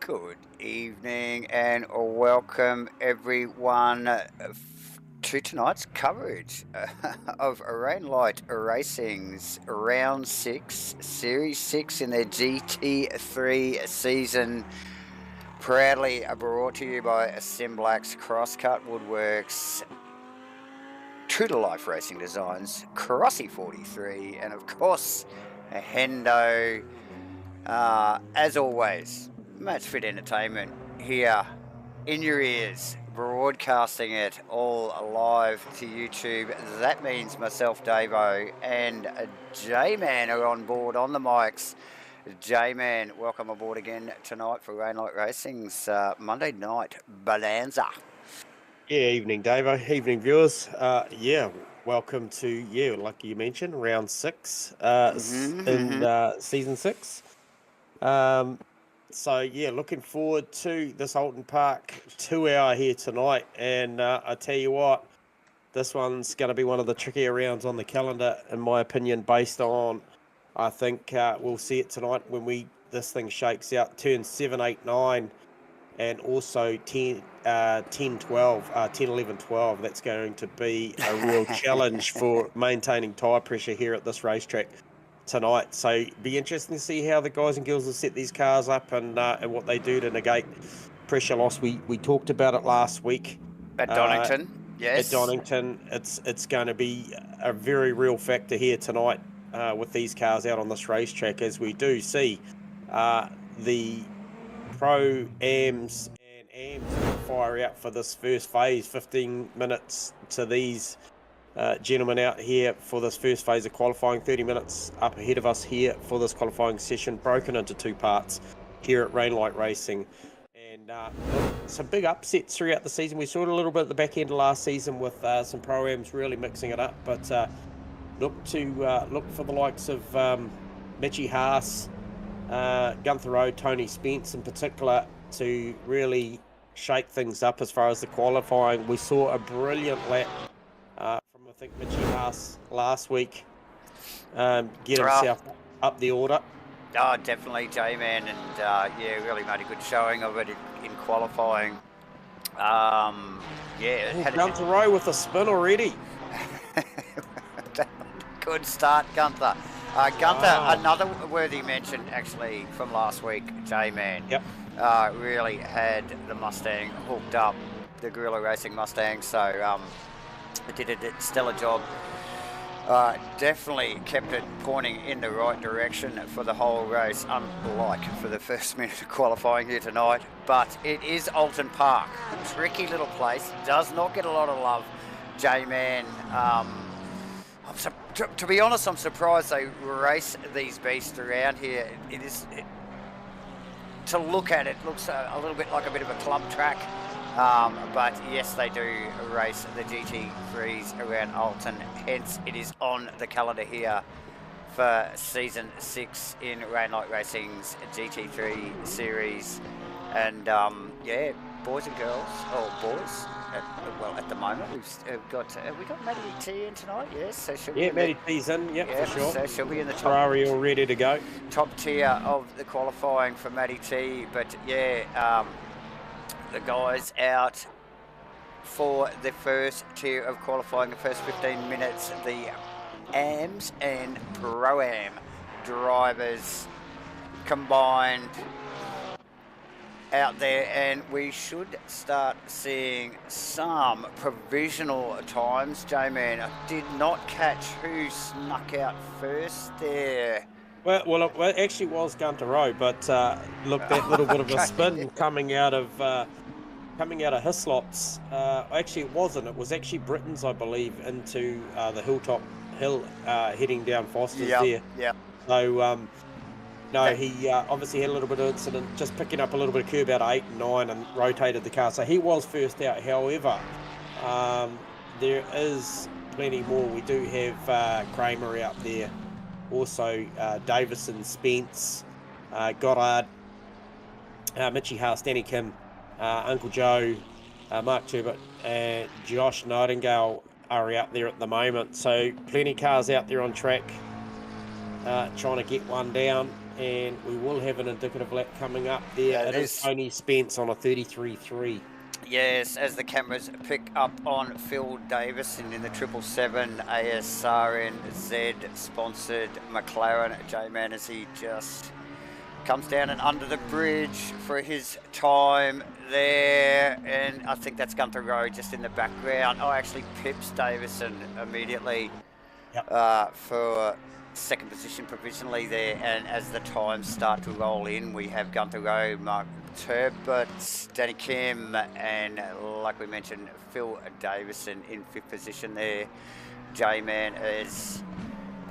Good evening and welcome everyone to tonight's coverage of Rainlight Racing's Round 6, Series 6 in their GT3 season. Proudly brought to you by Simblacks, Crosscut Woodworks, True to Life Racing Designs, Crossy 43, and of course, Hendo. As always, Match Fit Entertainment here in your ears, broadcasting it all live to YouTube. That means myself, Davo, and J-Man are on board on the mics. J-Man, welcome aboard again tonight for Rainlight Racing's Monday night bonanza. Yeah, evening, Davo. Evening, viewers. Welcome to, like you mentioned, round 6 in season 6. Looking forward to this Oulton Park 2-hour here tonight. And I tell you what, this one's going to be one of the trickier rounds on the calendar, in my opinion, based on, I think we'll see it tonight when this thing shakes out, turn 7, 8, 9, and also 10, 12. That's going to be a real challenge for maintaining tyre pressure here at this racetrack tonight. So be interesting to see how the guys and girls will set these cars up and what they do to negate pressure loss. We talked about it last week at Donington. Yes, at Donington. It's going to be a very real factor here tonight with these cars out on this racetrack, as we do see the Pro-Ams and AMs fire out for this first phase. 15 minutes to these gentlemen out here for this first phase of qualifying. 30 minutes up ahead of us here for this qualifying session, broken into 2 parts here at Rainlight Racing. And some big upsets throughout the season. We saw it a little bit at the back end of last season with some Pro-Ams really mixing it up, but look for the likes of Mitchie Haas, Gunther Rowe, Tony Spence in particular, to really shake things up as far as the qualifying. We saw a brilliant lap from, I think, Mitchie Haas last week, get himself up the order. Oh, definitely, J-Man, and really made a good showing of it in qualifying. Gunther Rowe with a spin already. Good start, Gunther. Another worthy mention, actually, from last week, J-Man. Yep. Really had the Mustang hooked up, the Guerrilla Racing Mustang, so did a stellar job. Definitely kept it pointing in the right direction for the whole race, unlike for the first minute of qualifying here tonight. But it is Oulton Park, a tricky little place, does not get a lot of love, J-Man. To be honest, I'm surprised they race these beasts around here. To look at it, looks a little bit like a bit of a club track. But yes, they do race the GT3s around Oulton, hence it is on the calendar here for Season 6 in Rainlight Racing's GT3 series. And boys and girls, or boys, at the moment, we've got Maddie T in tonight, yes? So she'll be Maddie T's in, for sure. So she'll be in the top. Ferrari all ready to go. Top tier of the qualifying for Maddie T, but the guys out for the first tier of qualifying, the first 15 minutes, the AMs and Pro-Am drivers combined out there, and we should start seeing some provisional times. J-Man, I did not catch who snuck out first there. Well, it actually was Gunter Rowe, but look, that little bit of a spin coming out of Hislop's. Actually, it wasn't. It was actually Britain's, I believe, into the Hilltop Hill, heading down Foster's there. Yeah. So, no, he obviously had a little bit of incident, just picking up a little bit of curb out of 8 and 9 and rotated the car. So he was first out. However, there is plenty more. We do have Kramer out there. Also, Davison, Spence, Goddard, Mitchie Haas, Danny Kim, Uncle Joe, Mark Turbot, and Josh Nightingale are out there at the moment. So plenty of cars out there on track, trying to get one down. And we will have an indicative lap coming up there. Yeah, it is Tony Spence on a 33.3. Yes, as the cameras pick up on Phil Davison in the 777 ASRNZ sponsored McLaren. J-Man, as he just comes down and under the bridge for his time there, and I think that's Gunter Rowe just in the background. Oh, actually pips Davison immediately. Yep. For second position provisionally there, and as the times start to roll in, we have Gunter Rowe, Mark Turbot, Danny Kim, and like we mentioned, Phil Davison in fifth position there. J-Man, as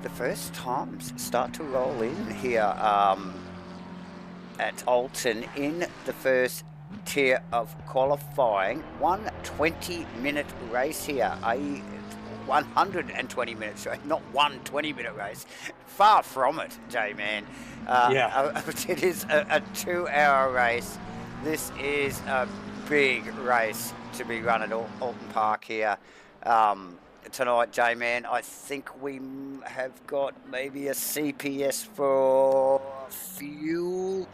the first times start to roll in here at Oulton in the first tier of qualifying. 120-minute race here, a 120 minutes race, not 120-minute race. Far from it, J-Man. It is a 2-hour race. This is a big race to be run at Oulton Park here tonight, J-Man. I think we have got maybe a CPS for fuel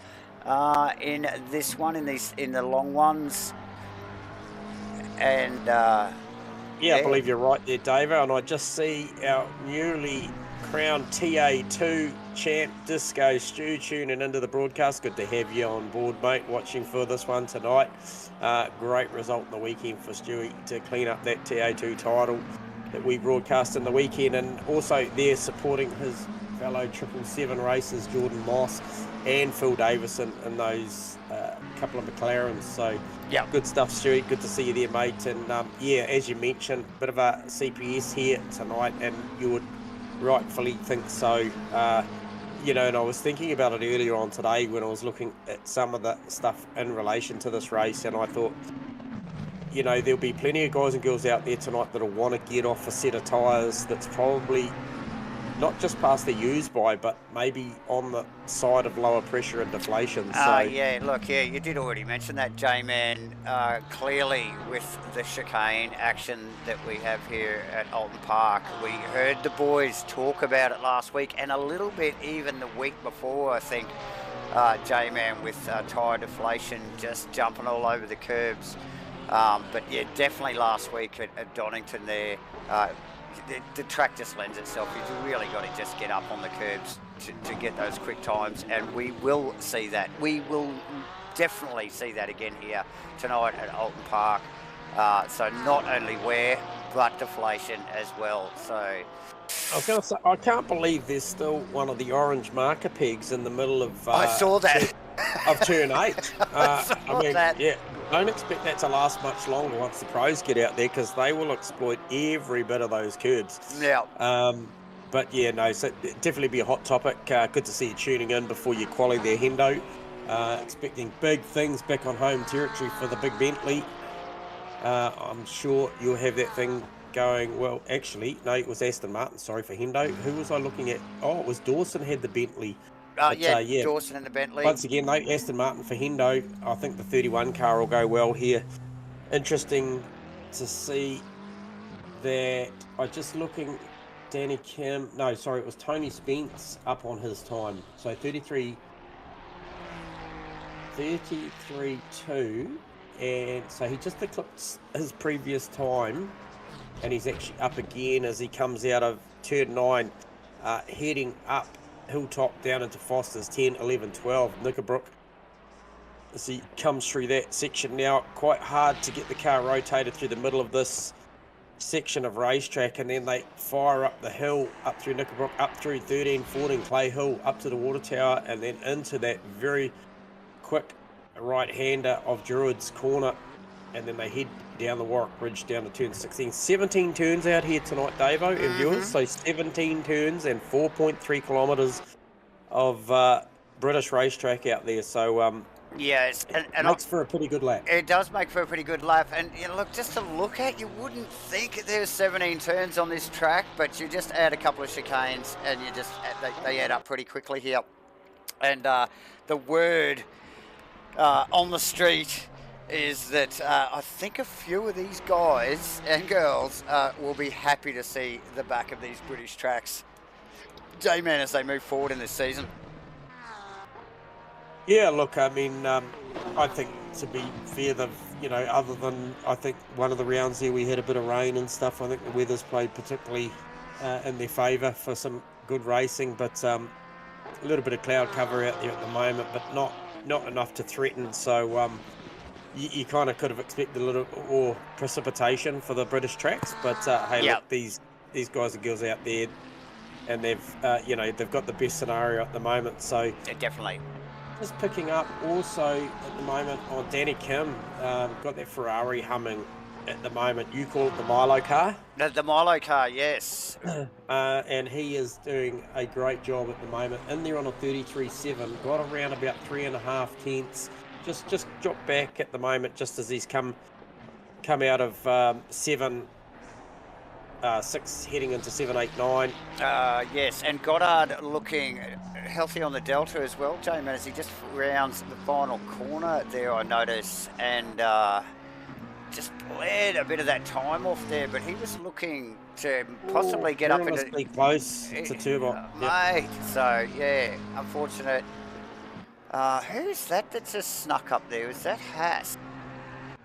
in this one, in the long ones, and I believe you're right there, David. And I just see our newly crowned TA2 champ, Disco Stu, tuning into the broadcast. Good to have you on board, mate, watching for this one tonight. Great result in the weekend for Stewie to clean up that TA2 title that we broadcast in the weekend. And also there supporting his fellow 777 racers, Jordan Moss and Phil Davison, in those couple of McLarens. So yeah, good stuff, Stewie. Good to see you there, mate. And as you mentioned, a bit of a CPS here tonight, and you would rightfully think so. And I was thinking about it earlier on today when I was looking at some of the stuff in relation to this race, and I thought, there'll be plenty of guys and girls out there tonight that'll want to get off a set of tyres that's probably not just past the use by, but maybe on the side of lower pressure and deflation. You did already mention that, J-Man. Clearly, with the chicane action that we have here at Oulton Park, we heard the boys talk about it last week, and a little bit even the week before, I think, J-Man, with tyre deflation just jumping all over the curbs. But yeah, definitely last week at Donington there, the track just lends itself. You've really got to just get up on the curbs to get those quick times, and we will see that. We will definitely see that again here tonight at Oulton Park. So not only wear, but deflation as well. So I was going to say, I can't believe there's still one of the orange marker pegs in the middle of I saw that. of turn 8. That. Yeah, don't expect that to last much longer once the pros get out there, because they will exploit every bit of those curbs. Yeah. But yeah, no, so definitely be a hot topic. Good to see you tuning in before you quali there, Hendo. Expecting big things back on home territory for the big Bentley. I'm sure you'll have that thing going. Well, actually, no, it was Aston Martin. Sorry for Hendo. Who was I looking at? Oh, it was Dawson had the Bentley. Dawson and the Bentley. Once again, though, Aston Martin for Hendo. I think the 31 car will go well here. Interesting to see that. I just looking, Danny Kim. No, sorry, it was Tony Spence up on his time. So 33.2, and so he just eclipsed his previous time, and he's actually up again as he comes out of turn 9, heading up Hilltop down into Foster's 10, 11, 12. Knickerbrook as he comes through that section. Now, quite hard to get the car rotated through the middle of this section of racetrack, and then they fire up the hill, up through Knickerbrook, up through 13, 14 Clay Hill, up to the water tower, and then into that very quick right-hander of Druids Corner, and then they head down the Warwick Bridge down to turn 16. 17 turns out here tonight, Davo, and viewers. So 17 turns and 4.3 kilometres of British racetrack out there. So yes, and makes for a pretty good lap. It does make for a pretty good lap, and you know, look, just to look at, you wouldn't think there's 17 turns on this track, but you just add a couple of chicanes, and you just they add up pretty quickly here. And the word on the street is that I think a few of these guys and girls will be happy to see the back of these British tracks, J-Man, as they move forward in this season. Yeah, look, I mean, I think to be fair, other than I think one of the rounds here we had a bit of rain and stuff, I think the weather's played particularly in their favour for some good racing, but a little bit of cloud cover out there at the moment, but not enough to threaten. So you kind of could have expected a little more precipitation for the British tracks, but hey, look, these guys and girls out there, and they've got the best scenario at the moment. So Definitely. Just picking up also at the moment on Danny Kim, got that Ferrari humming at the moment. You call it the Milo car? The Milo car, yes. And he is doing a great job at the moment. In there on a 33.7, got around about 3.5 tenths. Just dropped back at the moment, just as he's come out of 7.6 heading into 7.89. Yes, and Goddard looking healthy on the Delta as well, J-Man, as he just rounds the final corner there, I notice, and just bled a bit of that time off there, but he was looking to possibly get up into... close to Turbo. Mate, so, yeah, unfortunate. Who's that just snuck up there? Was that Haas?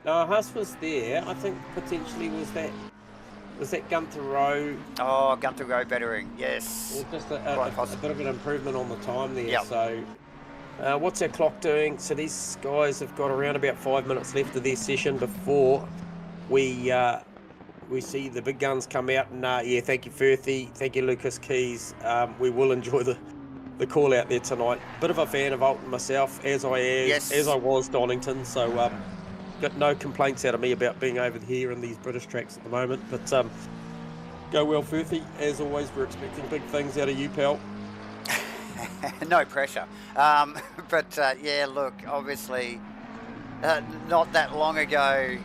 No, Haas was there. I think potentially was that Gunther Rowe? Oh, Gunther Rowe bettering, yes. Well, just a bit of an improvement on the time there. Yep. So, what's our clock doing? So these guys have got around about 5 minutes left of their session before we see the big guns come out. And yeah, thank you, Firthy. Thank you, Lucas Keys. We will enjoy the call out there tonight. Bit of a fan of Oulton myself, as I was Donington. So got no complaints out of me about being over here in these British tracks at the moment. But go well, Firthy. As always, we're expecting big things out of you, pal. No pressure. But yeah, look, obviously, not that long ago,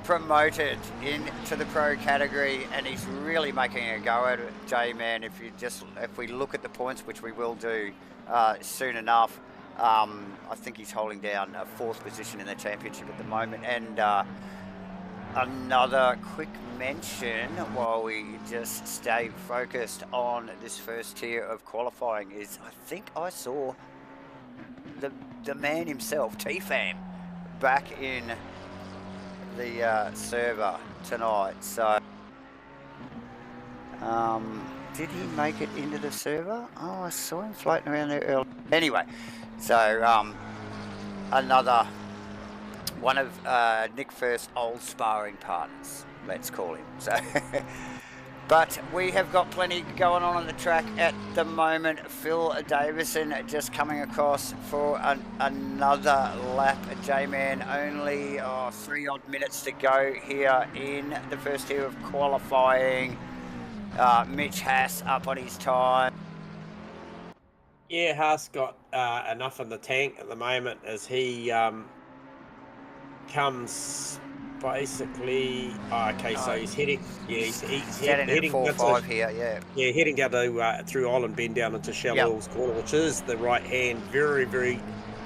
promoted into the pro category, and he's really making a go at it, J-Man. If we look at the points, which we will do soon enough, I think he's holding down a 4th position in the championship at the moment. And another quick mention while we just stay focused on this first tier of qualifying is I think I saw the man himself, T-Fam, back in the server tonight. So did he make it into the server? Oh, I saw him floating around there earlier. Anyway, so another one of Nick First's old sparring partners, let's call him. So but we have got plenty going on the track at the moment. Phil Davison just coming across for another lap. J-Man, only 3 odd minutes to go here in the first tier of qualifying. Mitch Haas up on his time. Yeah, Haas got enough in the tank at the moment as he comes basically. So he's heading. Yeah, he's heading 4-5 here. Yeah, heading down to through Island Bend down into Shallow Corner, which is the right hand, very very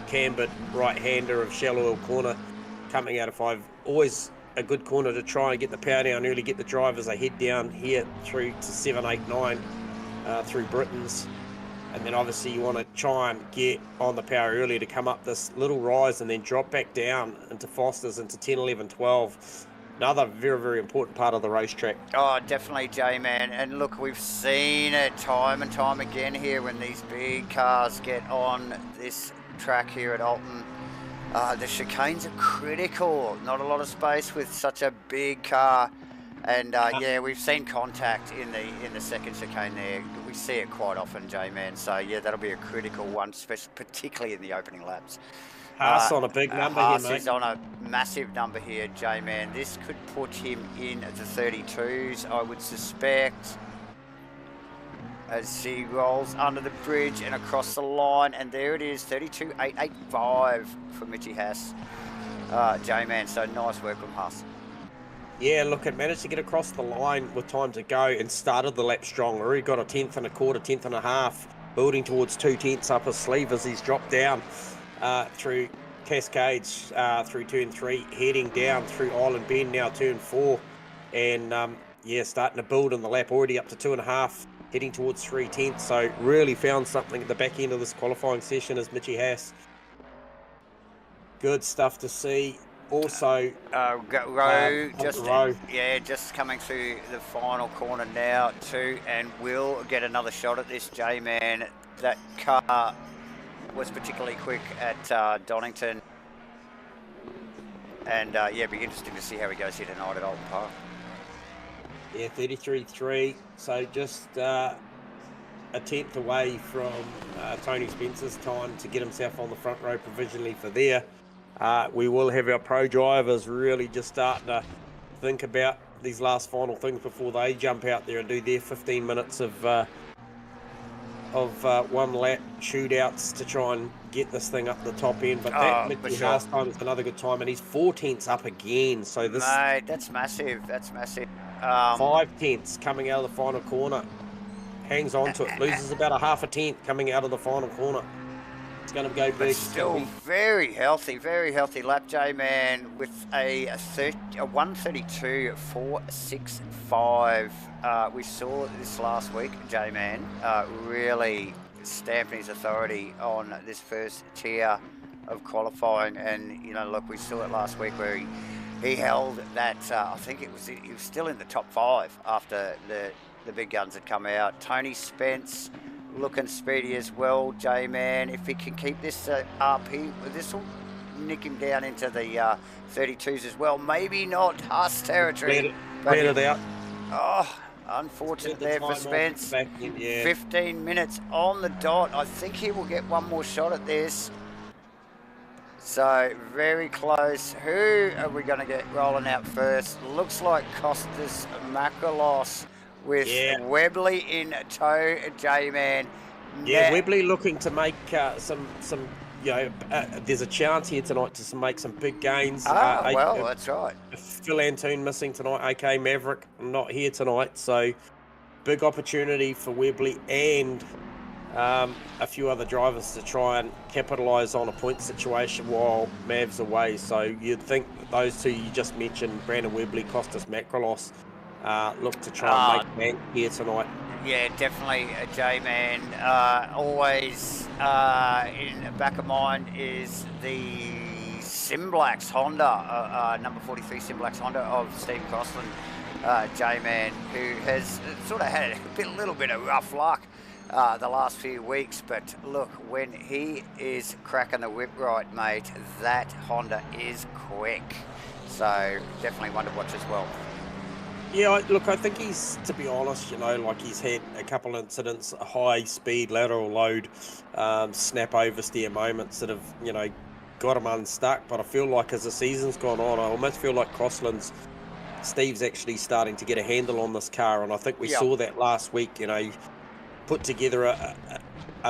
cambered right hander of Shallow Corner, coming out of 5. Always a good corner to try and get the power down early, get the drivers they head down here through to 7, 8, 9 through Britain's. And then obviously you want to try and get on the power early to come up this little rise and then drop back down into Foster's into 10, 11, 12. Another very, very important part of the racetrack. Oh, definitely, J-Man. And look, we've seen it time and time again here when these big cars get on this track here at Oulton. The chicanes are critical. Not a lot of space with such a big car. And yeah, we've seen contact in the second chicane there. We see it quite often, J-Man. So yeah, that'll be a critical one, particularly in the opening laps. Haas on a big number here, Haas mate. is on a massive number here, J-Man. This could put him in the 32s, I would suspect, as he rolls under the bridge and across the line. And there it is, 32.885 for Mitchy Haas, J-Man. So nice work from Haas. Yeah, look, it managed to get across the line with time to go and started the lap strong. Already got a 10th and a quarter, 10th and a half, building towards 2 tenths up his sleeve as he's dropped down through Cascades, through turn 3, heading down through Island Bend, now turn 4. And yeah, starting to build in the lap, already up to 2.5, heading towards 3 tenths. So really found something at the back end of this qualifying session as Mitchy Haas. Good stuff to see. Also, Rowe, Rowe. Yeah, just coming through the final corner now too, and will get another shot at this, J-Man. That car was particularly quick at Donington, and yeah, it'd be interesting to see how he goes here tonight at Oulton Park. Yeah, 33.3, so just a 10th away from Tony Spencer's time to get himself on the front row provisionally for there. We will have our pro drivers really just starting to think about these last final things before they jump out there and do their 15 minutes of one lap shootouts to try and get this thing up the top end. But that Mitchy Haas time is another good time, and he's 4 tenths up again. So this, mate, that's massive. That's massive. 5 tenths coming out of the final corner. Hangs on to it. Loses about a half a tenth coming out of the final corner. It's going to go big. But still very healthy lap, J-Man, with a 132.465. We saw this last week, J-Man, really stamping his authority on this first tier of qualifying. And, you know, look, we saw it last week where he held that, I think he was still in the top 5 after the big guns had come out. Tony Spence looking speedy as well, J-Man. If he can keep this up, this will nick him down into the 32s as well. Maybe not Haas territory. Cleared it out. Oh, unfortunate there for Spence. 15 minutes on the dot. I think he will get one more shot at this. So, very close. Who are we going to get rolling out first? Looks like Costas Makalos with Webley in tow, J-Man. Yeah, Webley looking to make some you know, there's a chance here tonight to make some big gains. Well, that's right. Phil Antoon missing tonight, OK Maverick not here tonight, so big opportunity for Webley and a few other drivers to try and capitalise on a point situation while Mav's away. So you'd think that those two you just mentioned, Brandon Webley, Costas Macrolos, look to try and make bank here tonight. Yeah, definitely, J-Man. Always in the back of mind is the Simblacks Honda, number 43 Simblacks Honda of Steve Crossland, J-Man, who has sort of had a little bit of rough luck the last few weeks. But look, when he is cracking the whip right, mate, that Honda is quick. So definitely one to watch as well. Yeah, look, I think he's, to be honest, you know, like he's had a couple incidents, high speed, lateral load, snap oversteer moments that have, you know, got him unstuck. But I feel like as the season's gone on, I almost feel like Steve's actually starting to get a handle on this car. And I think we saw that last week, you know, he put together a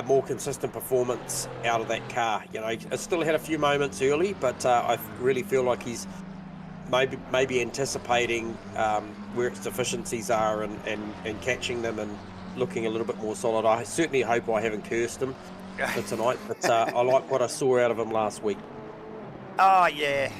more consistent performance out of that car. You know, it still had a few moments early, but I really feel like he's maybe anticipating where its deficiencies are and catching them and looking a little bit more solid. I certainly hope I haven't cursed him for tonight, but I like what I saw out of him last week. Oh, yeah,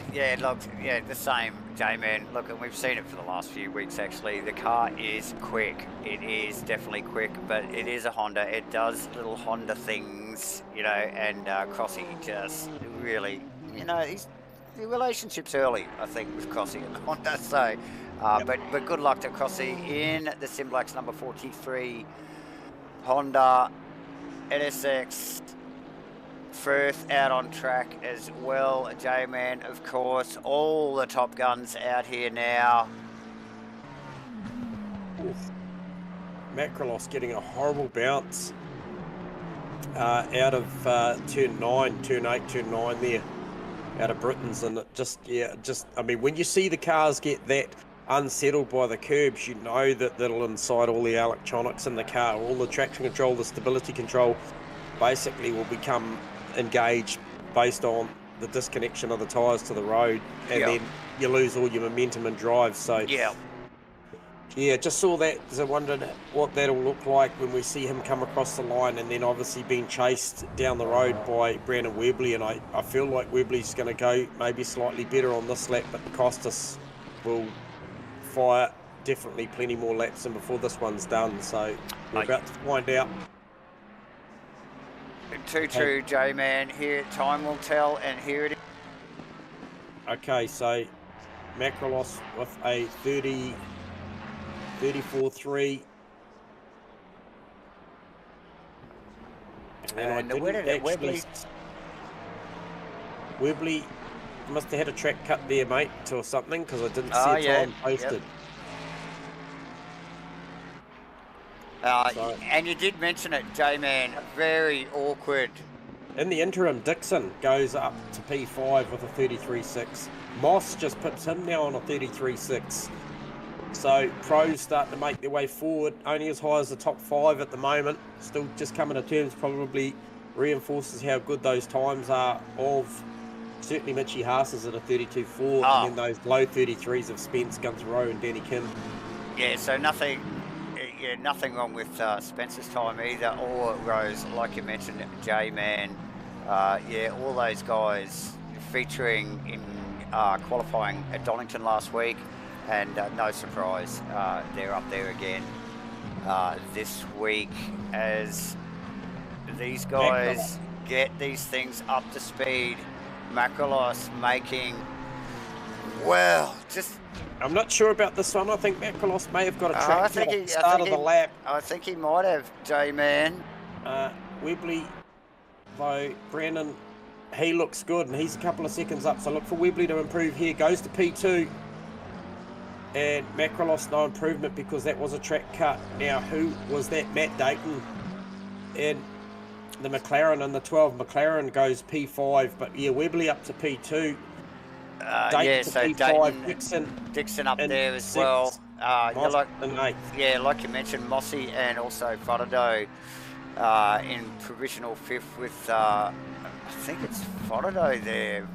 look, the same, J-Man. Look, and we've seen it for the last few weeks, actually. The car is quick. It is definitely quick, but it is a Honda. It does little Honda things, you know, and Crossy just really, you know, the relationship's early, I think, with Crossy and Honda. So, but good luck to Crossy in the Simblacks number 43 Honda NSX Firth out on track as well. J-Man, of course. All the top guns out here now. Macrolos getting a horrible bounce out of turn 9, turn 8, turn 9 there, out of Britain's, and it I mean, when you see the cars get that unsettled by the curbs, you know that that'll incite all the electronics in the car, all the traction control, the stability control, basically will become engaged based on the disconnection of the tyres to the road, and then you lose all your momentum and drive. So yeah, just saw that, so wondered what that'll look like when we see him come across the line, and then obviously being chased down the road by Brandon Webley. And I feel like Webley's going to go maybe slightly better on this lap, but Costas will fire definitely plenty more laps than before this one's done. So we're about to find out. Too true, J-Man. Here, time will tell, and here it is. Okay, so Macrolos with a 34.3. And Webley must have had a track cut there, mate, or something, because I didn't see a time posted. And you did mention it, J-Man, very awkward. In the interim, Dixon goes up to P5 with a 33.6. Moss just pips him now on a 33.6. So pros starting to make their way forward, only as high as the top 5 at the moment. Still just coming to terms, probably reinforces how good those times are of certainly Mitchy Haas's at a 32.4, and then those low 33s of Spence, Gunther Rowe and Danny Kim. Yeah, so nothing wrong with Spencer's time either, or Rose, like you mentioned, J-Man. All those guys featuring in qualifying at Donington last week. And no surprise, they're up there again this week as these guys get these things up to speed. Macrolos making, I'm not sure about this one. I think Macrolos may have got a track at the start of the lap. I think he might have, J-Man. Webley, though, Brandon, he looks good, and he's a couple of seconds up, so look for Webley to improve here. Goes to P2. And Macrolos, no improvement because that was a track cut. Now, who was that? Matt Dayton. And the McLaren, and the 12 McLaren goes P5. But yeah, Webley up to P2. So P5, Dixon up there as well. Like you mentioned, Mossy and also Frodo in provisional 5th with, I think it's Frodo there.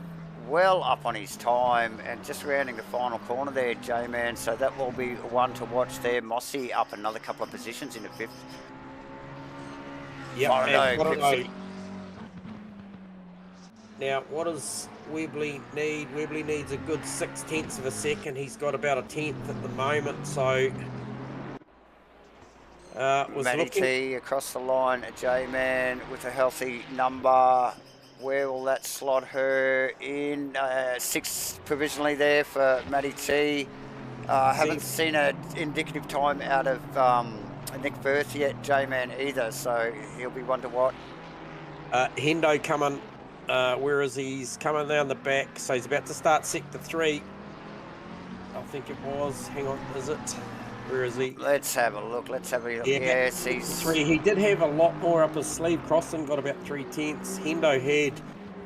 Well up on his time and just rounding the final corner there, J-Man. So that will be one to watch there. Mossy up another couple of positions into 5th. Yep. Now, what does Webley need? Webley needs a good 0.6 of a second. He's got about a 10th at the moment. So Matty T across the line, J-Man with a healthy number. Where will that slot her in? 6 provisionally there for Matty T. Haven't seen an indicative time out of Nick Firth yet, J-Man either, so he'll be one to watch. Hendo coming, whereas he's coming down the back, so he's about to start sector 3. I think it was. Hang on, is it? Where is he? Let's have a look. Yes, he's 3. He did have a lot more up his sleeve. Crossing got about 3/10. Hendo had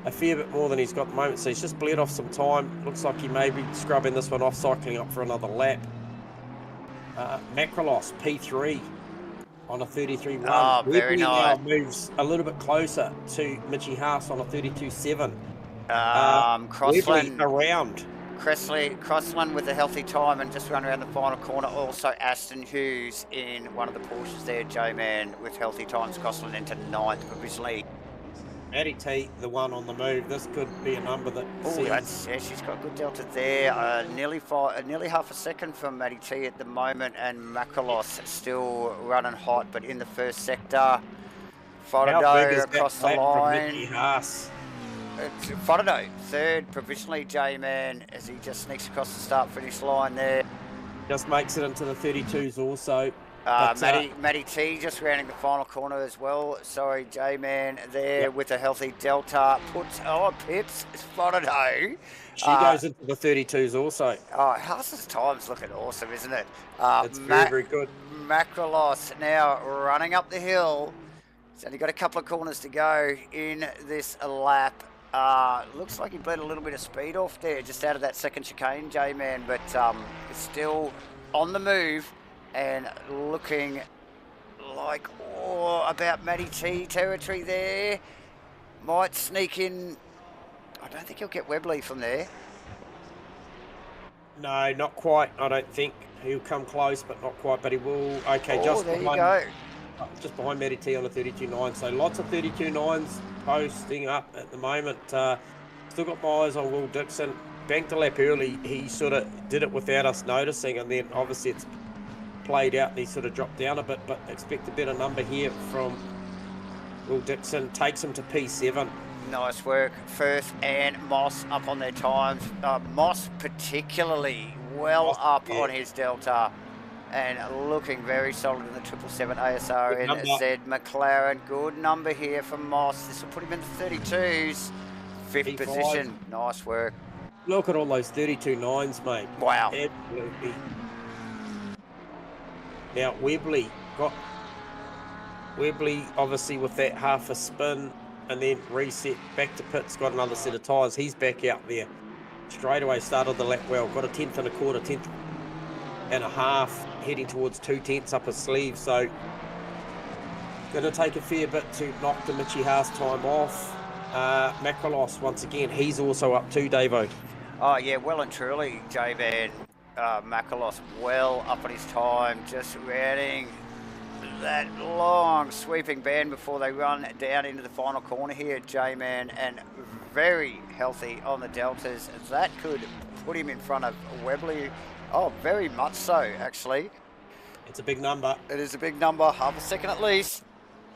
a fair bit more than he's got at the moment, so he's just bled off some time. Looks like he may be scrubbing this one off, cycling up for another lap. Macrolos P3 on a 33.1. Very nice. Now moves a little bit closer to Mitchy Haas on a 32.7. Crossland around. Crossland with a healthy time and just run around the final corner. Also Aston Hughes in one of the Porsches there, J-Man with healthy times. Crossland into 9th provisionally. Matty T, the one on the move. This could be a number that. She's got good delta there. Nearly half a second from Matty T at the moment, and Macrolos still running hot, but in the first sector. Frodo across the line. Frodo, 3rd provisionally, J-Man, as he just sneaks across the start-finish line there. Just makes it into the 32s also. Matty T just rounding the final corner as well. Sorry, J-Man there Yep. with a healthy Delta. Pips spotted ho. She goes into the 32s also. House's time's looking awesome, isn't it? It's very, very good. Macrolos now running up the hill. He's only got a couple of corners to go in this lap. Looks like he bled a little bit of speed off there, just out of that second chicane, J-Man, but still on the move and looking like about Matty T territory there. Might sneak in. I don't think he'll get Webley from there. No, not quite. I don't think he'll come close, but not quite. But he will. Okay, just there behind. You go. Just behind Matty T on a 32.9. So lots of 32.9s posting up at the moment. Still got my eyes on Will Dixon. Banked a lap early. He sort of did it without us noticing, and then obviously it's played out and he sort of dropped down a bit. But expect a better number here from Will Dixon. Takes him to P7. Nice work. Firth and Moss up on their times. Moss particularly well up on his Delta and looking very solid in the 777 ASR in Z McLaren. Good number here from Moss. This will put him in the 32s. Fifth P5. position. Nice work. Look at all those 32.9s, mate. Wow. Absolutely. Now, Webley obviously with that half a spin and then reset back to pits, got another set of tyres. He's back out there. Straight away started the lap well. Got a 10th and a quarter, 10th and a half, heading towards 2/10 up his sleeve. So, going to take a fair bit to knock the Mitchie Haas time off. Macrolos, once again, he's also up too, Davo. Oh, yeah, well and truly, J-Man. Macrolos well up on his time, just rounding that long sweeping band before they run down into the final corner here, J-Man, and very healthy on the deltas. That could put him in front of Webley. Oh, very much so, actually. It's a big number. It is a big number, half a second at least.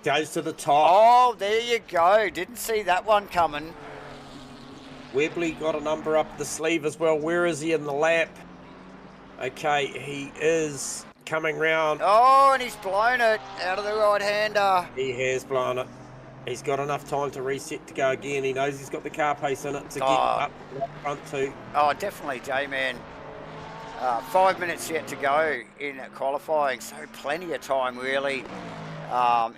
Goes to the top. Oh, there you go. Didn't see that one coming. Webley got a number up the sleeve as well. Where is he in the lap? Okay, he is coming round. Oh, and he's blown it out of the right-hander. He has blown it. He's got enough time to reset to go again. He knows he's got the car pace in it to get up front too. Oh, definitely, J-Man. 5 minutes yet to go in qualifying, so plenty of time really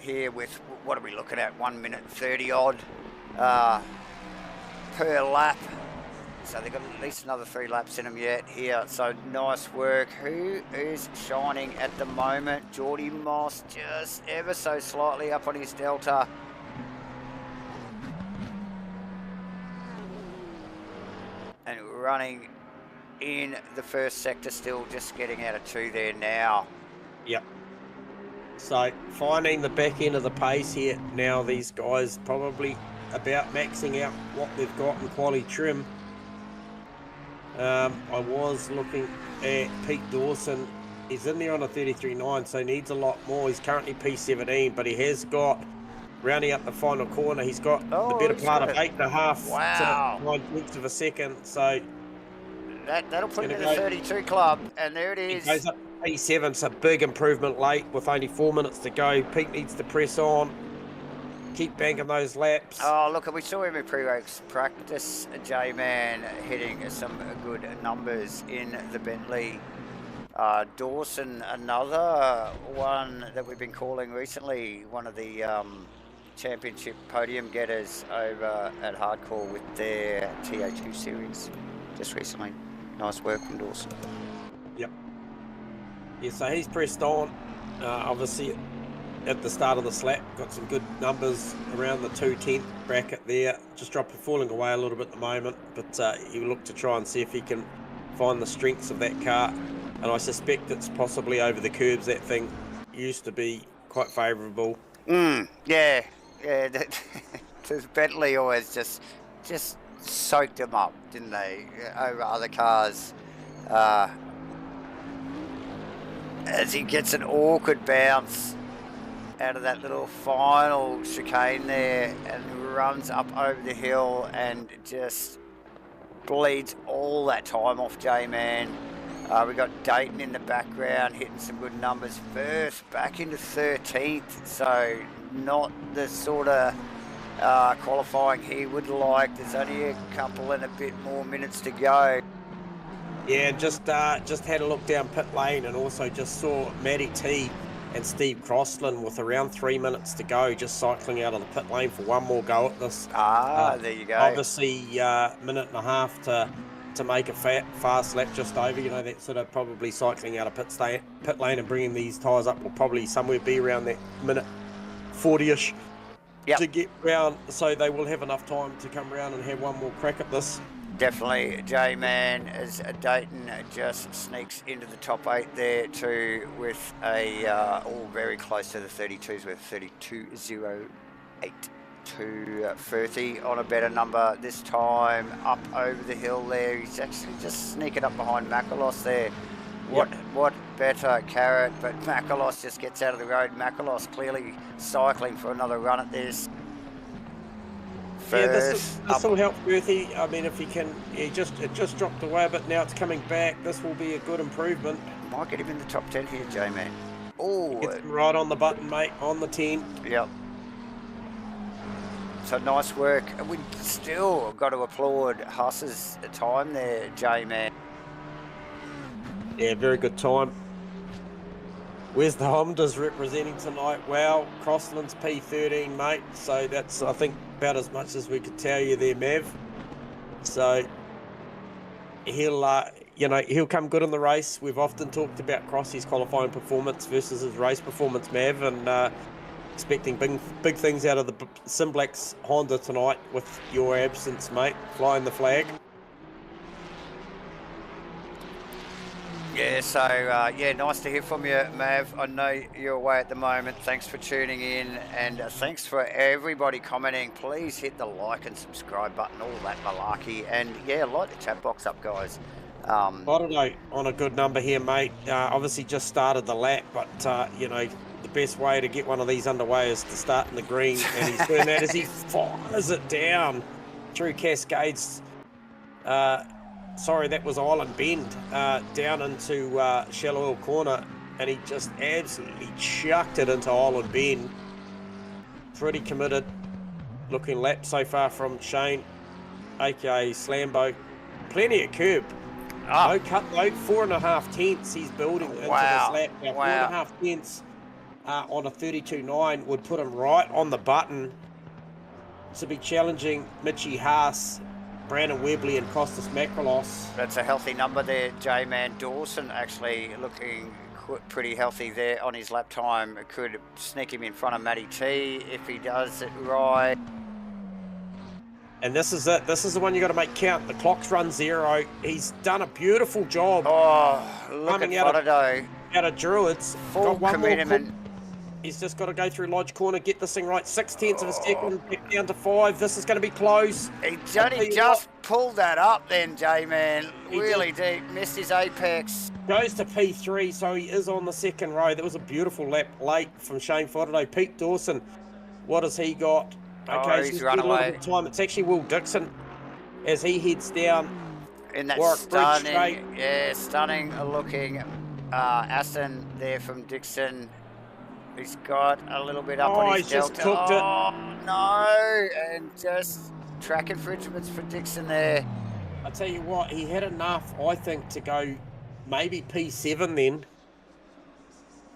here with, what are we looking at, 1 minute 30 odd per lap. So they've got at least another 3 laps in them yet here. So nice work. Who is shining at the moment? Geordie Moss just ever so slightly up on his Delta. And running in the first sector still, just getting out of 2 there now. Yep. So finding the back end of the pace here. Now these guys probably about maxing out what they've got in quality trim. I was looking at Pete Dawson. He's in there on a 33.9, so needs a lot more. He's currently P17, but he has got, rounding up the final corner, he's got the better part of 8.5 to 9/10 of a second. So that'll put him in the 32 club, and there it is. He goes up to P7, so big improvement late with only 4 minutes to go. Pete needs to press on. Keep banking those laps. Oh, look, we saw him in pre-race practice, J-Man hitting some good numbers in the Bentley. Dawson, another one that we've been calling recently, one of the championship podium getters over at Hardcore with their TA2 series just recently. Nice work from Dawson. Yep. Yeah, so he's pressed on. Obviously, at the start of the slap, got some good numbers around the 2:10 bracket there. Just falling away a little bit at the moment, but he'll look to try and see if he can find the strengths of that car. And I suspect it's possibly over the curbs. That thing used to be quite favourable. Yeah. Bentley always just soaked them up, didn't they, over other cars. As he gets an awkward bounce out of that little final chicane there and runs up over the hill and just bleeds all that time off, J-Man. We got Dayton in the background hitting some good numbers. First back into 13th, so not the sort of qualifying he would like. There's only a couple and a bit more minutes to go. Yeah, just had a look down pit lane and also just saw Matty T and Steve Crossland with around 3 minutes to go, just cycling out of the pit lane for one more go at this. There you go. Obviously, minute and a half to make a fast lap just over. You know, that sort of probably cycling out of pit lane and bringing these tyres up will probably somewhere be around that minute 40-ish to get round. So they will have enough time to come round and have one more crack at this. Definitely, J-Man, as Dayton just sneaks into the top 8 there too, with a all very close to the 32s with 32.08 to Firthy on a better number this time, up over the hill there. He's actually just sneaking up behind Makalos there. What better carrot, but Makalos just gets out of the road. Makalos clearly cycling for another run at this. Yeah, this will help Firthy. I mean, if he can, it just dropped away a bit. Now it's coming back. This will be a good improvement. Might get him in the top 10 here, J-Man. Oh, gets him right on the button, mate, on the 10. Yep. So nice work. And we still got to applaud Huss's time there, J-Man. Yeah, very good time. Where's the Hondas representing tonight? Well, Crossland's P13, mate. So that's, I think, about as much as we could tell you there, Mav. So he'll come good in the race. We've often talked about Crossy's qualifying performance versus his race performance, Mav, and expecting big things out of the Simblax Honda tonight with your absence, mate. Flying the flag. Yeah, so, nice to hear from you, Mav. I know you're away at the moment. Thanks for tuning in, and thanks for everybody commenting. Please hit the like and subscribe button, all that malarkey. And, yeah, light the chat box up, guys. I don't know, on a good number here, mate. Obviously just started the lap, but, the best way to get one of these underway is to start in the green, and he's doing that as he fires it down through Cascades. Sorry, that was Island Bend, down into Shallow Hill Corner, and he just absolutely chucked it into Island Bend. Pretty committed looking lap so far from Shane, aka Slambo. Plenty of curb. No cut though, 4.5 tenths he's building into this lap. Now, 4.5 tenths on a 32.9 would put him right on the button to be challenging Mitchie Haas, Brandon Webley and Costas Makrolos. That's a healthy number there, J-Man. Dawson actually looking pretty healthy there on his lap time. It could sneak him in front of Matty T if he does it right. And this is it. This is the one you got to make count. The clock's run 0. He's done a beautiful job. Oh, look at Fotado. Out of Druids. Full commitment. He's just got to go through Lodge Corner, get this thing right. 6/10 of a second, get down to 5. This is going to be close. He just pulled that up then, J-Man. Really deep. Missed his apex. Goes to P3, so he is on the second row. That was a beautiful lap late from Shane Fotado. Pete Dawson, what has he got? Okay, he's run away. Time. It's actually Will Dixon as he heads down. In that stunning looking Aston there from Dixon. He's got a little bit up on his delta. Just cooked it. Oh, no. And just track infringements for Dixon there. I tell you what, he had enough, I think, to go maybe P7 then.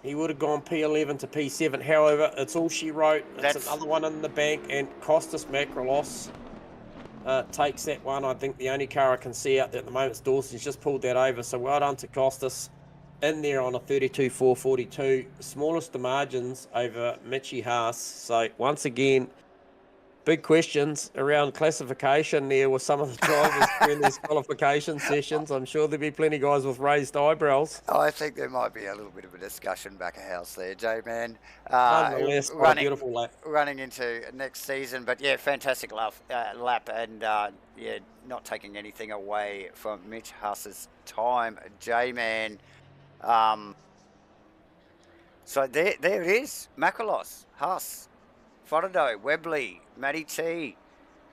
He would have gone P11 to P7. However, it's all she wrote. It's another one in the bank, and Costas Makrolos takes that one. I think the only car I can see out there at the moment is Dawson's just pulled that over. So well done to Costas. In there on a 32.442, smallest of margins over Mitchie Haas. So once again, big questions around classification there with some of the drivers during these qualification sessions. I'm sure there'll be plenty of guys with raised eyebrows. I think there might be a little bit of a discussion back of house there, J-Man. Nonetheless, a beautiful lap. Running into next season, but yeah, fantastic lap, and not taking anything away from Mitch Haas's time, J-Man. So there it is. Makrolos, Haas, Fotado, Webley, Matty T,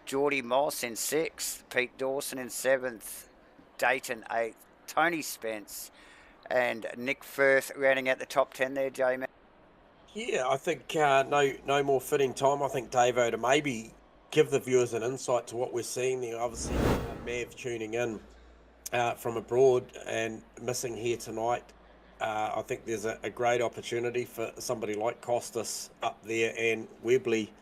Geordie Moss in 6th, Pete Dawson in 7th, Dayton 8th, Tony Spence and Nick Firth rounding out the top 10 there, J-Man. Yeah, I think no more fitting time. I think, Davo, to maybe give the viewers an insight to what we're seeing there. Obviously, Mav tuning in from abroad and missing here tonight. I think there's a great opportunity for somebody like Costas up there and Webley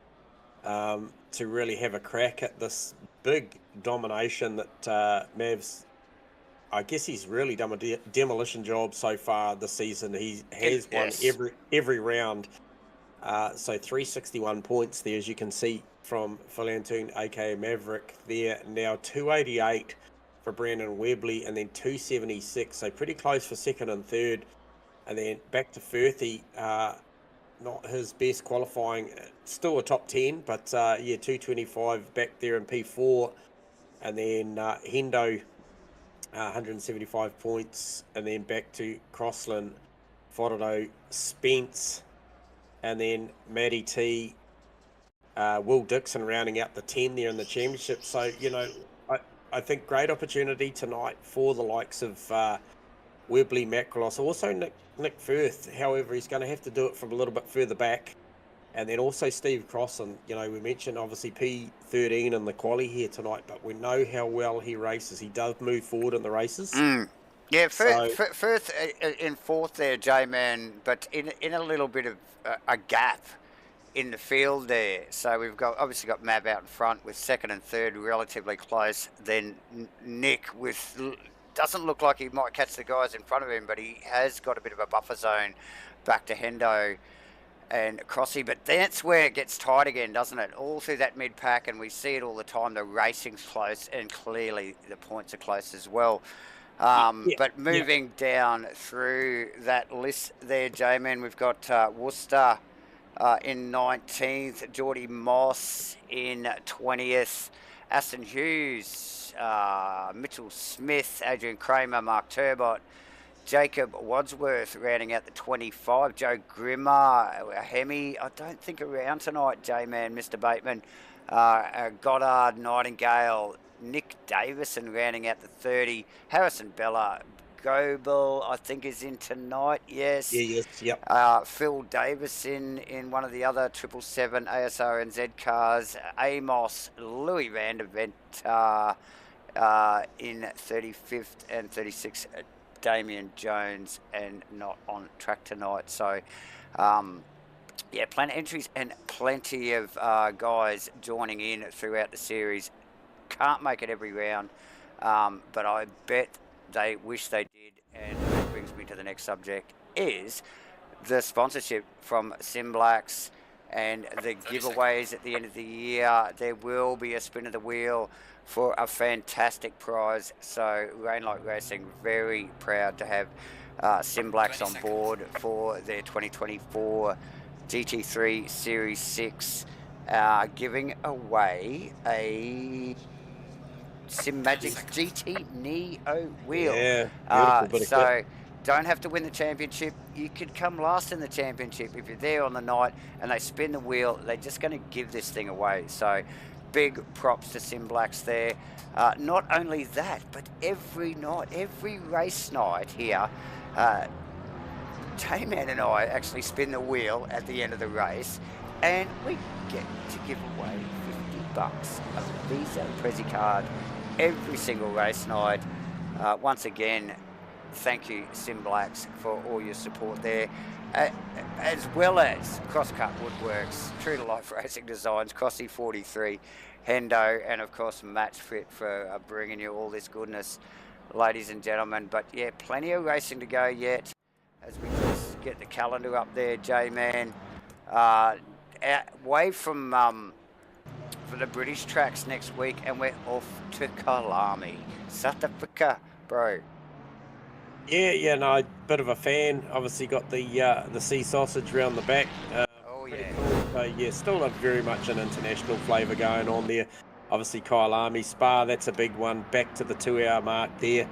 to really have a crack at this big domination that Mav's. I guess he's really done a demolition job so far this season. He has won every round. So 361 points there, as you can see from Philantoon, aka Maverick there. Now 288 for Brandon Webley, and then 276. So pretty close for second and third. And then back to Firthy, not his best qualifying, still a top 10, but yeah, 225 back there in P4. And then Hendo, 175 points, and then back to Crossland, Fodado, Spence, and then Matty T, Will Dixon rounding out the 10 there in the championship. So, you know, I think great opportunity tonight for the likes of Webley, Macrolos, also Nick Firth. However, he's going to have to do it from a little bit further back. And then also Steve Crossland. You know, we mentioned obviously P13 in the quali here tonight, but we know how well he races. He does move forward in the races. Yeah, Firth in fourth there, J-Man, but in a little bit of a gap in the field there. So we've obviously got Mav out in front with second and third relatively close. Then Nick doesn't look like he might catch the guys in front of him, but he has got a bit of a buffer zone back to Hendo and Crossy. But that's where it gets tight again, doesn't it? All through that mid-pack, and we see it all the time. The racing's close, and clearly the points are close as well. But moving down through that list there, J-Man, we've got Worcester in 19th, Geordie Moss in 20th, Aston Hughes, Mitchell Smith, Adrian Kramer, Mark Turbot, Jacob Wadsworth rounding out the 25, Joe Grimmer, Hemi, I don't think around tonight, J-Man, Mr. Bateman, Goddard, Nightingale, Nick Davison rounding out the 30, Harrison Bella, Goebel, I think, is in tonight, yes. Yes, yep. Phil Davis in one of the other 777 ASR and Z cars, Amos, Louis Van der Vent in 35th and 36th, Damien Jones, and not on track tonight. So, yeah, plenty of entries and plenty of guys joining in throughout the series. Can't make it every round, but I bet they wish they did. And that brings me to the next subject, is the sponsorship from Simblacks and the giveaways at the end of the year. There will be a spin of the wheel for a fantastic prize. So Rainlight Racing, very proud to have Simblacks on board for their 2024 GT3 Series 6, giving away a Sim Magic GT Neo wheel. Yeah, so don't have to win the championship. You could come last in the championship if you're there on the night and they spin the wheel. They're just going to give this thing away. So big props to Simblacks there. Not only that, but every night, every race night here, J-Man and I actually spin the wheel at the end of the race, and we get to give away $50 of a Visa Prezi card every single race night. Once again, thank you, Simblacks, for all your support there, as well as Crosscut Woodworks, True to Life Racing Designs, Crossy 43, Hendo, and of course Match Fit for bringing you all this goodness, ladies and gentlemen. But yeah, plenty of racing to go yet as we just get the calendar up there, J-Man. Away from the British tracks next week, and we're off to Kalami, South Africa, bro. Yeah, no, bit of a fan. Obviously got the sea sausage around the back. Oh yeah. Cool. So yeah, still very much an international flavour going on there. Obviously Kyalami Spa, that's a big one. Back to the 2-hour mark there.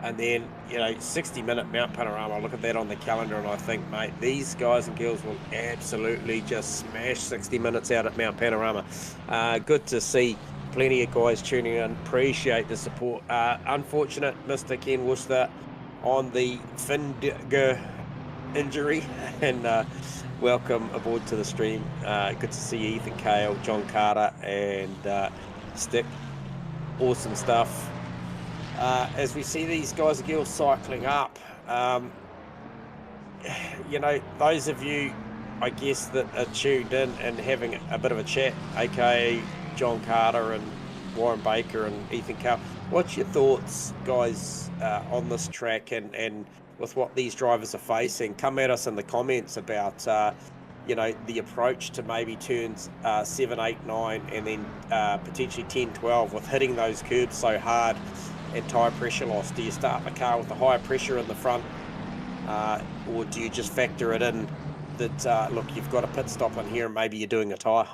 And then, you know, 60-minute Mount Panorama. I look at that on the calendar and I think, mate, these guys and girls will absolutely just smash 60 minutes out at Mount Panorama. Good to see plenty of guys tuning in. Appreciate the support. Unfortunate Mr. Ken Worcester on the finger injury, and welcome aboard to the stream. Good to see you, Ethan Kale, John Carter, and Stick. Awesome stuff. As we see these guys and girls cycling up, you know, those of you, I guess, that are tuned in and having a bit of a chat, aka John Carter and Warren Baker and Ethan Kale, what's your thoughts, guys, on this track and with what these drivers are facing? Come at us in the comments about you know, the approach to maybe turns 7, 8, 9, and then potentially 10, 12 with hitting those curbs so hard and tyre pressure loss. Do you start the car with the higher pressure in the front, or do you just factor it in that, look, you've got a pit stop in here and maybe you're doing a tyre?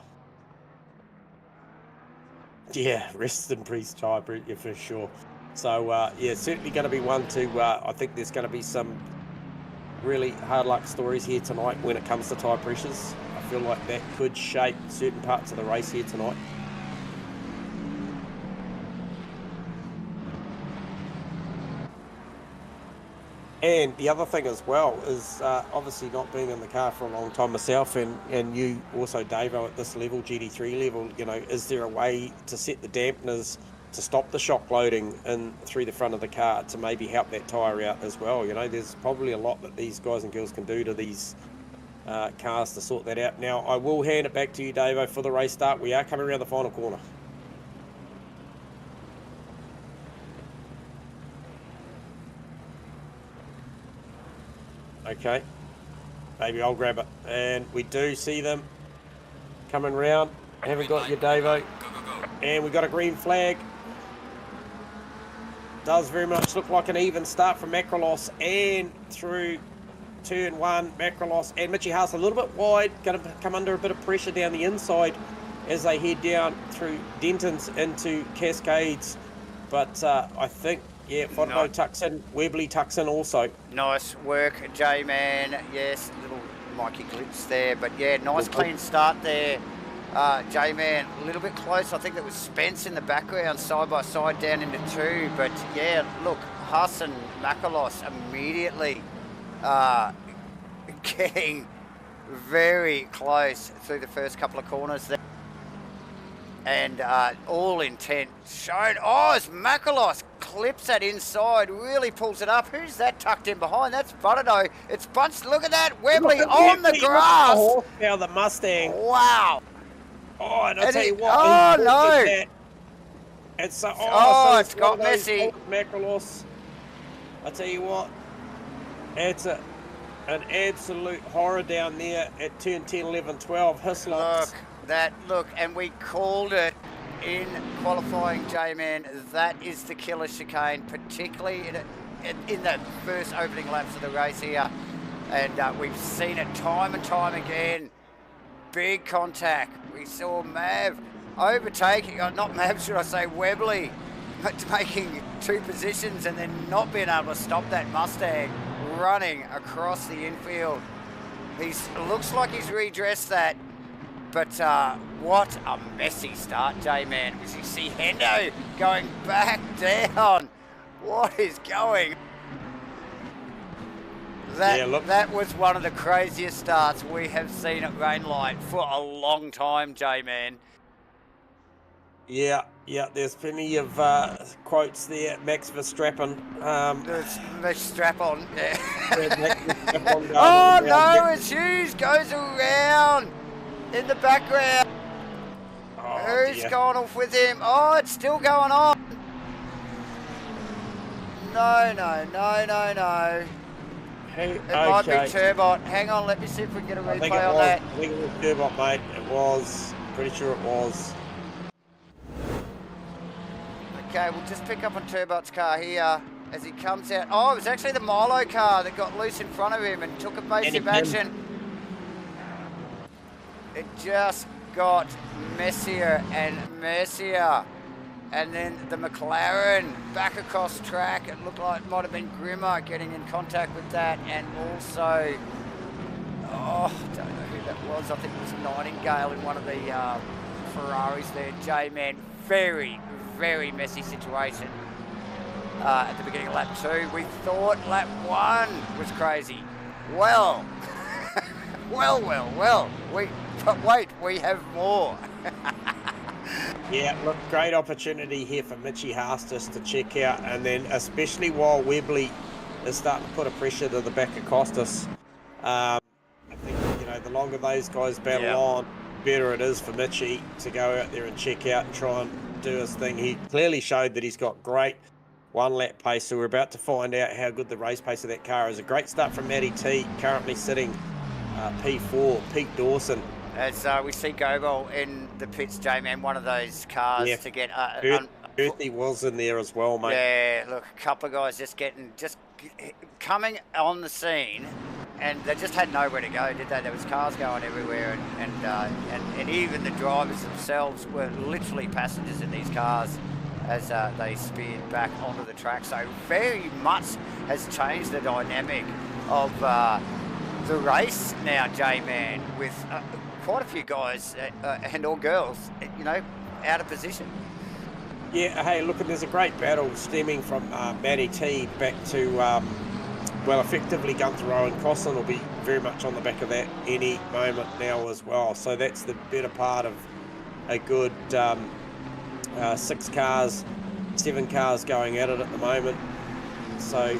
Yeah, rest in peace tyre pressure for sure. So, yeah, certainly going to be one to, I think there's going to be some really hard luck stories here tonight when it comes to tyre pressures. I feel like that could shape certain parts of the race here tonight. And the other thing as well is obviously not being in the car for a long time myself, and you also, Davo, at this level, GT3 level, you know, is there a way to set the dampeners to stop the shock loading in through the front of the car to maybe help that tyre out as well? You know, there's probably a lot that these guys and girls can do to these cars to sort that out. Now, I will hand it back to you, Davo, for the race start. We are coming around the final corner. Okay, maybe I'll grab it. And we do see them coming round. Haven't got you, Davo. And we got a green flag. Does very much look like an even start from Macrolos and through turn 1, Macrolos and Mitchie Haas a little bit wide, going to come under a bit of pressure down the inside as they head down through Denton's into Cascades. But I think, yeah, Fondo tucks in, Webley tucks in also. Nice work, J-Man. Yes, little Mikey glitch there, but yeah, nice clean start there. J-Man a little bit close. I think that was Spence in the background, side by side down into 2. But yeah, look, Huss and Makalos immediately getting very close through the first couple of corners there. And all intent shown. Oh, as Makalos clips that inside, really pulls it up. Who's that tucked in behind? That's Butterdo. It's bunched. Look at that. Webley on the grass. Now the Mustang. Wow. Oh, and I'll tell you what. Oh, no. And so, so it's got messy. Macrolos. I'll tell you what. It's an absolute horror down there at turn 10, 11, 12. Hislops. Look, and we called it in qualifying, J-Man. That is the killer chicane, particularly in the first opening laps of the race here. And we've seen it time and time again. Big contact. We saw Mav overtaking, not Mav, should I say, Webley, making 2 positions and then not being able to stop that Mustang running across the infield. Looks like he's redressed that. But what a messy start, J-Man. As you see Hendo going back down. What is going? That was one of the craziest starts we have seen at Rainlight for a long time, J-Man. Yeah, there's plenty of quotes there. Max Verstappen. Verstappen, yeah. Oh no, it's Hughes goes around in the background. Oh, who's gone off with him? Oh, it's still going on. No. It might be Turbot. Hang on, let me see if we can get a replay on that. I think it was Turbot, mate. It was. Pretty sure it was. Okay, we'll just pick up on Turbot's car here as he comes out. Oh, it was actually the Milo car that got loose in front of him and took evasive action. It just got messier and messier. And then the McLaren back across track. It looked like it might have been Grimmer getting in contact with that. And also, I don't know who that was. I think it was Nightingale in one of the Ferraris there. J-Man very, very messy situation at the beginning of lap 2. We thought lap 1 was crazy. Well, well. But wait, we have more. Yeah, look, great opportunity here for Mitchy Haastis to check out, and then especially while Webley is starting to put a pressure to the back of Costas. I think, you know, the longer those guys battle on, better it is for Mitchy to go out there and check out and try and do his thing. He clearly showed that he's got great one-lap pace, so we're about to find out how good the race pace of that car is. A great start from Matty T, currently sitting P4, Pete Dawson. As we see Gobel in the pits, J-Man, one of those cars to get... Earthy was in there as well, mate. Yeah, look, a couple of guys just coming on the scene, and they just had nowhere to go, did they? There was cars going everywhere, and even the drivers themselves were literally passengers in these cars as they speared back onto the track. So very much has changed the dynamic of the race now, J-Man, with quite a few guys and all girls, you know, out of position. Yeah, hey, look, there's a great battle stemming from Matty T back to, well, effectively Gunther Rowe, and Crossland will be very much on the back of that any moment now as well. So that's the better part of a good 6 cars, 7 cars going at it at the moment. So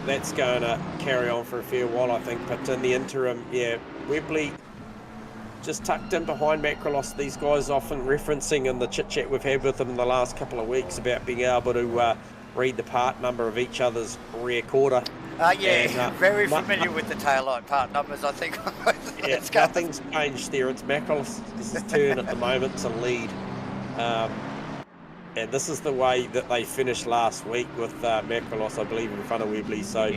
that's going to carry on for a fair while, I think. But in the interim, yeah, Webley just tucked in behind Macrolos. These guys often referencing in the chit-chat we've had with them in the last couple of weeks about being able to read the part number of each other's rear quarter. Very familiar with the taillight part numbers, I think. Yeah, nothing's changed there. It's Macrolos' turn at the moment to lead. And this is the way that they finished last week with Macrolos, I believe, in front of Webley. So,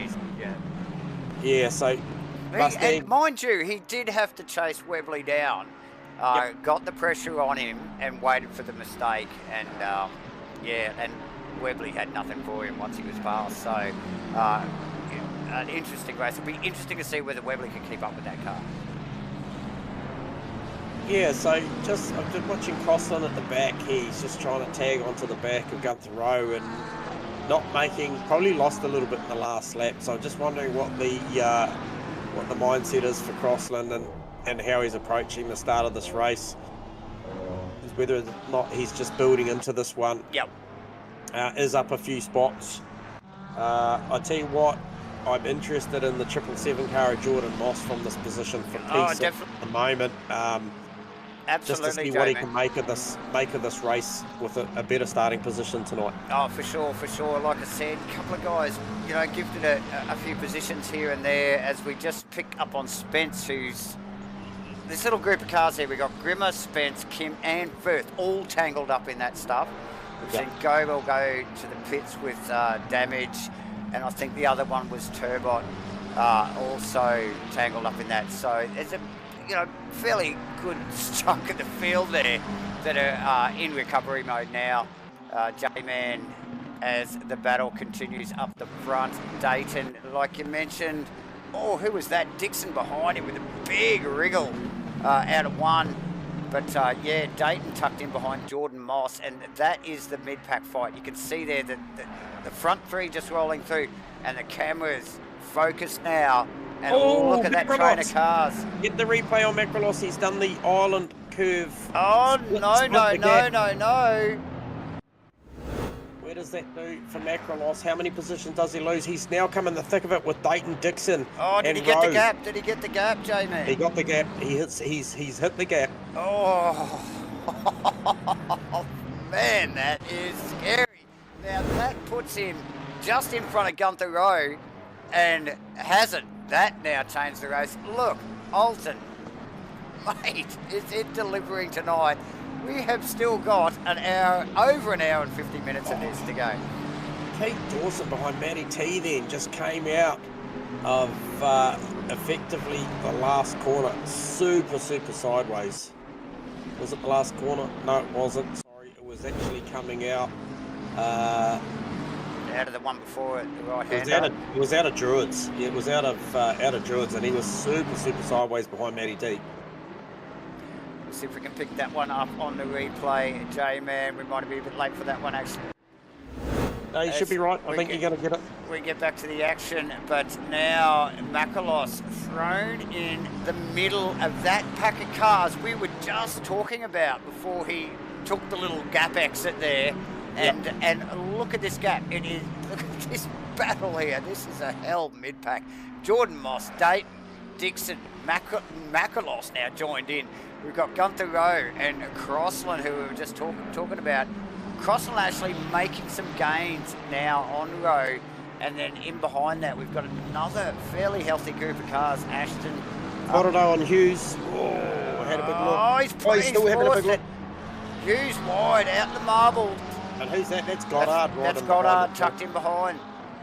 so... And mind you, he did have to chase Webley down, got the pressure on him and waited for the mistake, and and Webley had nothing for him once he was past. So an interesting race. It'll be interesting to see whether Webley can keep up with that car. Yeah, so I'm just watching Crossland at the back here. He's just trying to tag onto the back of Gunther Rowe and not making, probably lost a little bit in the last lap. So I'm just wondering what the mindset is for Crossland and how he's approaching the start of this race. Whether or not he's just building into this one. Is up a few spots. I tell you what, I'm interested in the 777 car of Jordan Moss from this position for Peace at the moment. Absolutely, just to see what he can make of this race with a better starting position tonight. Oh, for sure. Like I said, a couple of guys, you know, gifted a few positions here and there as we just pick up on Spence, who's this little group of cars here. We got Grimmer, Spence, Kim, and Firth all tangled up in that stuff. We've seen Gobel go to the pits with damage, and I think the other one was Turbot, also tangled up in that. So it's a fairly good chunk of the field there that are in recovery mode now. J-Man, as the battle continues up the front. Dayton, like you mentioned, who was that? Dixon behind him with a big wriggle out of one. But Dayton tucked in behind Jordan Moss, and that is the mid-pack fight. You can see there that the front three just rolling through, and the camera's focused now. And look at that train of cars. Get the replay on Macrolos. He's done the island curve. Oh, no. Where does that do for Macrolos? How many positions does he lose? He's now come in the thick of it with Dayton, Dixon. Oh, did he get the gap? Did he get the gap, J-Man? He got the gap. He's hit the gap. Oh, man, that is scary. Now, that puts him just in front of Gunther Rowe, and hasn't that now changed the race? Look, Oulton, mate, is it delivering tonight? We have still got over an hour and 50 minutes of this to go. Pete Dawson behind Matty T then just came out of effectively the last corner, super sideways. Was it the last corner? No, it wasn't. Sorry, it was actually coming out. Out of the one before it, the right hand. It was out of Druids. Yeah, it was out of Druids, and he was super sideways behind Matty T. see if we can pick that one up on the replay. J-Man, we might be a bit late for that one, actually. No, you should be right. I think you're going to get it. We get back to the action, but now Makalos thrown in the middle of that pack of cars we were just talking about before he took the little gap exit there. And look at this gap. It is, look at this battle here. This is a hell mid-pack. Jordan Moss, Dayton, Dixon, Makalos now joined in. We've got Gunther Rowe and Crossland, who we were just talking about. Crossland actually making some gains now on Rowe, and then in behind that we've got another fairly healthy group of cars. Ashton, Corridor on Hughes. Oh, had a big look. Oh, he's still having a big look. Hughes wide out the marble. And who's that? That's Goddard. That's Goddard tucked in behind.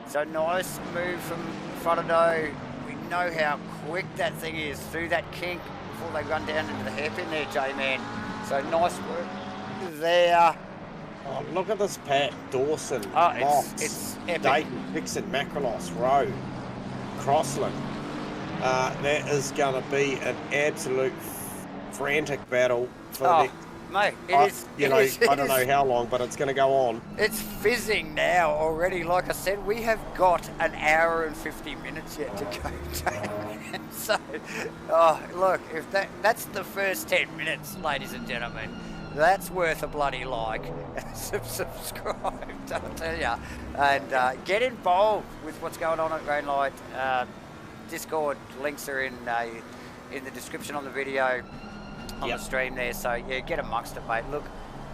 So nice move from Frodo. We know how quick that thing is through that kink before they run down into the hairpin there, J-Man. So nice work there. Oh, look at this pack. Dawson, it's epic. Dayton, Dixon, Makalos, Rowe, Crossland. That is going to be an absolute frantic battle for the... Mate, it is. I don't know how long, but it's going to go on. It's fizzing now already. Like I said, we have got an hour and 50 minutes yet to go. So, look, if that's the first 10 minutes, ladies and gentlemen, that's worth a bloody like, subscribe, I'll tell you, and get involved with what's going on at Rainlight. Discord links are in the description on the video. On the stream there, so yeah, get amongst it, mate. Look,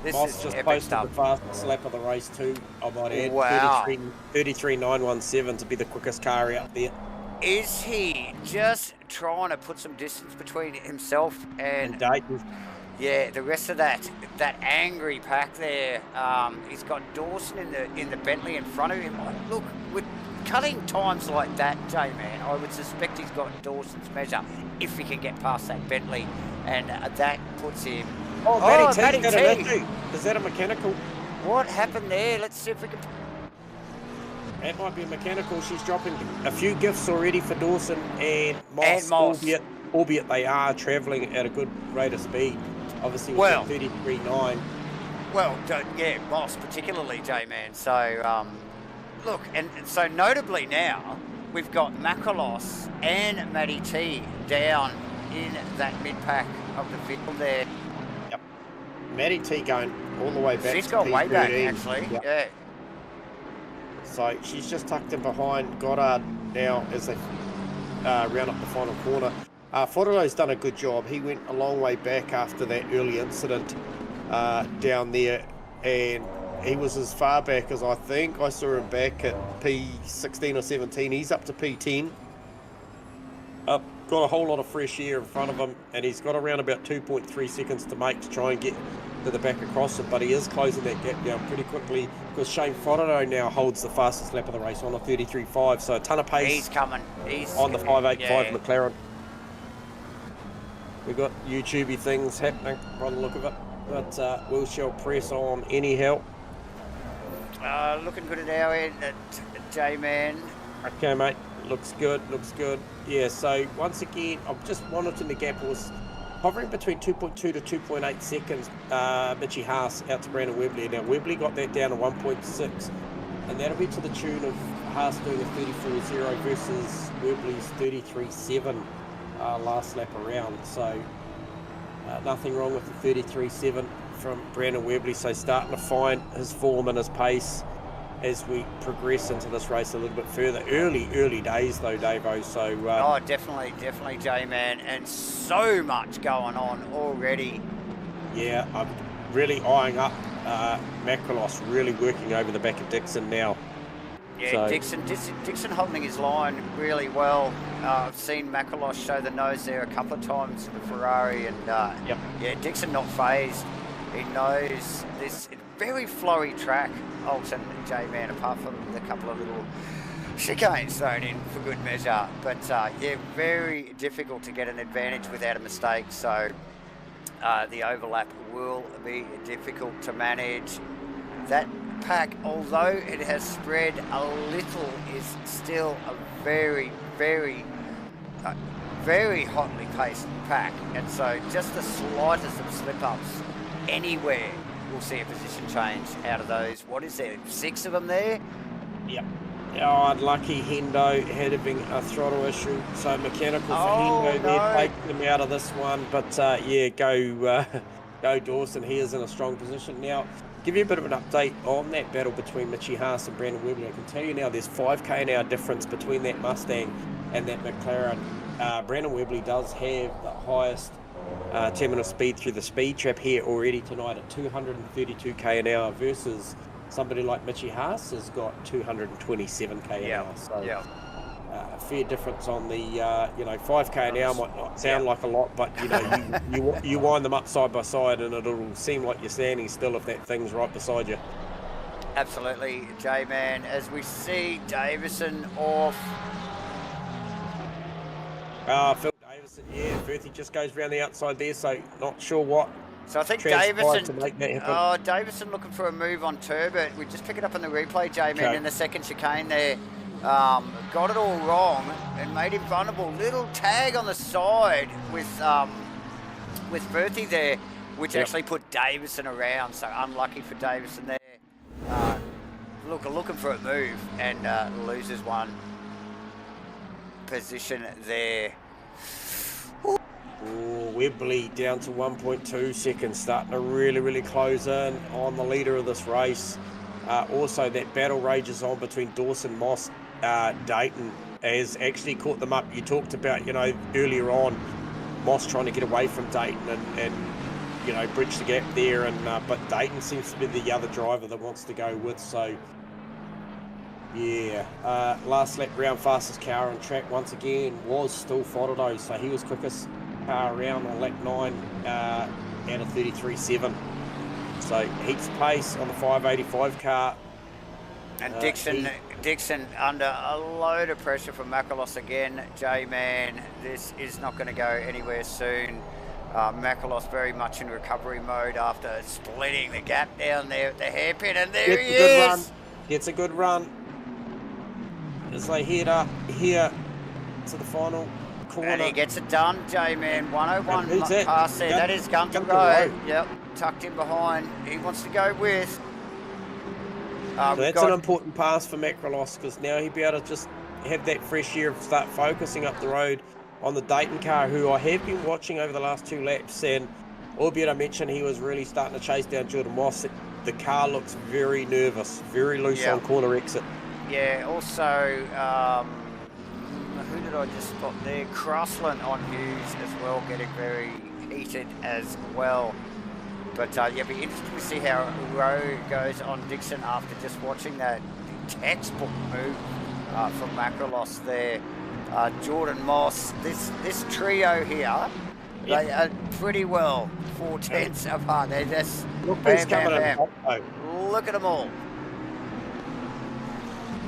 this Moss is just epic posted stuff. the fastest lap of the race too, I might add. Wow. 33.917 to be the quickest car out there. Is he just trying to put some distance between himself and Dayton? Yeah, the rest of that angry pack there. He's got Dawson in the Bentley in front of him. Look, with cutting times like that, J-Man, I would suspect he's got Dawson's measure if he can get past that Bentley. And that puts him... Matty T. Is that a mechanical? What happened there? Let's see if we can... That might be a mechanical. She's dropping a few gifts already for Dawson and Moss. Albeit they are travelling at a good rate of speed. Obviously with 33.9. Well, yeah, Moss particularly, J-Man. So, look, and so notably now, we've got Makalos and Matty T down in that mid-pack of the field there. Yep. Matty T going all the way back. She's got way back, actually. Yep. Yeah. So she's just tucked in behind Goddard now as they round up the final corner. Fodoro's done a good job. He went a long way back after that early incident down there, and he was as far back as I think I saw him back at P16 or 17. He's up to P10. Got a whole lot of fresh air in front of him, and he's got around about 2.3 seconds to make to try and get to the back across it, but he is closing that gap down pretty quickly because Shane Fodoro now holds the fastest lap of the race on a 33.5, so a ton of pace. He's coming. He's on the 5.85 yeah. McLaren. We've got YouTubey things happening by the look of it, but we shall press on anyhow. Looking good at our end, J-Man. Okay, mate. Looks good, looks good. Yeah, so once again, I'm just monitoring the gap. It was hovering between 2.2 to 2.8 seconds. Mitchy Haas out to Brandon Webley. Now, Webley got that down to 1.6, and that'll be to the tune of Haas doing a 34.0 versus Webley's 33.7 last lap around. So, nothing wrong with the 33.7 from Brandon Webley. So, starting to find his form and his pace as we progress into this race a little bit further. Early days though, Davo, so... definitely, J-Man, and so much going on already. Yeah, I'm really eyeing up Makalos really working over the back of Dixon now. Yeah, so. Dixon holding his line really well. I've seen Makalos show the nose there a couple of times in the Ferrari, and yeah, Dixon not phased. He knows this very flowy track, Oulton, J-Man, apart from the couple of little chicanes thrown in for good measure. But yeah, very difficult to get an advantage without a mistake. So the overlap will be difficult to manage. That pack, although it has spread a little, is still a very very hotly paced pack, and so just the slightest of slip-ups anywhere will see a position change out of those. What is there, 6 of them there? Yep. Oh, unlucky Hendo having a throttle issue, so mechanical for Hendo there, taking him out of this one. But yeah, go Dawson. He is in a strong position now. Give you a bit of an update on that battle between Mitchie Haas and Brandon Webley. I can tell you now, there's 5k an hour difference between that Mustang and that McLaren. Brandon Webley does have the highest terminal speed through the speed trap here already tonight at 232k an hour versus somebody like Mitchie Haas has got 227k an hour. So a fair difference on the 5k an hour might not sound like a lot, but you wind them up side by side and it'll seem like you're standing still if that thing's right beside you. Absolutely, J-Man. As we see Davison off. Phil Davison, yeah, Bertie just goes around the outside there, so not sure what. So I think Davison looking for a move on Turbot. We just pick it up on the replay, J-Man, in the second chicane there. Got it all wrong and made him vulnerable. Little tag on the side with Bertie there, which actually put Davison around. So unlucky for Davison there. Looking for a move and loses one position there. Ooh, Webley down to 1.2 seconds, starting to really close in on the leader of this race. Also, that battle rages on between Dawson, Moss, Dayton has actually caught them up. You talked about, earlier on, Moss trying to get away from Dayton and bridge the gap there, but Dayton seems to be the other driver that wants to go with. So, yeah, last lap round fastest car on track once again was still Fodderdo, so he was quickest car around on lap 9 out of 33.7. So heaps of pace on the 585 car. And Dixon under a load of pressure from Makalos again. J-Man, this is not going to go anywhere soon. Makalos very much in recovery mode after splitting the gap down there at the hairpin, and there he is. Gets a good run as they head up here to the final corner. And he gets it done, J-Man. 101 pass there. That is Gunter Road. Yep, tucked in behind. He wants to go with. So that's an important pass for Macrolos, because now he'll be able to just have that fresh air and start focusing up the road on the Dayton car, who I have been watching over the last 2 laps. And albeit I mentioned he was really starting to chase down Jordan Moss, the car looks very nervous, very loose on corner exit. Yeah, also, who did I just spot there? Crossland on Hughes as well, getting very heated as well. But yeah, be interesting to see how Rowe goes on Dixon after just watching that textbook move from Macrolos there. Jordan Moss, this trio here, they are pretty well 4 tenths apart. They're just bam. Look at them all.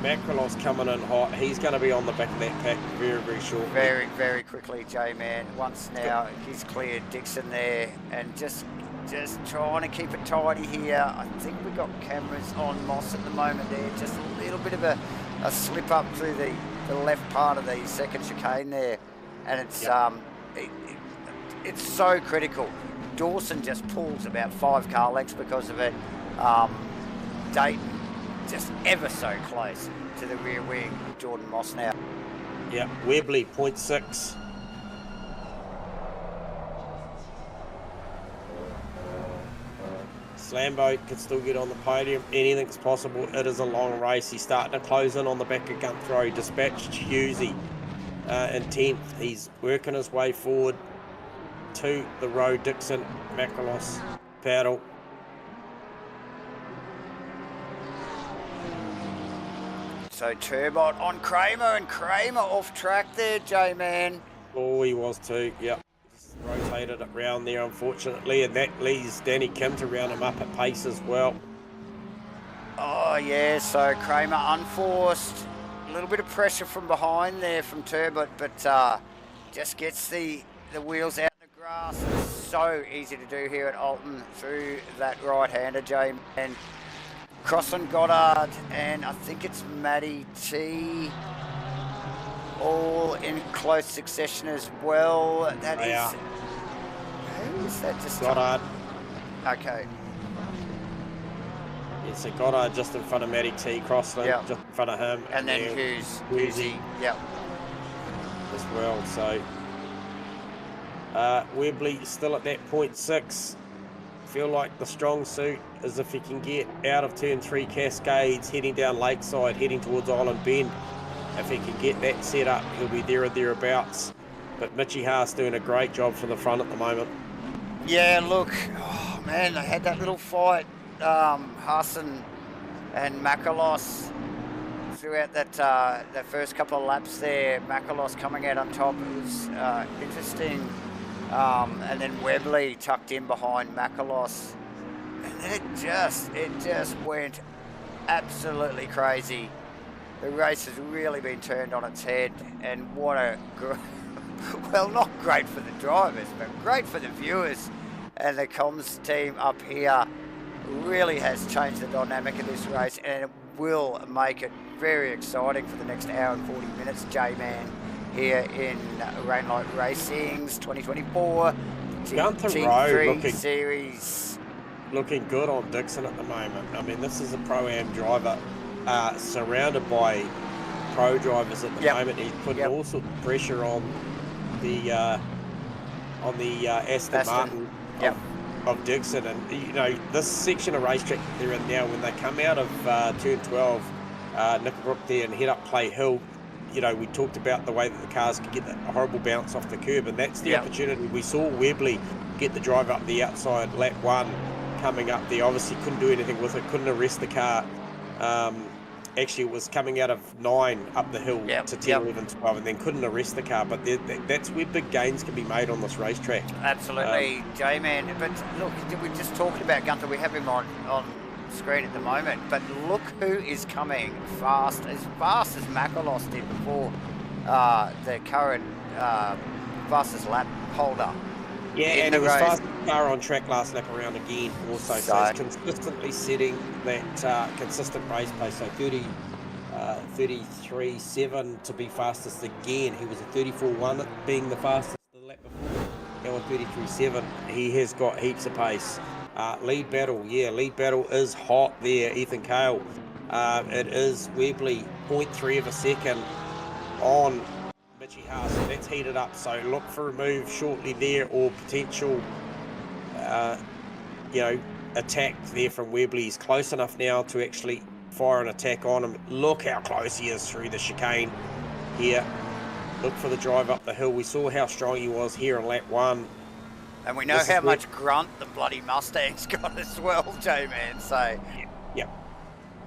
Macrolos coming in hot. He's going to be on the back of that pack very shortly. Very quickly, J-Man. Once now he's cleared Dixon there, and just trying to keep it tidy here. I think we've got cameras on Moss at the moment there. Just a little bit of a slip up through the left part of the second chicane there, and it's it's so critical. Dawson just pulls about 5 car lengths because of it. Dayton just ever so close to the rear wing. Jordan Moss now. Yeah, Webley 0.6. Slambo can still get on the podium. Anything's possible. It is a long race. He's starting to close in on the back of Gunthrow. Dispatched Hughesy in 10th. He's working his way forward to the road. Dixon, Macrolos, Paddle. So Turbot on Kramer, and Kramer off track there, J-Man. Oh, he was too, yep. Just rotated it round there, unfortunately, and that leaves Danny Kim to round him up at pace as well. Oh, yeah, so Kramer unforced. A little bit of pressure from behind there from Turbot, but just gets the wheels out of the grass. It's so easy to do here at Oulton through that right-hander, J-Man. Crossland Goddard, and I think it's Matty T. all in close succession as well. That They is... are. Who is that just... Goddard. Okay. Yeah, so Goddard just in front of Matty T. Crossland, Yep. just in front of him. And then Husey. Yep. As well, so... Webley still at that 0.6. Feel like the strong suit is if he can get out of turn 3 Cascades, heading down Lakeside, heading towards Island Bend. If he can get that set up, he'll be there or thereabouts. But Mitchie Haas doing a great job from the front at the moment. Yeah, look, oh man, they had that little fight, Haas and Makalos throughout that first couple of laps there. Makalos coming out on top, it was interesting. And then Webley tucked in behind Makalos, and then it just went absolutely crazy. The race has really been turned on its head, and what a well, not great for the drivers, but great for the viewers. And the comms team up here really has changed the dynamic of this race, and it will make it very exciting for the next hour and 40 minutes. J-Man here in Rain Light Racing's 2024 GT3 series. Looking good on Dixon at the moment. I mean, this is a Pro-Am driver surrounded by pro drivers at the moment. He's putting all sorts of pressure on the Aston Martin of Dixon. And, you know, this section of racetrack they're in now, when they come out of turn 12, Nickelbrook there and head up Clay Hill, you know, we talked about the way that the cars could get that horrible bounce off the curb, and that's the opportunity. We saw Webley get the drive up the outside, lap 1, coming up there. Obviously couldn't do anything with it, couldn't arrest the car. Actually, it was coming out of 9 up the hill to 10, 11, 12, and then couldn't arrest the car. But that's where big gains can be made on this racetrack. Absolutely, J-Man. But look, we're just talking about Gunther. We have him on screen at the moment, but look who is coming fast as Makalos did before the current fastest lap holder. Yeah, and he was fastest car on track last lap around again also. So he's consistently setting that consistent race pace. So 33.7 to be fastest again. He was a 34.1 being the fastest the lap before. Now a 33.7. He has got heaps of pace. Lead battle is hot there, Ethan Cale. It is Webley, 0.3 of a second on Mitchie Haas. That's heated up, so look for a move shortly there, or potential, attack there from Webley. He's close enough now to actually fire an attack on him. Look how close he is through the chicane here. Look for the drive up the hill. We saw how strong he was here on lap 1. And we know how much grunt the bloody Mustang's got as well, J-Man, so... Yeah.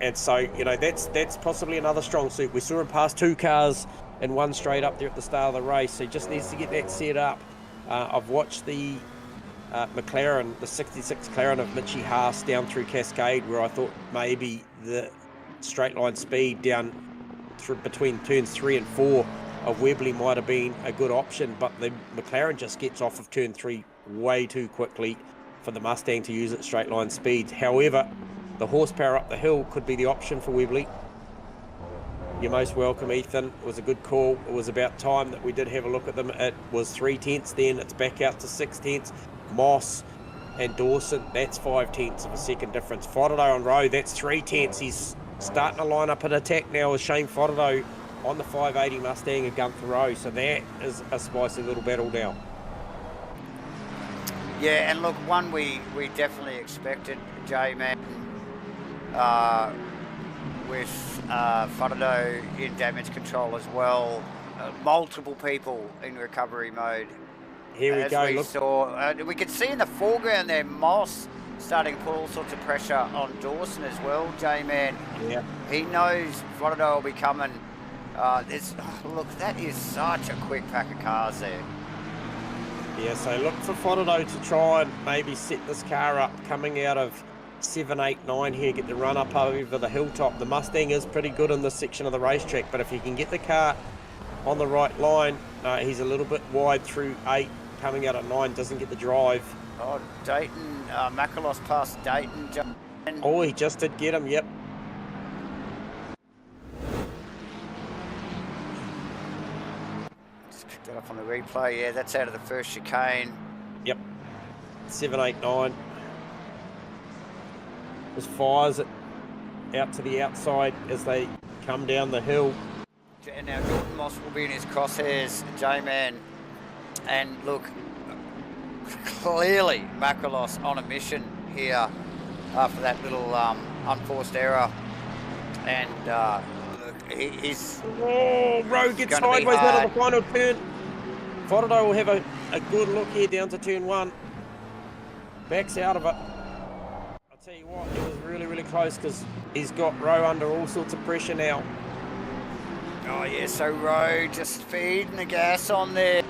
And so, you know, that's possibly another strong suit. We saw him pass 2 cars and 1 straight up there at the start of the race, so he just needs to get that set up. I've watched the McLaren, the 66 McLaren of Mitchie Haas down through Cascade, where I thought maybe the straight line speed down through between turns 3 and 4 of Webley might have been a good option, but the McLaren just gets off of turn 3 way too quickly for the Mustang to use its straight line speed. However, the horsepower up the hill could be the option for Webley. You're most welcome, Ethan. It was a good call. It was about time that we did have a look at them. It was 3 tenths then. It's back out to 6 tenths. Moss and Dawson, that's 5 tenths of a second difference. Fodado on road, that's 3 tenths. He's starting to line up an attack now with Shane Fodado on the 580 Mustang at Gunther Row. So that is a spicy little battle now. Yeah, and look, one we definitely expected, J-Man, with Fodado in damage control as well. Multiple people in recovery mode. Here we go. We saw, we could see in the foreground there, Moss starting to put all sorts of pressure on Dawson as well, J-Man. Yeah. He knows Fodado will be coming. Look, that is such a quick pack of cars there. Yeah, so look for Fodado to try and maybe set this car up coming out of 7, 8, 9 here, get the run up over the hilltop. The Mustang is pretty good in this section of the racetrack, but if you can get the car on the right line, he's a little bit wide through 8, coming out at 9, doesn't get the drive. Oh, Dayton, Makalos past Dayton. Oh, he just did get him, yep. up on the replay. Yeah, that's out of the first chicane. Yep. 7, 8, 9. Just fires it out to the outside as they come down the hill. And now Jordan Moss will be in his crosshairs, J-Man. And look, clearly Macrolos on a mission here after that little unforced error. And look, he's... Oh, Rowe gets sideways out of the final turn. Fodado will have a good look here down to turn 1. Backs out of it. I'll tell you what, it was really, really close because he's got Rowe under all sorts of pressure now. Oh yeah, so Rowe just feeding the gas on there.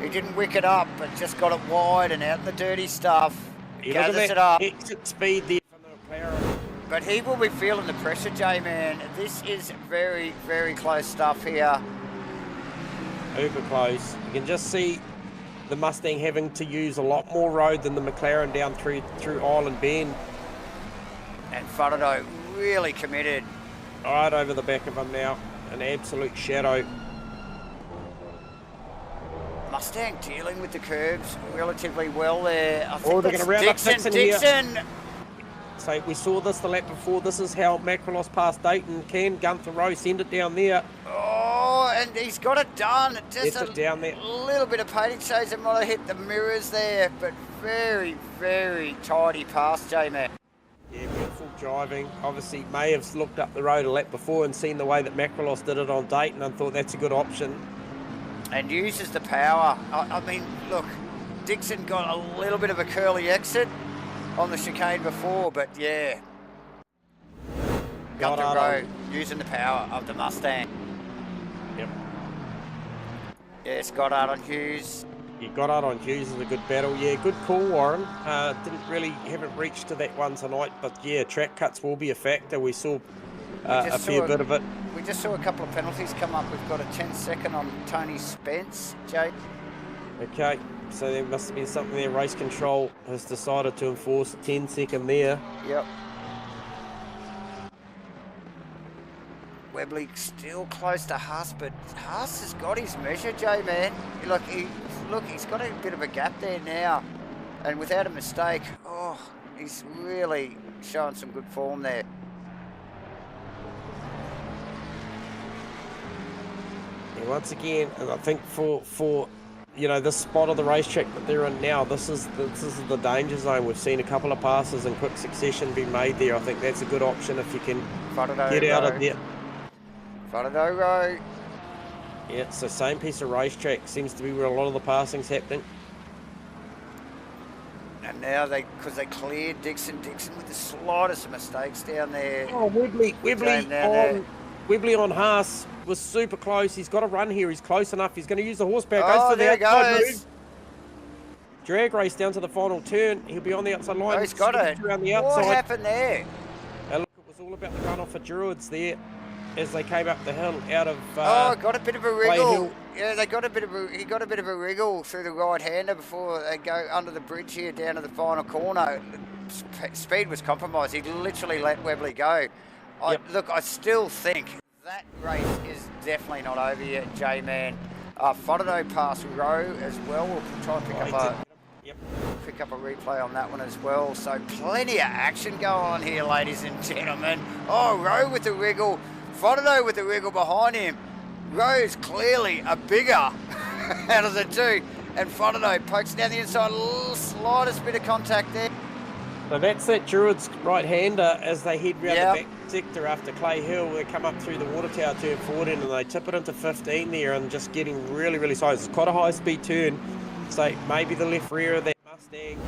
He didn't wick it up, but just got it wide and out in the dirty stuff. Gathers it up. Exit speed there from the McLaren. But he will be feeling the pressure, J-Man. This is very, very close stuff here. Uber close. You can just see the Mustang having to use a lot more road than the McLaren down through Island Bend. And Fodado really committed. Right over the back of him now. An absolute shadow. Mustang dealing with the curbs relatively well there. I think Oh, they're going to round up Dixon here. So we saw this the lap before. This is how Macrolos past Dayton. Can Gunther Rowe send it down there? Oh, and he's got it done. Just Gets it down there. Little bit of painting shows it might have hit the mirrors there, but very, very tidy pass, J-Man. Yeah, beautiful driving. Obviously, may have looked up the road a lap before and seen the way that Macrolos did it on Dayton and thought that's a good option. And uses the power. I mean, look, Dixon got a little bit of a curly exit on the chicane before, but yeah. Gunther Rowe using the power of the Mustang. Yep. Yes, Goddard on Hughes. Yeah, Goddard on Hughes is a good battle. Yeah, good call, Warren. Haven't reached to that one tonight, but yeah, track cuts will be a factor. We saw a fair bit of it. We just saw a couple of penalties come up. We've got a 10-second on Tony Spence, Jake. Okay, so there must have been something there. Race control has decided to enforce a 10-second there. Yep. Webley still close to Haas, but Haas has got his measure, J-Man. Look, he's got a bit of a gap there now. And without a mistake, oh, he's really showing some good form there. Yeah, once again, and I think for you know, this spot of the racetrack that they're in now, this is the danger zone. We've seen a couple of passes in quick succession be made there. I think that's a good option if you can get out of there. Fodado Rowe. Yeah, so same piece of racetrack seems to be where a lot of the passing's happening. And now because they cleared Dixon with the slightest of mistakes down there. Oh, Webley on Haas was super close. He's got to run here. He's close enough. He's going to use the horsepower. Oh, there he goes. Drag race down to the final turn. He'll be on the outside line. Oh, he's got it. Around the outside. What happened there? Now look, it was all about the runoff for Druids there as they came up the hill out of. Got a bit of a wriggle. Yeah, he got a bit of a wriggle through the right-hander before they go under the bridge here down to the final corner. Speed was compromised. He literally let Webley go. Look, I still think that race is definitely not over yet, J-Man. Fodado passed Rowe as well. We'll try and pick up a replay on that one as well. So plenty of action going on here, ladies and gentlemen. Oh, Rowe with the wriggle. Fodado with the wriggle behind him. Rowe's clearly a bigger out of the two. And Fodado pokes down the inside, slightest bit of contact there. So that's that Druids right-hander as they head round the back sector after Clay Hill. They come up through the water tower turn forward and they tip it into 15 there and just getting really, really slow. It's quite a high-speed turn. So maybe the left rear of that Mustang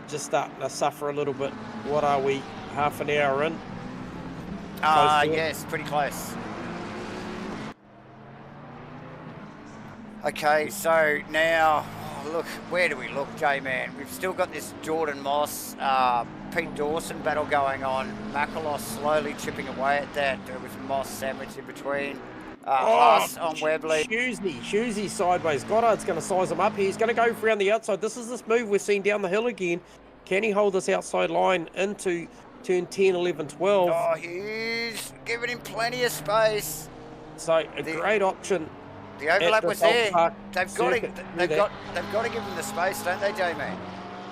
just starting to suffer a little bit. What are we, half an hour in? Yes, pretty close. Okay, so now, look, where do we look, J-Man? We've still got this Jordan Moss, Pete Dawson battle going on. Macrolos slowly chipping away at that. There was Moss sandwiched in between. Haas on Webley. Hughesy sideways. Goddard's going to size him up here. He's going to go around the outside. This is this move we've seen down the hill again. Can he hold this outside line into turn 10, 11, 12? Oh, Hughes giving him plenty of space. So a great option. The overlap was there. They've got to give them the space, don't they, J-Man?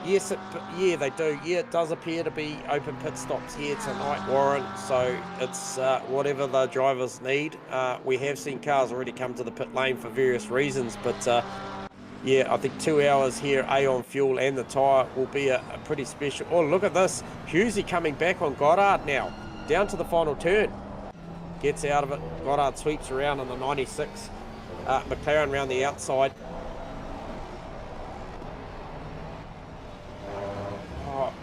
Yes, yeah, they do. Yeah, it does appear to be open pit stops here tonight, Warren. So it's whatever the drivers need. We have seen cars already come to the pit lane for various reasons, but yeah, I think 2 hours here, on fuel and the tyre will be a pretty special. Oh, look at this. Hughesy coming back on Goddard now. Down to the final turn. Gets out of it. Goddard sweeps around on the 96. McLaren around the outside.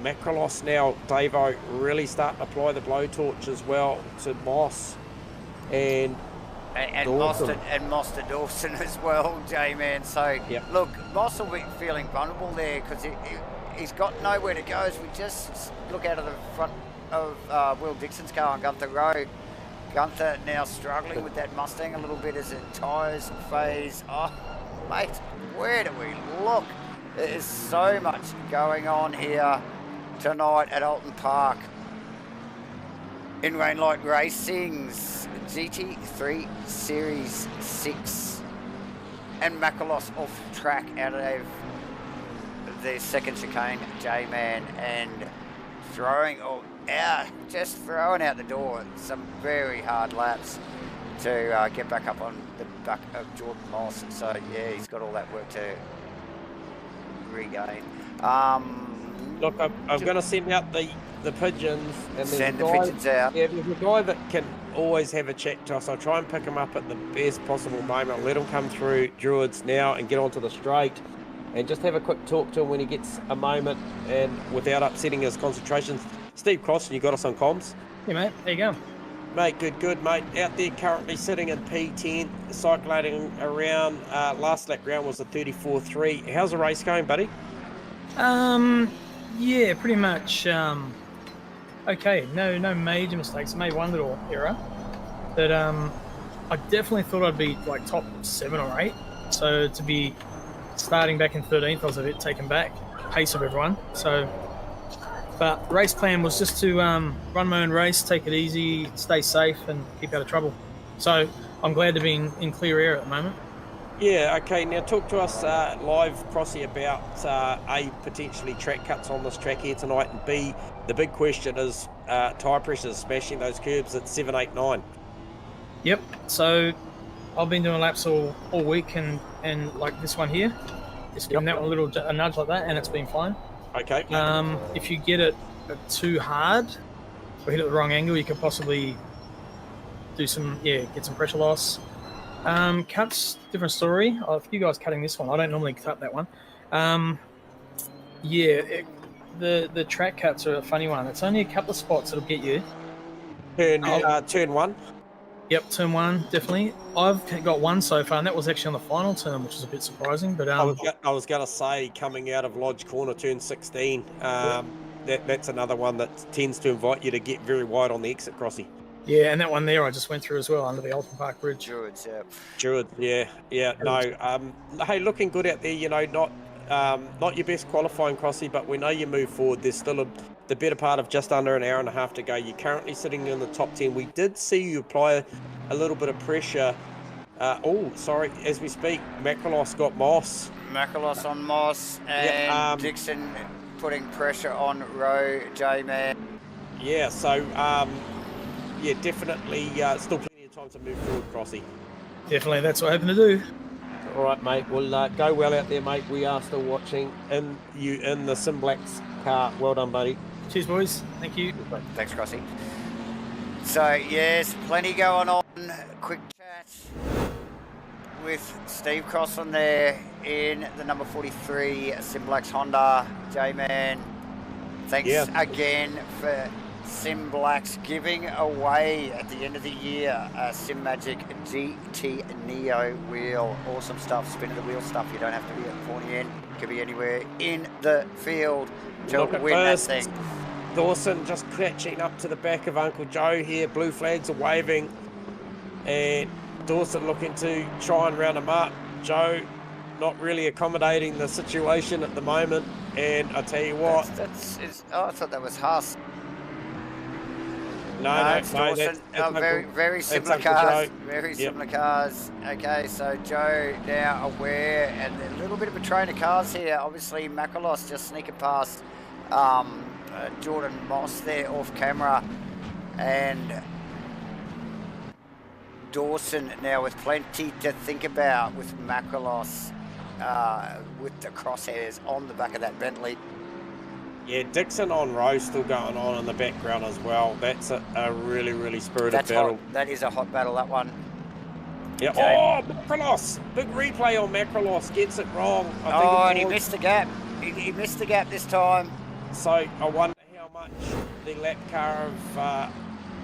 Macrolos now, Davo, really starting to apply the blowtorch as well to Moss and Moster Dawson as well, J-Man. So, yep. Look, Moss will be feeling vulnerable there because he's got nowhere to go. As we just look out of the front of Will Dixon's car on Gunther Road. Gunther now struggling with that Mustang a little bit as it tyres phase. Oh, mate, where do we look? There is so much going on here tonight at Oulton Park. In Rainlight Racing's GT3 Series 6. And Makalos off track out of the second chicane, J-Man, and just throwing out the door some very hard laps to get back up on the back of Jordan Moss. So yeah, he's got all that work to regain. Look, I'm going to send out the pigeons. And send the pigeons out. Yeah, there's a guy that can always have a chat to us. I'll try and pick him up at the best possible moment. I'll let him come through Druids now and get onto the straight and just have a quick talk to him when he gets a moment and without upsetting his concentration. Steve Crossan, you got us on comms? Yeah, mate. There you go. Mate, good, mate. Out there currently sitting in P10, cycling around. Last lap round was a 34.3. How's the race going, buddy? Yeah, pretty much. Okay, no major mistakes. Made one little error, but I definitely thought I'd be like top 7 or 8. So to be starting back in 13th, I was a bit taken back. Pace of everyone. So, but race plan was just to run my own race, take it easy, stay safe, and keep out of trouble. So I'm glad to be in clear air at the moment. Yeah, okay. Now talk to us live, Crossy, about A, potentially track cuts on this track here tonight, and B, the big question is tyre pressures smashing those curbs at 7, 8, 9. Yep. So I've been doing laps all week, and like this one here, just giving that one a nudge like that, and it's been fine. Okay. If you get it too hard or hit it at the wrong angle, you could possibly get some pressure loss. Cuts, different story. A few guys cutting this one. I don't normally cut that one. The track cuts are a funny one. It's only a couple of spots that'll get you. Turn 1. Yep, turn 1, definitely. I've got one so far, and that was actually on the final turn, which is a bit surprising. But I was going to say, coming out of Lodge Corner, turn 16, that's another one that tends to invite you to get very wide on the exit, Crossy. Yeah, and that one there I just went through as well under the Oulton Park Bridge. Druids, yeah. Druids, yeah. No, hey, looking good out there. You know, not your best qualifying, Crossy, but we know you move forward. There's still the better part of just under an hour and a half to go. You're currently sitting in the top 10. We did see you apply a little bit of pressure. As we speak, Macrolos got Moss. Macrolos on Moss, and Dixon putting pressure on Rowe, J-Man. Yeah, so... definitely still plenty of time to move forward, Crossy. Definitely, that's what I'm hoping to do. All right, mate. Well, go well out there, mate. We are still watching in the Simblacks car. Well done, buddy. Cheers, boys. Thank you. Thanks, Crossy. So, yes, plenty going on. Quick chat with Steve Crossan there in the number 43 Simblacks Honda. J-Man, thanks again for Simblacks giving away at the end of the year a Sim Magic GT Neo wheel. Awesome stuff, spin of the wheel stuff. You don't have to be at Pointy End, could be anywhere in the field to win that thing. Dawson just catching up to the back of Uncle Joe here. Blue flags are waving, and Dawson looking to try and round him up. Joe not really accommodating the situation at the moment, and I tell you what, I thought that was Haas. No, it's Dawson. Very that's similar Uncle cars. Joe. Very Yep. similar cars. Okay, so Joe now aware, and a little bit of a train of cars here. Obviously, Makalos just sneaking past Jordan Moss there off camera, and Dawson now with plenty to think about with Makalos with the crosshairs on the back of that Bentley. Yeah, Dixon on row still going on in the background as well. That's a really, really spirited battle. Hot. That is a hot battle, that one. Yeah. Okay. Oh, Macrolos! Big replay on Macrolos. Gets it wrong. And he missed the gap. He missed the gap this time. So I wonder how much the lap car of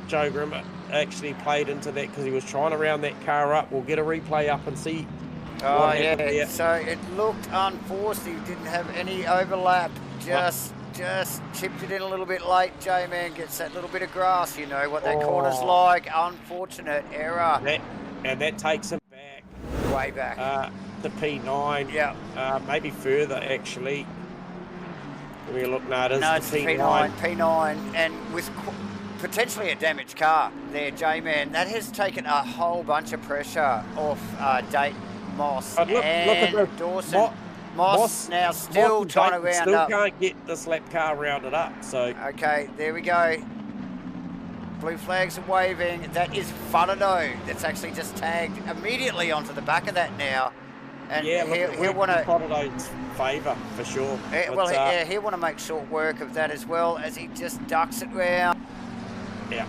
Joe Grimmett actually played into that, because he was trying to round that car up. We'll get a replay up and see. Oh, yeah. So it looked unforced. He didn't have any overlap. Just chipped it in a little bit late. J-Man gets that little bit of grass. You know what that corner's like. Unfortunate error. That takes him back. Way back. The P9. Yeah. Maybe further, actually. Let me look. No, it's the P9. P9. And with potentially a damaged car there, J-Man, that has taken a whole bunch of pressure off Dayton, Moss, But look and at Dawson. Moss now still trying to round still up. Can't get this lap car rounded up. So okay, there we go. Blue flags are waving. That is Fudado. That's actually just tagged immediately onto the back of that now. And yeah, he'll want to Fudado's favour for sure. He'll want to make short work of that as well, as he just ducks it round. Yeah.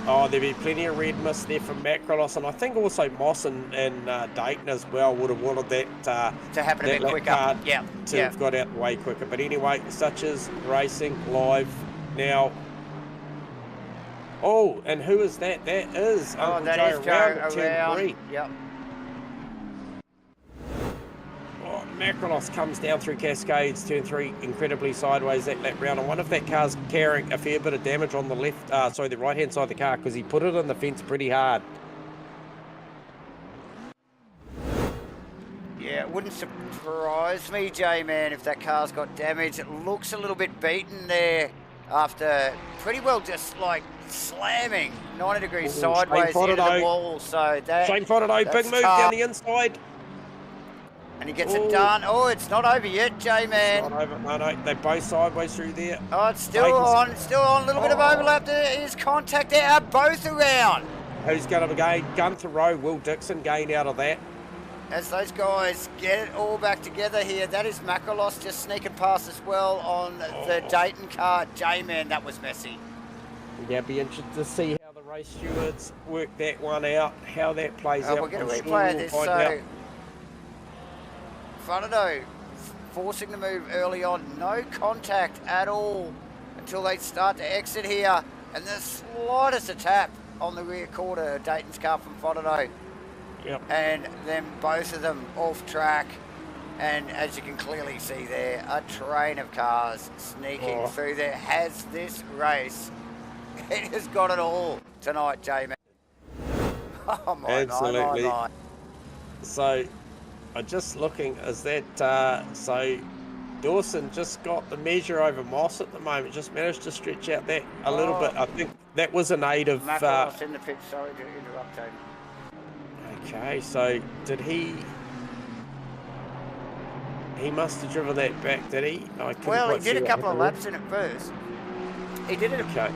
Oh, there'd be plenty of red mist there from Macrolos, and I think also Moss and Dayton as well would have wanted that to happen a bit quicker. Yeah. To have got out the way quicker. But anyway, such as racing live now. Oh, and who is that? That is Uncle that Joe is Joe around turn 3. Yep. Oh, Macrolos comes down through Cascades, turn 3, incredibly sideways that lap round. I wonder if that car's carrying a fair bit of damage on the the right-hand side of the car, because he put it on the fence pretty hard. Yeah, it wouldn't surprise me, J-Man, if that car's got damage. It looks a little bit beaten there after pretty well just like slamming 90 degrees sideways into the wall. So that Shane Fodado, big move down the inside. And he gets it done. Oh, it's not over yet, J-Man. It's not over. No, they're both sideways through there. Oh, it's still on. A little bit of overlap. There is contact there. Both around. Who's going to gain? Gunther Rowe, Will Dixon gain out of that. As those guys get it all back together here. That is Makalos just sneaking past as well on the Dayton car. J-Man, that was messy. Yeah, be interested to see how the race stewards work that one out, how that plays out. We'll get a replay of this. So, Fudado forcing the move early on. No contact at all until they start to exit here. And the slightest a tap on the rear quarter of Dayton's car from Fudado. Yep. And then both of them off track. And as you can clearly see there, a train of cars sneaking through there. Has this race, it has got it all tonight, J-Man. Oh my, absolutely. my. So, I'm just looking, is that, so Dawson just got the measure over Moss at the moment, just managed to stretch out that a little bit. I think that was an aid of... Makalos in the pit, sorry to interrupt you. Okay, so did he must have driven that back, did he? Well, he did a couple of laps in it first. He did it. Okay.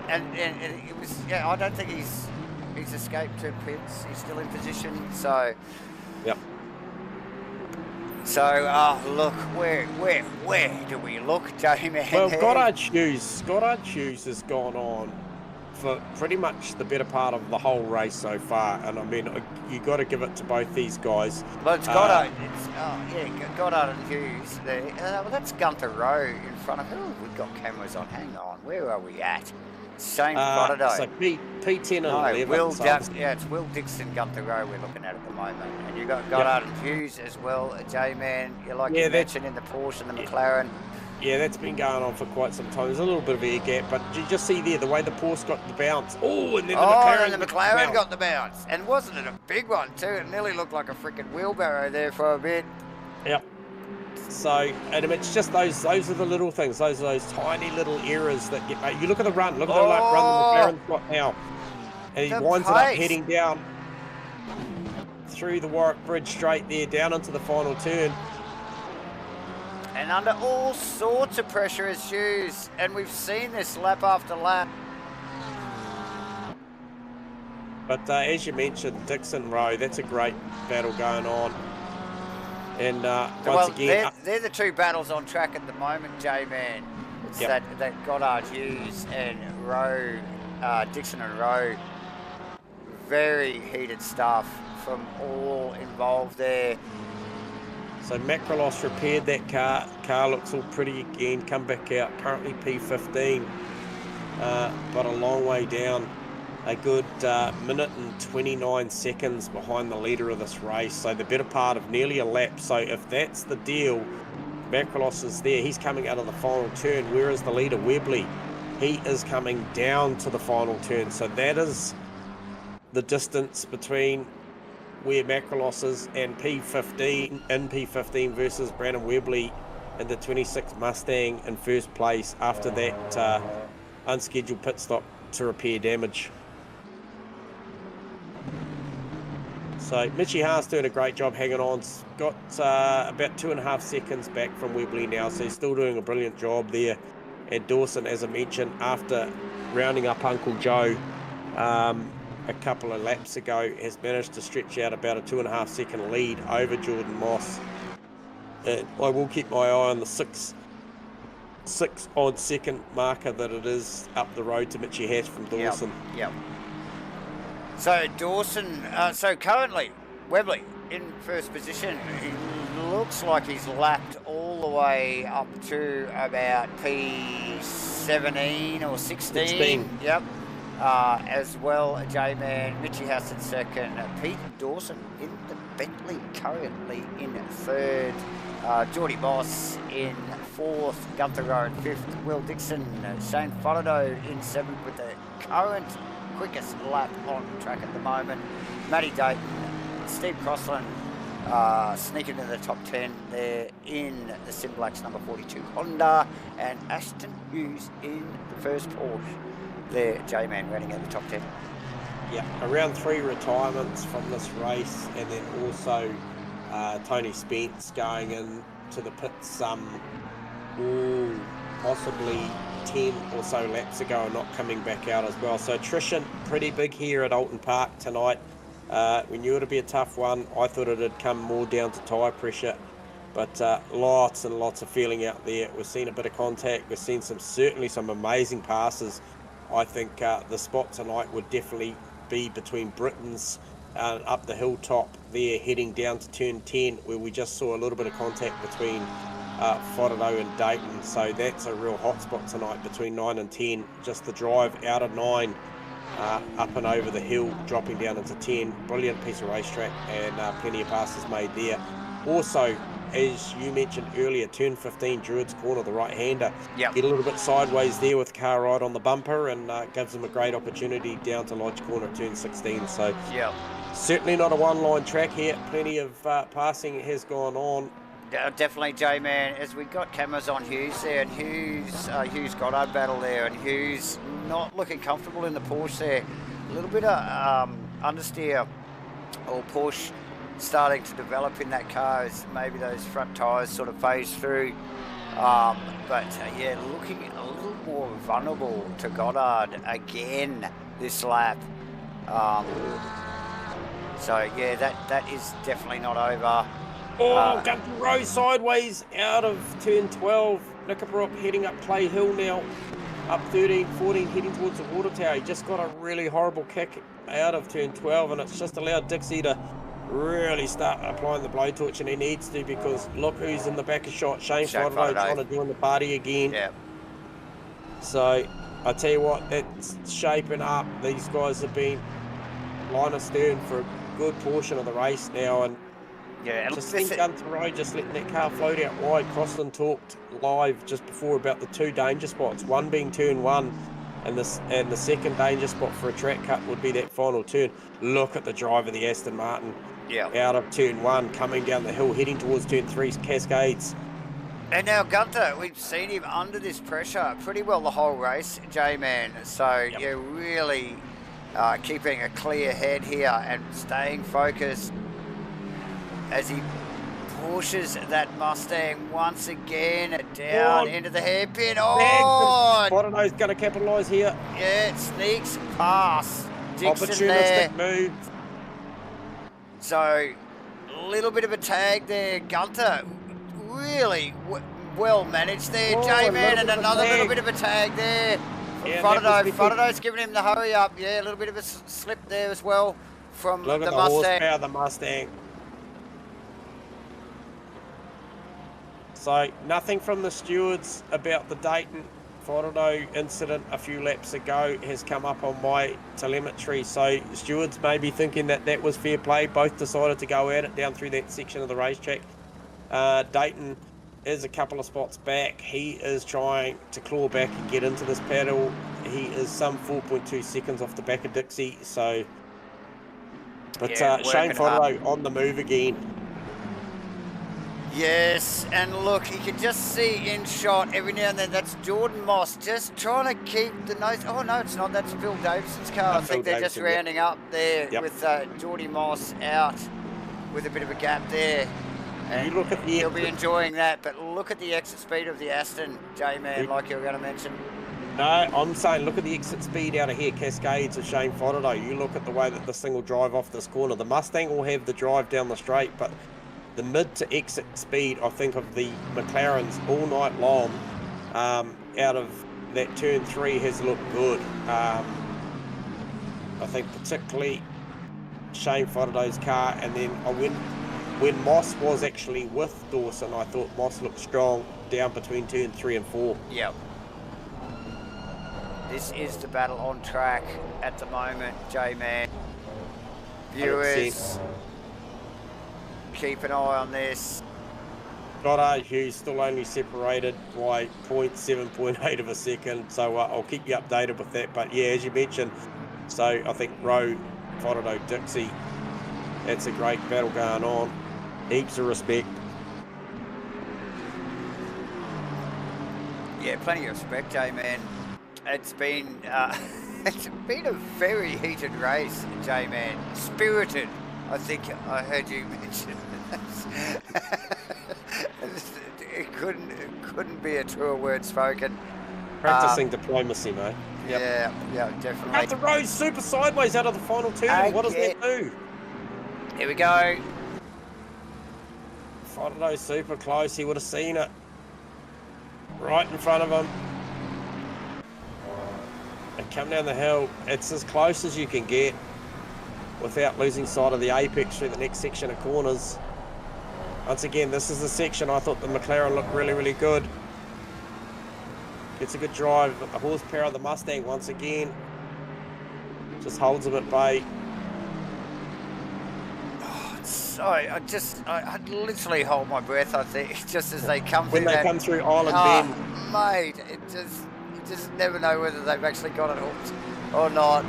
And it was, yeah, I don't think he's escaped to pits. He's still in position, so... Yep. So, look, where do we look, J-Man? Well, Goddard Hughes has gone on for pretty much the better part of the whole race so far, and I mean, you got to give it to both these guys. Well, it's Goddard. Goddard and Hughes there. Well, that's Gunther Rowe in front of who have we got cameras on? Hang on, where are we at? Same Fodado. So P10 and 11. It's Will Dixon, Gunther Rowe we're looking at the moment. And you've got Goddard and Hughes as well, J-Man. You mentioned in the Porsche and the McLaren. Yeah, that's been going on for quite some time. There's a little bit of air gap, but you just see there the way the Porsche got the bounce. Oh, and then the McLaren got the bounce. And wasn't it a big one too? It nearly looked like a freaking wheelbarrow there for a bit. Yep. So, and it's just those are the little things. Those are those tiny little errors that get made. You look at the run. Look at the run that McLaren's got now. And he winds it up heading down through the Warwick Bridge straight there, down into the final turn. And under all sorts of pressure is Hughes. And we've seen this lap after lap. But as you mentioned, Dixon Rowe, that's a great battle going on. And once again... They're the two battles on track at the moment, J-Man. It's that Goddard, Hughes and Rowe, Dixon and Rowe. Very heated stuff from all involved there. So Macrolos repaired that car. Car looks all pretty again. Come back out. Currently P15. But a long way down. A good minute and 29 seconds behind the leader of this race. So the better part of nearly a lap. So if that's the deal, Macrolos is there. He's coming out of the final turn. Where is the leader, Webley? He is coming down to the final turn. So that is the distance between where Macrolos is and P15 in P15 versus Brandon Webley in the 26 Mustang in first place after that unscheduled pit stop to repair damage. So Mitchie Haas doing a great job hanging on. Got about 2.5 seconds back from Webley now, so he's still doing a brilliant job there. And Dawson, as I mentioned, after rounding up Uncle Joe a couple of laps ago, has managed to stretch out about a 2.5 second lead over Jordan Moss. And I will keep my eye on the six odd second marker that it is up the road to Mitchie Haas from Dawson. Yep. So Dawson, so currently Webley in first position. He looks like he's lapped all the way up to about P17 or 16. Yep. As well, J-Man, Mitchie Haas in second, Pete Dawson in the Bentley currently in third, Geordie Moss in fourth, Gunther Rowe in fifth, Will Dixon, Shane Foladoe in seventh with the current quickest lap on track at the moment. Matty Dayton, Steve Crossland sneaking into the top 10 there in the Simblacks number 42 Honda, and Ashton Hughes in the first Porsche there, J-Man running at the top 10. Yeah, around 3 retirements from this race, and then also Tony Spence going in to the pits possibly 10 or so laps ago and not coming back out as well. So attrition pretty big here at Oulton Park tonight. We knew it would be a tough one. I thought it had come more down to tyre pressure, but lots and lots of feeling out there. We've seen a bit of contact. We've seen certainly some amazing passes. I think the spot tonight would definitely be between Britain's up the hilltop there, heading down to turn 10, where we just saw a little bit of contact between Foladoe and Dayton. So that's a real hot spot tonight between 9 and 10. Just the drive out of 9 up and over the hill, dropping down into 10. Brilliant piece of racetrack, and plenty of passes made there. Also, as you mentioned earlier, turn 15, Druids Corner, the right-hander. Yep. Get a little bit sideways there with car right on the bumper, and gives them a great opportunity down to Lodge Corner, turn 16. So certainly not a one-line track here. Plenty of passing has gone on. Definitely, J-Man, as we got cameras on Hughes there, and Hughes Goddard battle there, and Hughes not looking comfortable in the Porsche there. A little bit of understeer or push starting to develop in that car as maybe those front tyres sort of phase through. Yeah, looking a little more vulnerable to Goddard again this lap. Yeah, that is definitely not over. Gunther Rowe sideways out of turn 12. Knickabrook heading up Clay Hill now. Up 13, 14, heading towards the water tower. He just got a really horrible kick out of turn 12, and it's just allowed Dixie to really start applying the blowtorch, and he needs to, because look who's in the back of shot. Shane Foladoe trying to join the party again. Yeah. So I tell you what, it's shaping up. These guys have been line astern for a good portion of the race now, and just think Gunther Rowe just letting that car float out wide. Crossland talked live just before about the 2 danger spots, one being turn 1, and the second danger spot for a track cut would be that final turn. Look at the drive of the Aston Martin out of turn 1, coming down the hill, heading towards turn 3's Cascades. And now Gunther, we've seen him under this pressure pretty well the whole race, J-Man. So Yep. you're really keeping a clear head here and staying focused as he pushes that Mustang once again down into the hairpin. Oh! Bono's going to capitalise here. Yeah, it sneaks past Dixon there. Opportunistic move. So, a little bit of a tag there. Gunther, really well managed there, J-Man, and another little bit of a tag there. Yeah, Fronteno's giving him the hurry up. Yeah, a little bit of a slip there as well from Look the at the Mustang. horsepower of the Mustang. So, nothing from the stewards about the Dayton Fronteno incident a few laps ago has come up on my telemetry. So, stewards may be thinking that that was fair play. Both decided to go at it down through that section of the racetrack. Dayton is a couple of spots back. He is trying to claw back and get into this paddle. He is some 4.2 seconds off the back of Dixie. So, but Yeah, Shane working hard. Fronteno on the move again. Yes, and look, you can just see in shot every now and then, that's Jordan Moss just trying to keep the nose. Oh, no, it's not. That's Phil Davison's car. I think they're just rounding up there with Jordy Moss out with a bit of a gap there. And you look at the he'll be enjoying that, but look at the exit speed of the Aston, J-Man, like you were going to mention. No, I'm saying look at the exit speed out of here, Cascades of Shane Fronteno. You look at the way that this thing will drive off this corner. The Mustang will have the drive down the straight, but the mid to exit speed, I think, of the McLarens all night long out of that turn 3 has looked good. I think particularly Shane Fronteno's car, and then when Moss was actually with Dawson, I thought Moss looked strong down between turn 3 and 4. Yep. This is the battle on track at the moment, J-Man. Viewers, keep an eye on this. Goddard Hughes still only separated by 0.7.8 of a second, so I'll keep you updated with that. But yeah, as you mentioned, so I think Rowe, Fronteno, Dixie, that's a great battle going on. Heaps of respect. Yeah, plenty of respect, J-Man. It's been a very heated race, J-Man. Spirited, I think I heard you mention. It couldn't be a truer word spoken. Practicing diplomacy, mate. Yep. Yeah, definitely. Out the road, super sideways out of the final turn. What does that do? Here we go. Fronteno super close. He would have seen it. Right in front of him. And come down the hill. It's as close as you can get without losing sight of the apex through the next section of corners. Once again, this is the section I thought the McLaren looked really, really good. Gets a good drive, but the horsepower of the Mustang once again just holds him at bay. Oh, so I'd literally hold my breath. I think just as they come when through they come through Island Bend. Mate, you just never know whether they've actually got it hooked or not.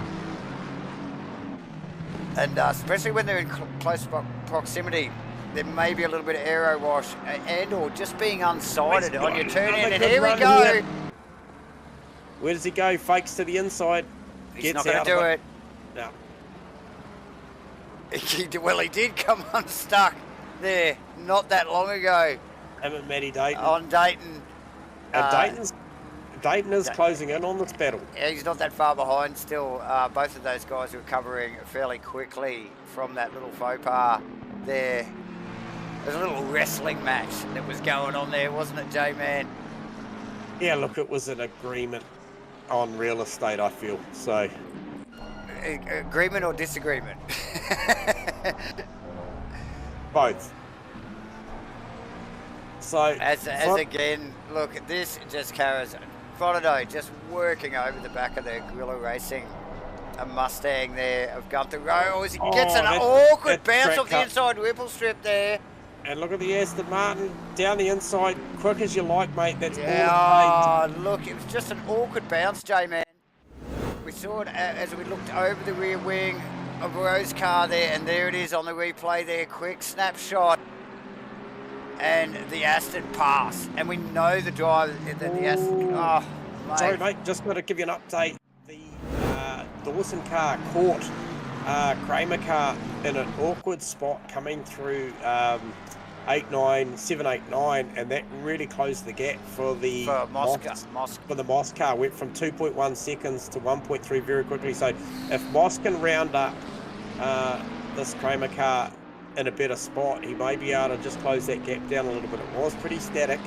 And especially when they're in close proximity, there may be a little bit of aero wash and or just being unsighted on your turn in. And here we go. Here. Where does he go? Fakes to the inside. He's not going to do it. No. Well, he did come unstuck there not that long ago. Him and Matty Dayton. On Dayton. And Dayton is closing in on this battle. Yeah, he's not that far behind still. Both of those guys were recovering fairly quickly from that little faux pas there. There's a little wrestling match that was going on there, wasn't it, J-Man? Yeah, look, it was an agreement on real estate, I feel. So, agreement or disagreement? both. So, as again, look, this just carries Fronteno just working over the back of the Guerrilla Racing, a Mustang there of Gunther Rowe. He gets an awkward bounce off the inside whipple strip there. And look at the Aston Martin down the inside, quick as you like, mate. That's all. Look, it was just an awkward bounce, J-Man. We saw it as we looked over the rear wing of Rowe's car there, and there it is on the replay there. Quick snapshot. and the Aston pass, and we know the driver that the Aston. Oh, mate. Sorry, mate. Just got to give you an update. The Dawson car caught Kramer car in an awkward spot coming through 789, and that really closed the gap for the Moss car. Went from 2.1 seconds to 1.3 very quickly. So if Moss can round up this Kramer car in a better spot, he may be able to just close that gap down a little bit. It was pretty static.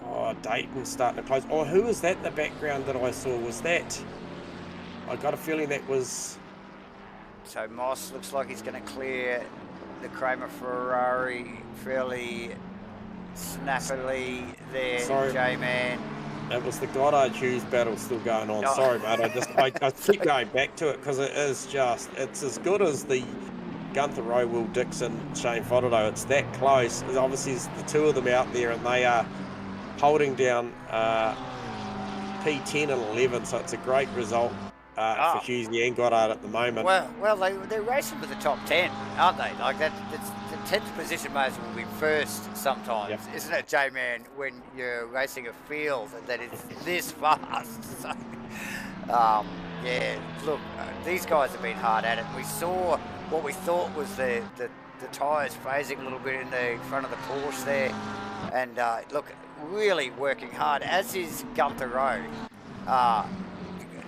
Oh, Dayton's starting to close. Oh, who was that in the background that I saw? Was that? I got a feeling that was... So Moss looks like he's going to clear the Kramer Ferrari fairly snappily there, Sorry. J-Man. It was the Goddard Hughes battle still going on. Oh. Sorry, mate. I keep going back to it because it is just, it's as good as the Gunther Rowe, Will Dixon, Shane Fodderdo. It's that close. Obviously, there's the two of them out there, and they are holding down P10 and 11. So it's a great result for Hughes and Goddard at the moment. Well, they're racing for the top 10, aren't they? Like the 10th position may as well be first sometimes, Yep. isn't it, J-Man, when you're racing a field that is this fast? So, yeah, look, these guys have been hard at it. We saw what we thought was the tyres phasing a little bit in the front of the Porsche there. And look, really working hard, as is Gunther Rowe.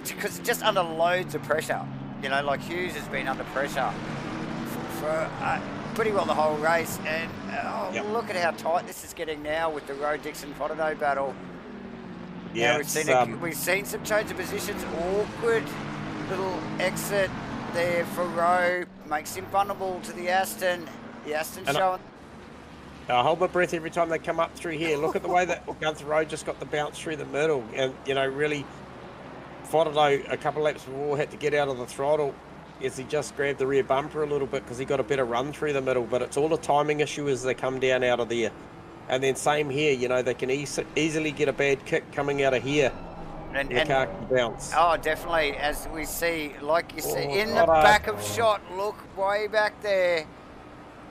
Because just under loads of pressure, you know, like Hughes has been under pressure for pretty well the whole race, and look at how tight this is getting now with the Rowe Dixon Fodderno battle. Yeah, we've seen some change of positions, awkward little exit there for Rowe, makes him vulnerable to the Aston. The Aston showing. I hold my breath every time they come up through here. Look at the way that Gunther Rowe just got the bounce through the middle, and you know, really. Fodderno a couple of laps before had to get out of the throttle as he just grabbed the rear bumper a little bit because he got a better run through the middle, but it's all a timing issue as they come down out of there. And then same here, you know, they can easily get a bad kick coming out of here. And the car can bounce. Oh, definitely, as we see, like you see, in the back of shot, look way back there.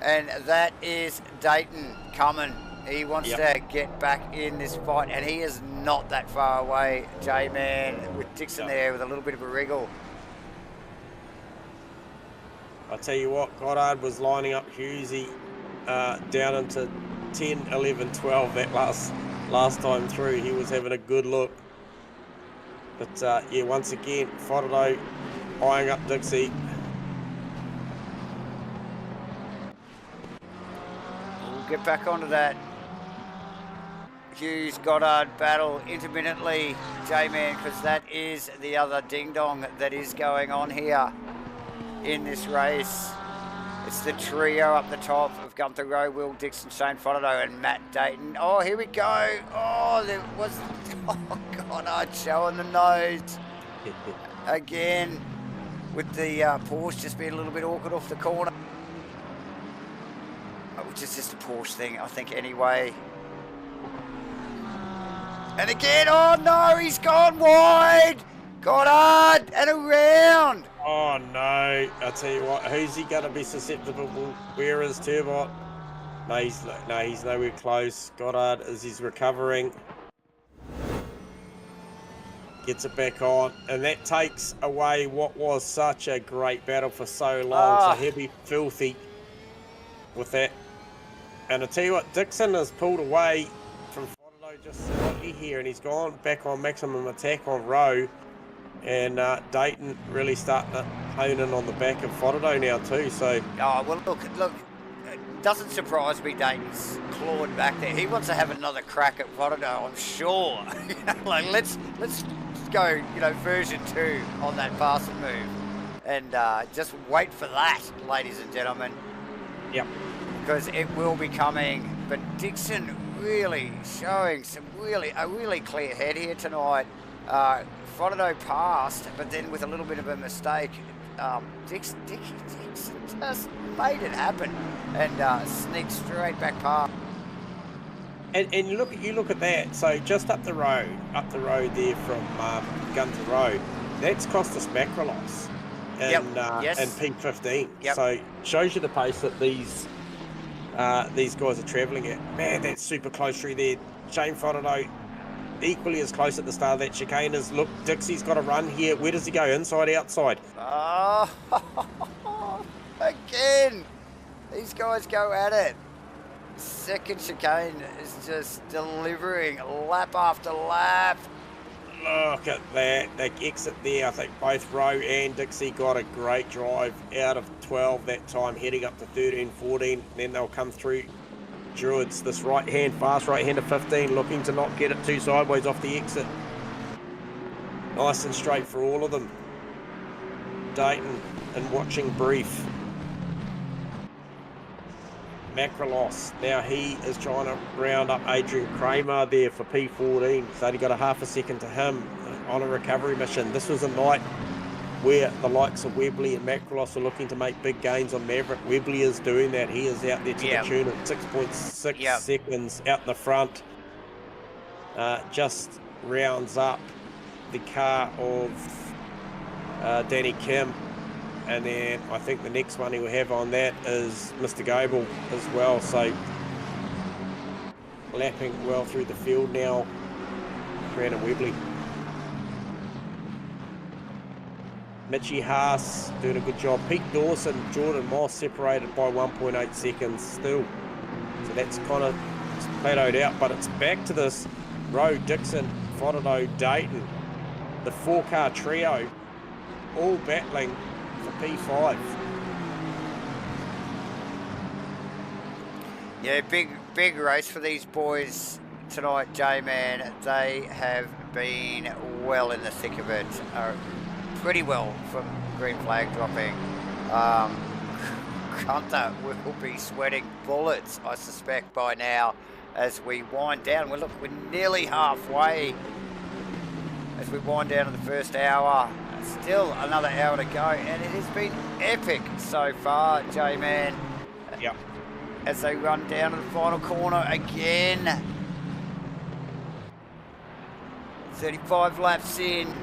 And that is Dayton coming. He wants to get back in this fight, and he is not that far away, J-Man, with Dixon there with a little bit of a wriggle. I tell you what, Goddard was lining up Hughesy down into 10, 11, 12 that last time through. He was having a good look. But yeah, once again, Fodderno eyeing up Dixie. We'll get back onto that Hughes Goddard battle intermittently, J-Man, because that is the other ding-dong that is going on here in this race. It's the trio up the top of Gunther Rowe, Will Dixon, Shane Fodderno, and Matt Dayton. Oh, here we go. Oh, there was... Oh, Goddard showing the nose. Again, with the Porsche just being a little bit awkward off the corner. Which is just a Porsche thing, I think, anyway. And again, oh no, he's gone wide! Goddard, and around! Oh no, I tell you what, who's he going to be susceptible? Where is Turbot? No, he's nowhere close. Goddard, as he's recovering, gets it back on, and that takes away what was such a great battle for so long. So heavy, filthy with that. And I tell you what, Dixon has pulled away from Fodderno just slightly here, and he's gone back on maximum attack on Rowe. And Dayton really starting to hone in on the back of Fodderno now too. So well, look, it doesn't surprise me Dayton's clawed back there. He wants to have another crack at Fodderno, I'm sure. You know, like let's go, you know, version 2 on that passing move, and just wait for that, ladies and gentlemen. Yep. Because it will be coming. But Dixon really showing a really clear head here tonight. Fodderno passed, but then with a little bit of a mistake, Dixon just made it happen and sneaked straight back past. And you look at that. So just up the road there from Gunther Rowe, that's cost us macro loss. in P15. Yep. So shows you the pace that these guys are travelling at. Man, that's super close through there. Shane Fodeno equally as close at the start of that chicane as, look, Dixie's got a run here. Where does he go? Inside, outside? Oh, again, these guys go at it. Second chicane is just delivering lap after lap. Look at that. They exit there. I think both Rowe and Dixie got a great drive out of 12 that time, heading up to 13, 14. Then they'll come through Druids. This fast right hand of 15, looking to not get it too sideways off the exit. Nice and straight for all of them. Dayton and watching brief. Macrolos, now he is trying to round up Adrian Kramer there for P14. He's only got a half a second to him on a recovery mission. This was a night where the likes of Webley and Macrolos are looking to make big gains on Maverick. Webley is doing that. He is out there to the tune of 6.6 seconds out in the front. Just rounds up the car of Danny Kim. And then I think the next one he will have on that is Mr. Gable as well. So lapping well through the field now, Brandon Webley. Mitchie Haas doing a good job. Pete Dawson, Jordan Moss separated by 1.8 seconds still. So that's kind of plateaued out, but it's back to this Rowe, Dixon, Fodeno, Dayton. The 4-car trio all battling for P5. Yeah, big race for these boys tonight, J-Man. They have been well in the thick of it, pretty well from green flag dropping. Gunther will be sweating bullets, I suspect, by now as we wind down. Well, look, we're nearly halfway as we wind down to the first hour. Still another hour to go, and it has been epic so far, J-Man. Yep. As they run down to the final corner again. 35 laps in.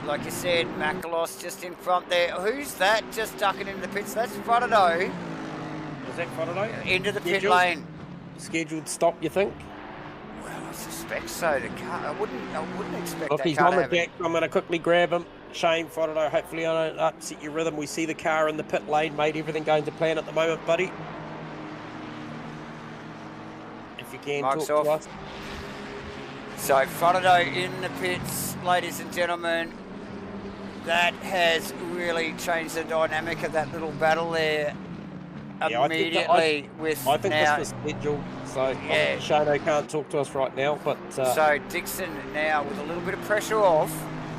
Like you said, Makalos just in front there. Who's that just ducking into the pits? That's Fodeno. Was that Fodeno? Into the pit lane. Scheduled stop, you think? Well, I suspect so. The car, I wouldn't expect Look, that he's car on to the have deck. I'm going to quickly grab him. Shane Fodeno, hopefully I don't upset your rhythm. We see the car in the pit lane, mate. Everything going to plan at the moment, buddy. If you can, Mike's talk off. to us. So Fodeno in the pits, ladies and gentlemen. That has really changed the dynamic of that little battle there. Yeah, immediately I think this was scheduled, so yeah. Shano can't talk to us right now, but so Dixon now with a little bit of pressure off.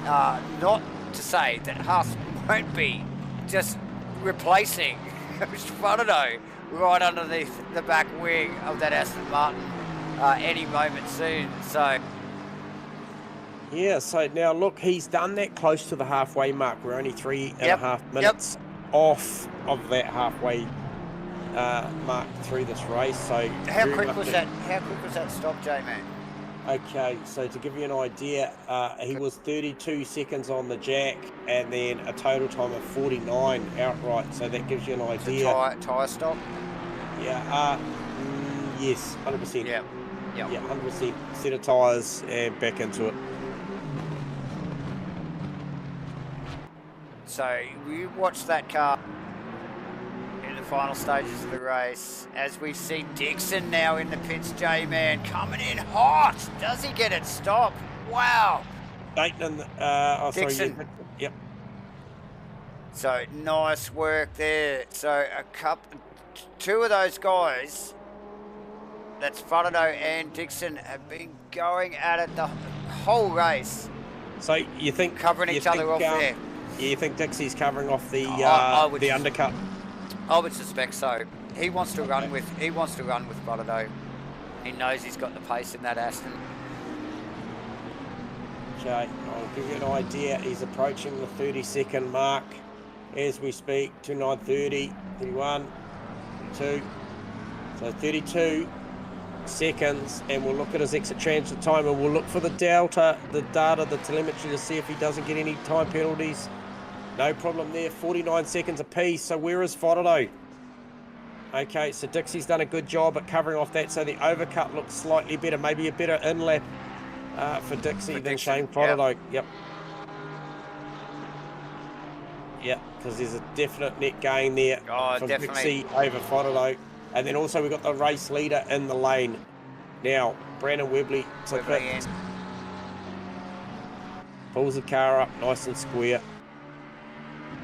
Not to say that Haas won't be just replacing Fodeno right underneath the back wing of that Aston Martin any moment soon. So yeah, so now look, he's done that close to the halfway mark. We're only 3.5 minutes off of that halfway mark through this race. So how quick was that stop, J-Man? Okay, so to give you an idea, he was 32 seconds on the jack and then a total time of 49 outright. So that gives you an idea. Tyre stop? Yeah, yes, 100%. Yeah, 100%. Set of tyres and back into it. So we watched that car in the final stages of the race as we see Dixon now in the pits, J-Man, coming in hot. Does he get it stopped? Wow. Dayton Dixon. Sorry, yep. So nice work there. So two of those guys, that's Fodeno and Dixon, have been going at it the whole race. So you think covering each other off there? Yeah, you think Dixie's covering off the the undercut? I would suspect so. He wants to run with Fodeno. He knows he's got the pace in that Aston. Okay, I'll give you an idea. He's approaching the 30-second mark as we speak. 29:30, 31, 32. So 32 seconds, and we'll look at his exit transit time, and we'll look for the data, the telemetry to see if he doesn't get any time penalties. No problem there. 49 seconds apiece. So where is Fodado? Okay, so Dixie's done a good job at covering off that. So the overcut looks slightly better. Maybe a better in-lap for Dixie than Shane Fodado. Yep. Yep, because there's a definite net gain there from Dixie over Fodado. And then also we've got the race leader in the lane. Now, Brandon Webley to pit. Pulls the car up nice and square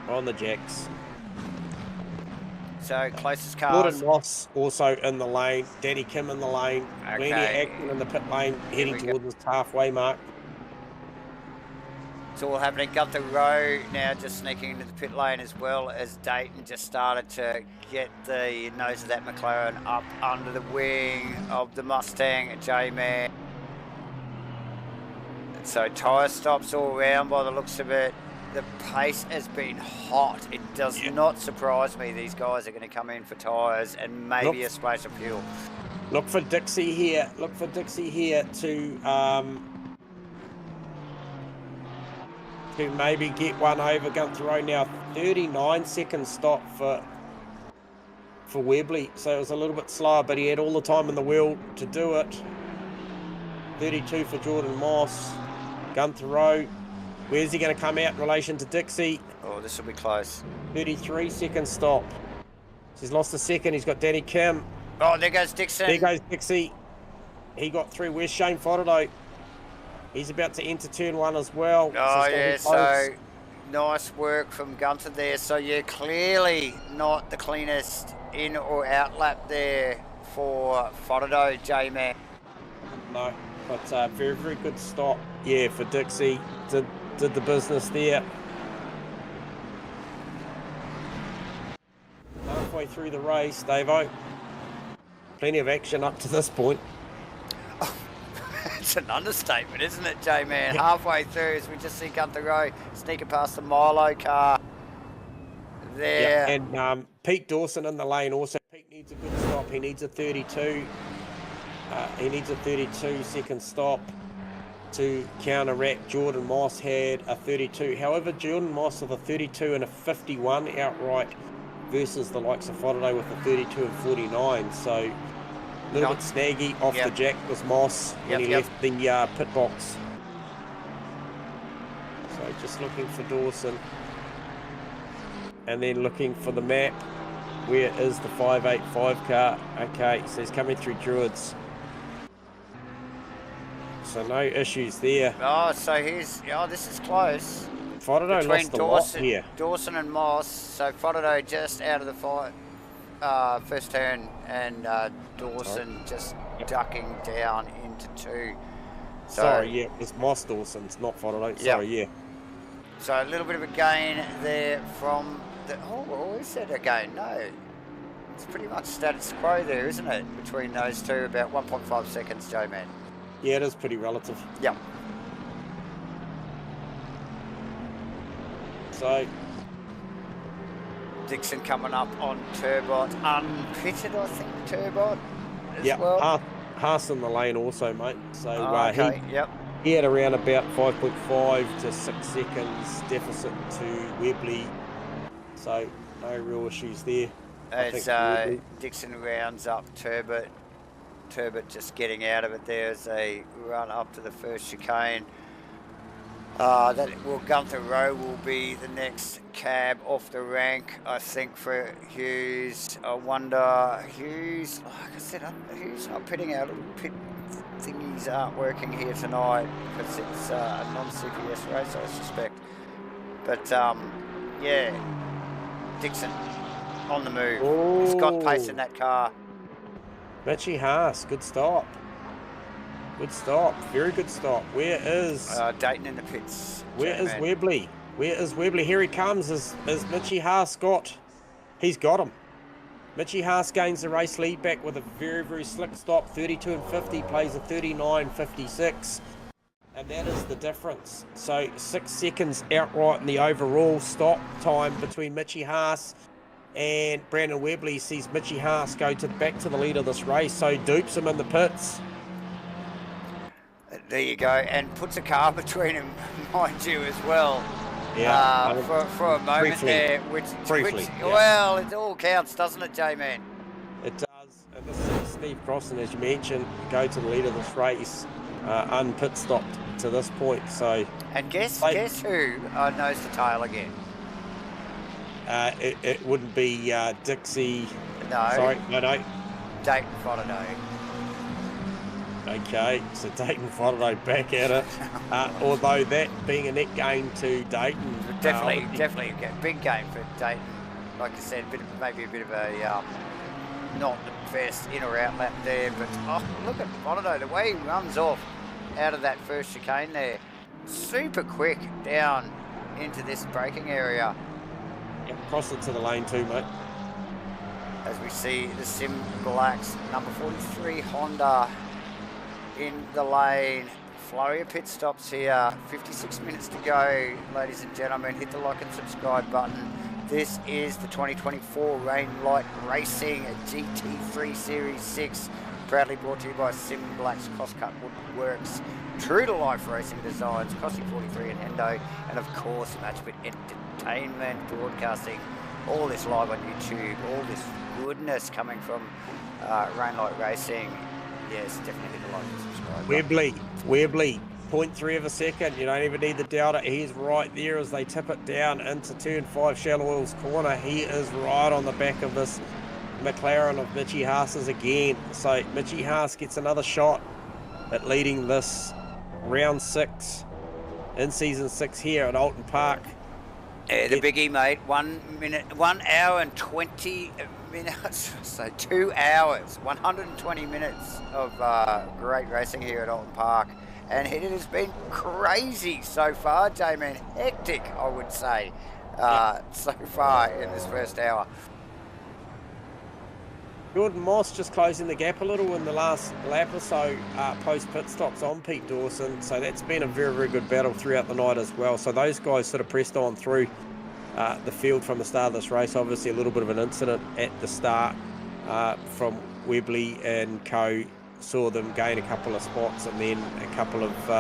on the jacks. So closest cars. Gordon Moss also in the lane. Danny Kim in the lane. Lenny Ackman in the pit lane heading towards the halfway mark. It's all happening. Gunther Rowe now just sneaking into the pit lane as well as Dayton just started to get the nose of that McLaren up under the wing of the Mustang J-Man. So tyre stops all around by the looks of it. The pace has been hot. It does not surprise me these guys are going to come in for tyres and maybe a splash of fuel. Look for Dixie here. Look for Dixie here to maybe get one over Gunther Rowe. Now 39 second stop for Webley, so it was a little bit slower, but he had all the time in the wheel to do it. 32 for Jordan Moss. Gunther Rowe, where's he going to come out in relation to Dixie? Oh, this will be close. 33 second stop. He's lost a second. He's got Danny Kim. Oh, there goes Dixon. There goes Dixie. He got through. Where's Shane Fodado? He's about to enter turn one as well. Oh, yeah, so nice work from Gunther there. So, yeah, clearly not the cleanest in or out lap there for Fodado, J-Man. No, but very, very good stop. Yeah, for Dixie. Did the business there. Halfway through the race, Davo. Plenty of action up to this point. It's an understatement, isn't it, J-Man? Halfway through, as we just see Gunther Rowe sneaking past the Milo car there. And Pete Dawson in the lane also. Pete needs a good stop. He needs a 32. He needs a 32 second stop to counteract. Jordan Moss had a 32. However, Jordan Moss with a 32 and a 51 outright versus the likes of Fodado with a 32 and 49. So a little bit snaggy off the jack was Moss when he left the pit box. So just looking for Dawson. And then looking for the map. Where is the 585 car? Okay, so he's coming through Druids. So no issues there. Oh, so here's, this is close. Fodado lost a lot here. Dawson and Moss. So Fodado just out of the fight. First turn, and Dawson just ducking down into two. So, sorry, yeah, it's Moss Dawson's, not Fodado. Sorry, yeah. So a little bit of a gain there from the. Oh, is that a gain? No, it's pretty much status quo there, isn't it? Between those two, about 1.5 seconds, J-Man. Yeah, it is pretty relative. Yeah. So. Dixon coming up on Turbot, unpitted, I think, Turbot as well. Haas in the lane also, mate. So he had around about 5.5 to 6 seconds deficit to Webley. So no real issues there. As Dixon rounds up Turbot. Turbot just getting out of it there as they run up to the first chicane. Gunther Rowe will be the next cab off the rank, I think, for Hughes. I wonder, Hughes, like I said, Hughes not pitting out. Pit thingies aren't working here tonight because it's a non-CPS race, I suspect. But, Dixon on the move. Ooh. He's got pace in that car. Mitchie Haas, good stop. Good stop, very good stop. Where is Dayton in the pits? Where is Webley? Where is Webley? Here he comes. Is Mitchie Haas got? He's got him. Mitchie Haas gains the race lead back with a very, very slick stop. 32 and 50 plays a 39.56, and that is the difference. So 6 seconds outright in the overall stop time between Mitchie Haas and Brandon Webley. Sees Mitchie Haas go back to the lead of this race, so dupes him in the pits. There you go, and puts a car between him, mind you, as well. Yeah, for a moment briefly. there, which Yeah. well, it all counts, doesn't it, J-Man? It does. And this is Steve Crossan, as you mentioned, go to the lead of this race, unpit stopped to this point. So, and guess who knows the tail again? It wouldn't be Dixie. No. Sorry, no. Dayton Fotterday. Okay, so Dayton Fotterday back at it. Although that being a net gain to Dayton. Definitely a big game for Dayton. Like I said, maybe a bit of a not the best in or out lap there, but look at Fotterday, the way he runs off out of that first chicane there. Super quick down into this braking area. Yep, cross it to the lane too, mate. As we see the Sim Blacks, number 43 Honda in the lane. Flurry of pit stops here. 56 minutes to go, ladies and gentlemen. Hit the like and subscribe button. This is the 2024 Rain Light Racing GT3 Series 6. Proudly brought to you by Sim Blacks Crosscut Woodworks. True to life racing designs, Crossy 43 and Hendo. And of course, Matchbit Entertainment broadcasting all this live on YouTube. All this goodness coming from Rain Light Racing. Yes, definitely hit the like and subscribe. Webley, 0.3 of a second. You don't even need the delta. He's right there as they tip it down into turn 5, Shallow Oils corner. He is right on the back of this McLaren of Mitchy Haas's again. So Mitchy Haas gets another shot at leading this round 6 in season 6 here at Oulton Park. Yeah, the biggie, mate. 1 hour and 20 minutes. So 2 hours, 120 minutes of great racing here at Oulton Park. And it has been crazy so far, J-Man. Hectic, I would say, so far in this first hour. Jordan Moss just closing the gap a little in the last lap or so post pit stops on Pete Dawson. So that's been a very, very good battle throughout the night as well. So those guys sort of pressed on through the field from the start of this race. Obviously a little bit of an incident at the start from Webley and co. Saw them gain a couple of spots and then a couple of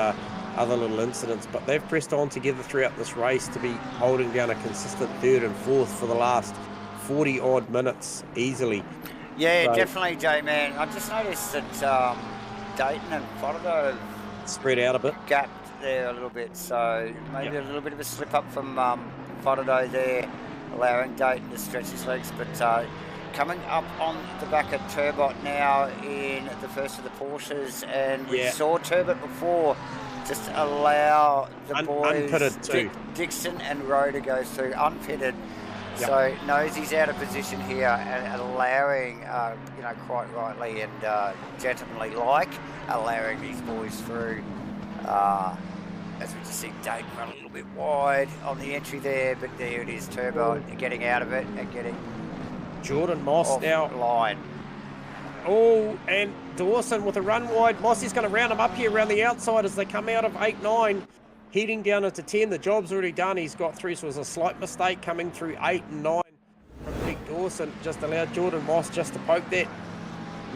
other little incidents. But they've pressed on together throughout this race to be holding down a consistent 3rd and 4th for the last 40 odd minutes easily. Yeah, so, definitely, J-Man. I just noticed that Dayton and Fotterday spread out a bit. Gapped there a little bit, so maybe a little bit of a slip up from Fotterday there, allowing Dayton to stretch his legs. But coming up on the back of Turbot now in the first of the Porsches, and we saw Turbot before just allow the boys, unpitted too. Dixon and Rowe to go through, unpitted. Yep. So knows he's out of position here and allowing, quite rightly and gentlemanly like, allowing these boys through. As we just see Dayton run a little bit wide on the entry there, but there it is, Turbo getting out of it and getting Jordan Moss now line. Oh, and Dawson with a run wide. Mossy's going to round him up here around the outside as they come out of 8-9. Heading down into 10, the job's already done. He's got through, so it was a slight mistake coming through 8 and 9 from Pete Dawson. Just allowed Jordan Moss just to poke that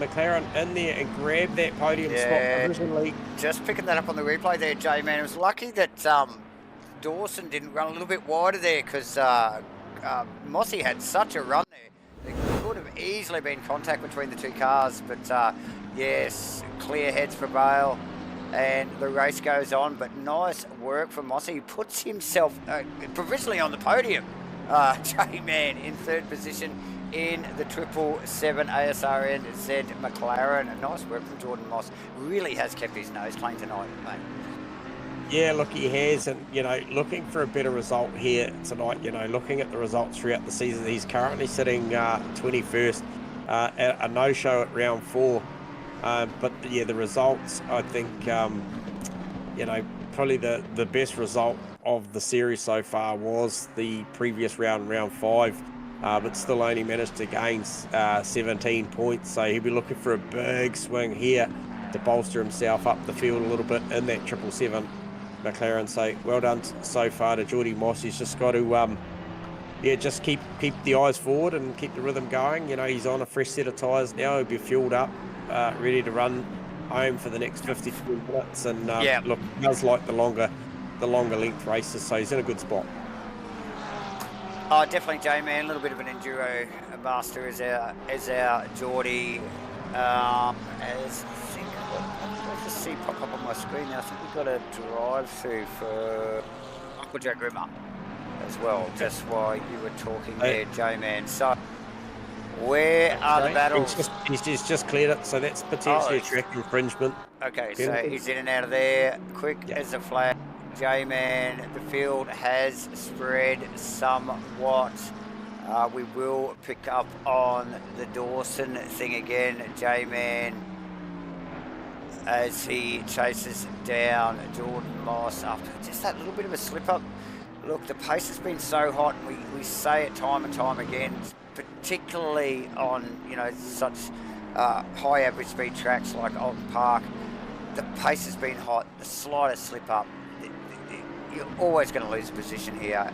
McLaren in there and grab that podium spot provisionally. Just picking that up on the replay there, J-Man. It was lucky that Dawson didn't run a little bit wider there because Mossy had such a run there. There could have easily been contact between the two cars, but yes, clear heads prevail. And the race goes on, but nice work from Mossy. He puts himself provisionally on the podium. J-Man in 3rd position in the 777 ASRN Z McLaren. Nice work from Jordan Moss. Really has kept his nose clean tonight, mate. Yeah, look, he has. And, looking for a better result here tonight, looking at the results throughout the season, he's currently sitting 21st at a no-show at round 4. But yeah, the results, I think, probably the best result of the series so far was the previous round 5, but still only managed to gain 17 points. So he'll be looking for a big swing here to bolster himself up the field a little bit in that 777 McLaren. So well done so far to Jordy Moss. He's just got to just keep the eyes forward and keep the rhythm going. He's on a fresh set of tyres now. He'll be fueled up, ready to run home for the next 52 minutes. And look, he does like the longer length races, so he's in a good spot. Oh, definitely J-Man. A little bit of an enduro master is our Geordie. As I think, I just see pop up on my screen now. I think we've got a drive-through for Uncle Jack Rimmer as well. Just while you were talking there, J-Man. So, where are the battles? He's just cleared it, so that's potentially a track infringement. Okay, so he's in and out of there, quick as a flash. J-Man, the field has spread somewhat. We will pick up on the Dawson thing again. J-Man, as he chases down Jordan Moss after just that little bit of a slip up. Look, the pace has been so hot, and we say it time and time again, particularly on, you know, such high average speed tracks like Oulton Park. The pace has been hot. The slightest slip up, you're always going to lose a position here.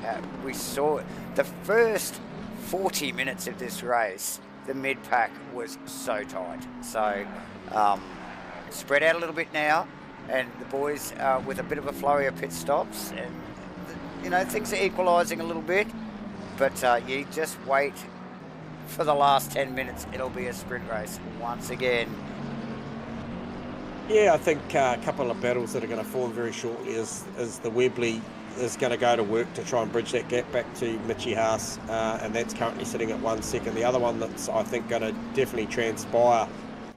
We saw the first 40 minutes of this race, the mid-pack was so tight. So spread out a little bit now, and the boys with a bit of a flurry of pit stops, and you know, things are equalising a little bit, but you just wait for the last 10 minutes. It'll be a sprint race once again. Yeah, I think a couple of battles that are going to form very shortly is the Webley is going to go to work to try and bridge that gap back to Mitchie Haas, and that's currently sitting at 1 second. The other one that's, I think, going to definitely transpire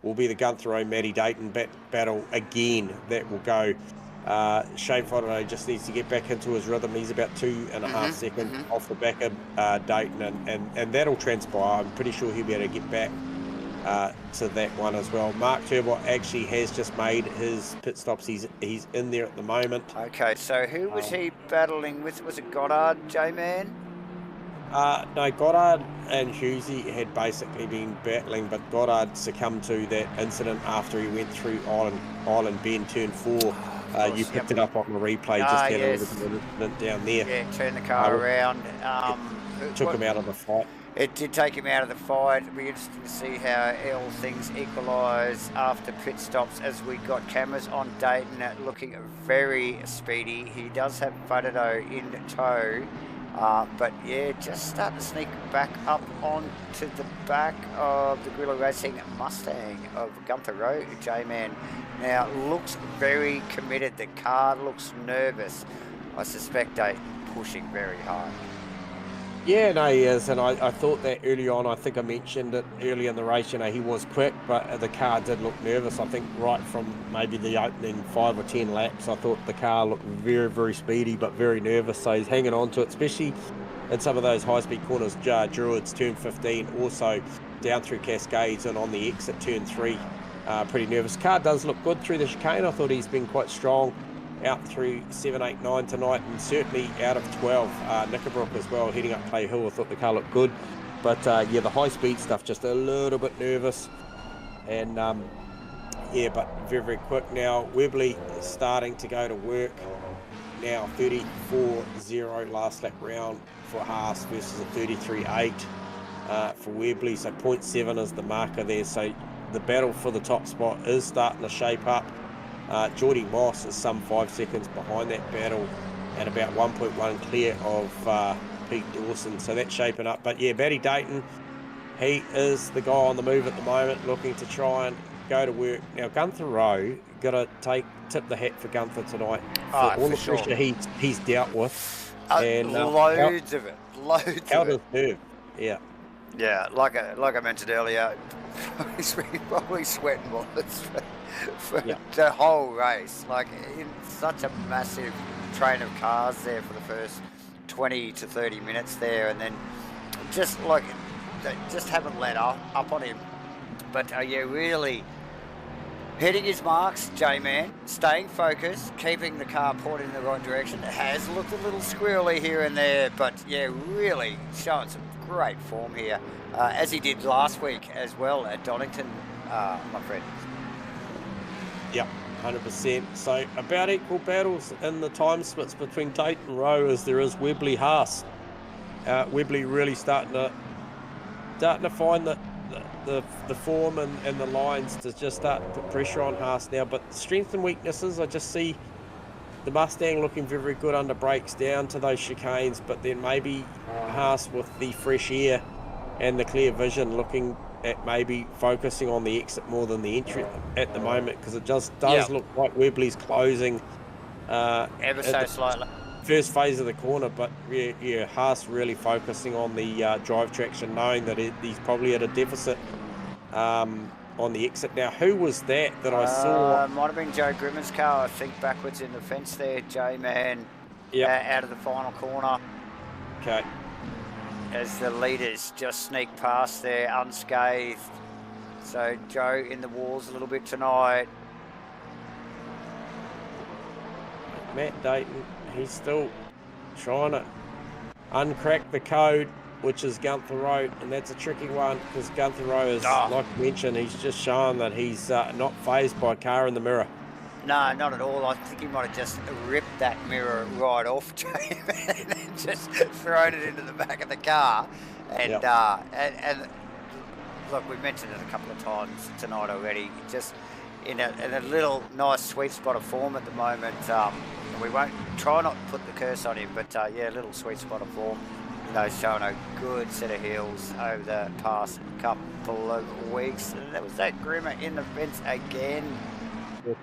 will be the Gunther O'Matty Dayton battle again. That will go. Shane Fodder just needs to get back into his rhythm. He's about 2.5 seconds off the back of Dayton, and that'll transpire. I'm pretty sure he'll be able to get back to that one as well. Mark Turbot actually has just made his pit stops. He's in there at the moment. Okay, so who was he battling with? Was it Goddard, J-Man? No, Goddard and Hughesy had basically been battling, but Goddard succumbed to that incident after he went through Island Bend, turn 4. You picked it up on the replay, just had a little bit of incident down there. Yeah, turn the car around. Took him out of the fight. It did take him out of the fight. It'll be interesting to see how all things equalise after pit stops, as we got cameras on Dayton looking very speedy. He does have Fudado in tow, but yeah, just starting to sneak back up onto the back of the Guerrilla Racing Mustang of Gunther Rowe. J-Man now looks very committed. The car looks nervous. I suspect Dayton pushing very hard. Yeah, no, he is, and I thought that early on. I think I mentioned it early in the race. You know, he was quick, but the car did look nervous. I think right from maybe the opening 5 or 10 laps, I thought the car looked very, very speedy, but very nervous. So he's hanging on to it, especially in some of those high-speed corners. Druids, turn 15, also down through Cascades and on the exit, turn 3. Pretty nervous. Car does look good through the chicane. I thought he's been quite strong out through 7, 8, 9 tonight, and certainly out of 12. Knickerbrook as well, heading up Clay Hill. I thought the car looked good, but yeah, the high speed stuff just a little bit nervous, and yeah, but very, very quick now. Webley is starting to go to work now. 34.0 last lap round for Haas versus a 33.8 for Webley, so 0.7 is the marker there. So the battle for the top spot is starting to shape up. Geordie Moss is some 5 seconds behind that battle and about 1.1 clear of Pete Dawson, so that's shaping up. But yeah, Matty Dayton, he is the guy on the move at the moment, looking to try and go to work. Now Gunther Rowe, got to tip the hat for Gunther tonight for all the pressure he's dealt with, and loads of it, out of nerve. Yeah, like I mentioned earlier, he's probably sweating bullets for the whole race. Like, in such a massive train of cars there for the first 20 to 30 minutes there, and then just like they just haven't let up on him. But yeah, really hitting his marks, J-Man, staying focused, keeping the car pointed in the right direction. It has looked a little squirrely here and there, but yeah, really showing some great form here, as he did last week as well at Donington, my friend. Yep, 100%. So about equal battles in the time splits between Dayton and Rowe as there is Webley Haas. Webley really starting to find the form and the lines to just start to put pressure on Haas now. But strengths and weaknesses, I just see the Mustang looking very, very good under brakes down to those chicanes, but then maybe Haas with the fresh air and the clear vision looking at maybe focusing on the exit more than the entry at the moment, because it just does look like Webley's closing ever so slightly. First phase of the corner, but yeah, Haas really focusing on the drive traction, knowing that he's probably at a deficit on the exit. Now, who was that I saw? Might have been Joe Grimmer's car, I think, backwards in the fence there, J-Man, out of the final corner. Okay. As the leaders just sneak past there unscathed. So Joe in the walls a little bit tonight. Matt Dayton, he's still trying to uncrack the code, which is Gunther Road, and that's a tricky one because Gunther Road is, like I mentioned, he's just shown that he's not fazed by a car in the mirror. No, not at all. I think he might have just ripped that mirror right off, Jamie, and then just thrown it into the back of the car. And and look, we've mentioned it a couple of times tonight already. Just in a little nice sweet spot of form at the moment. We won't try not to put the curse on him, but yeah, a little sweet spot of form. You know, showing a good set of heels over the past couple of weeks. And that was that Grimmer in the fence again.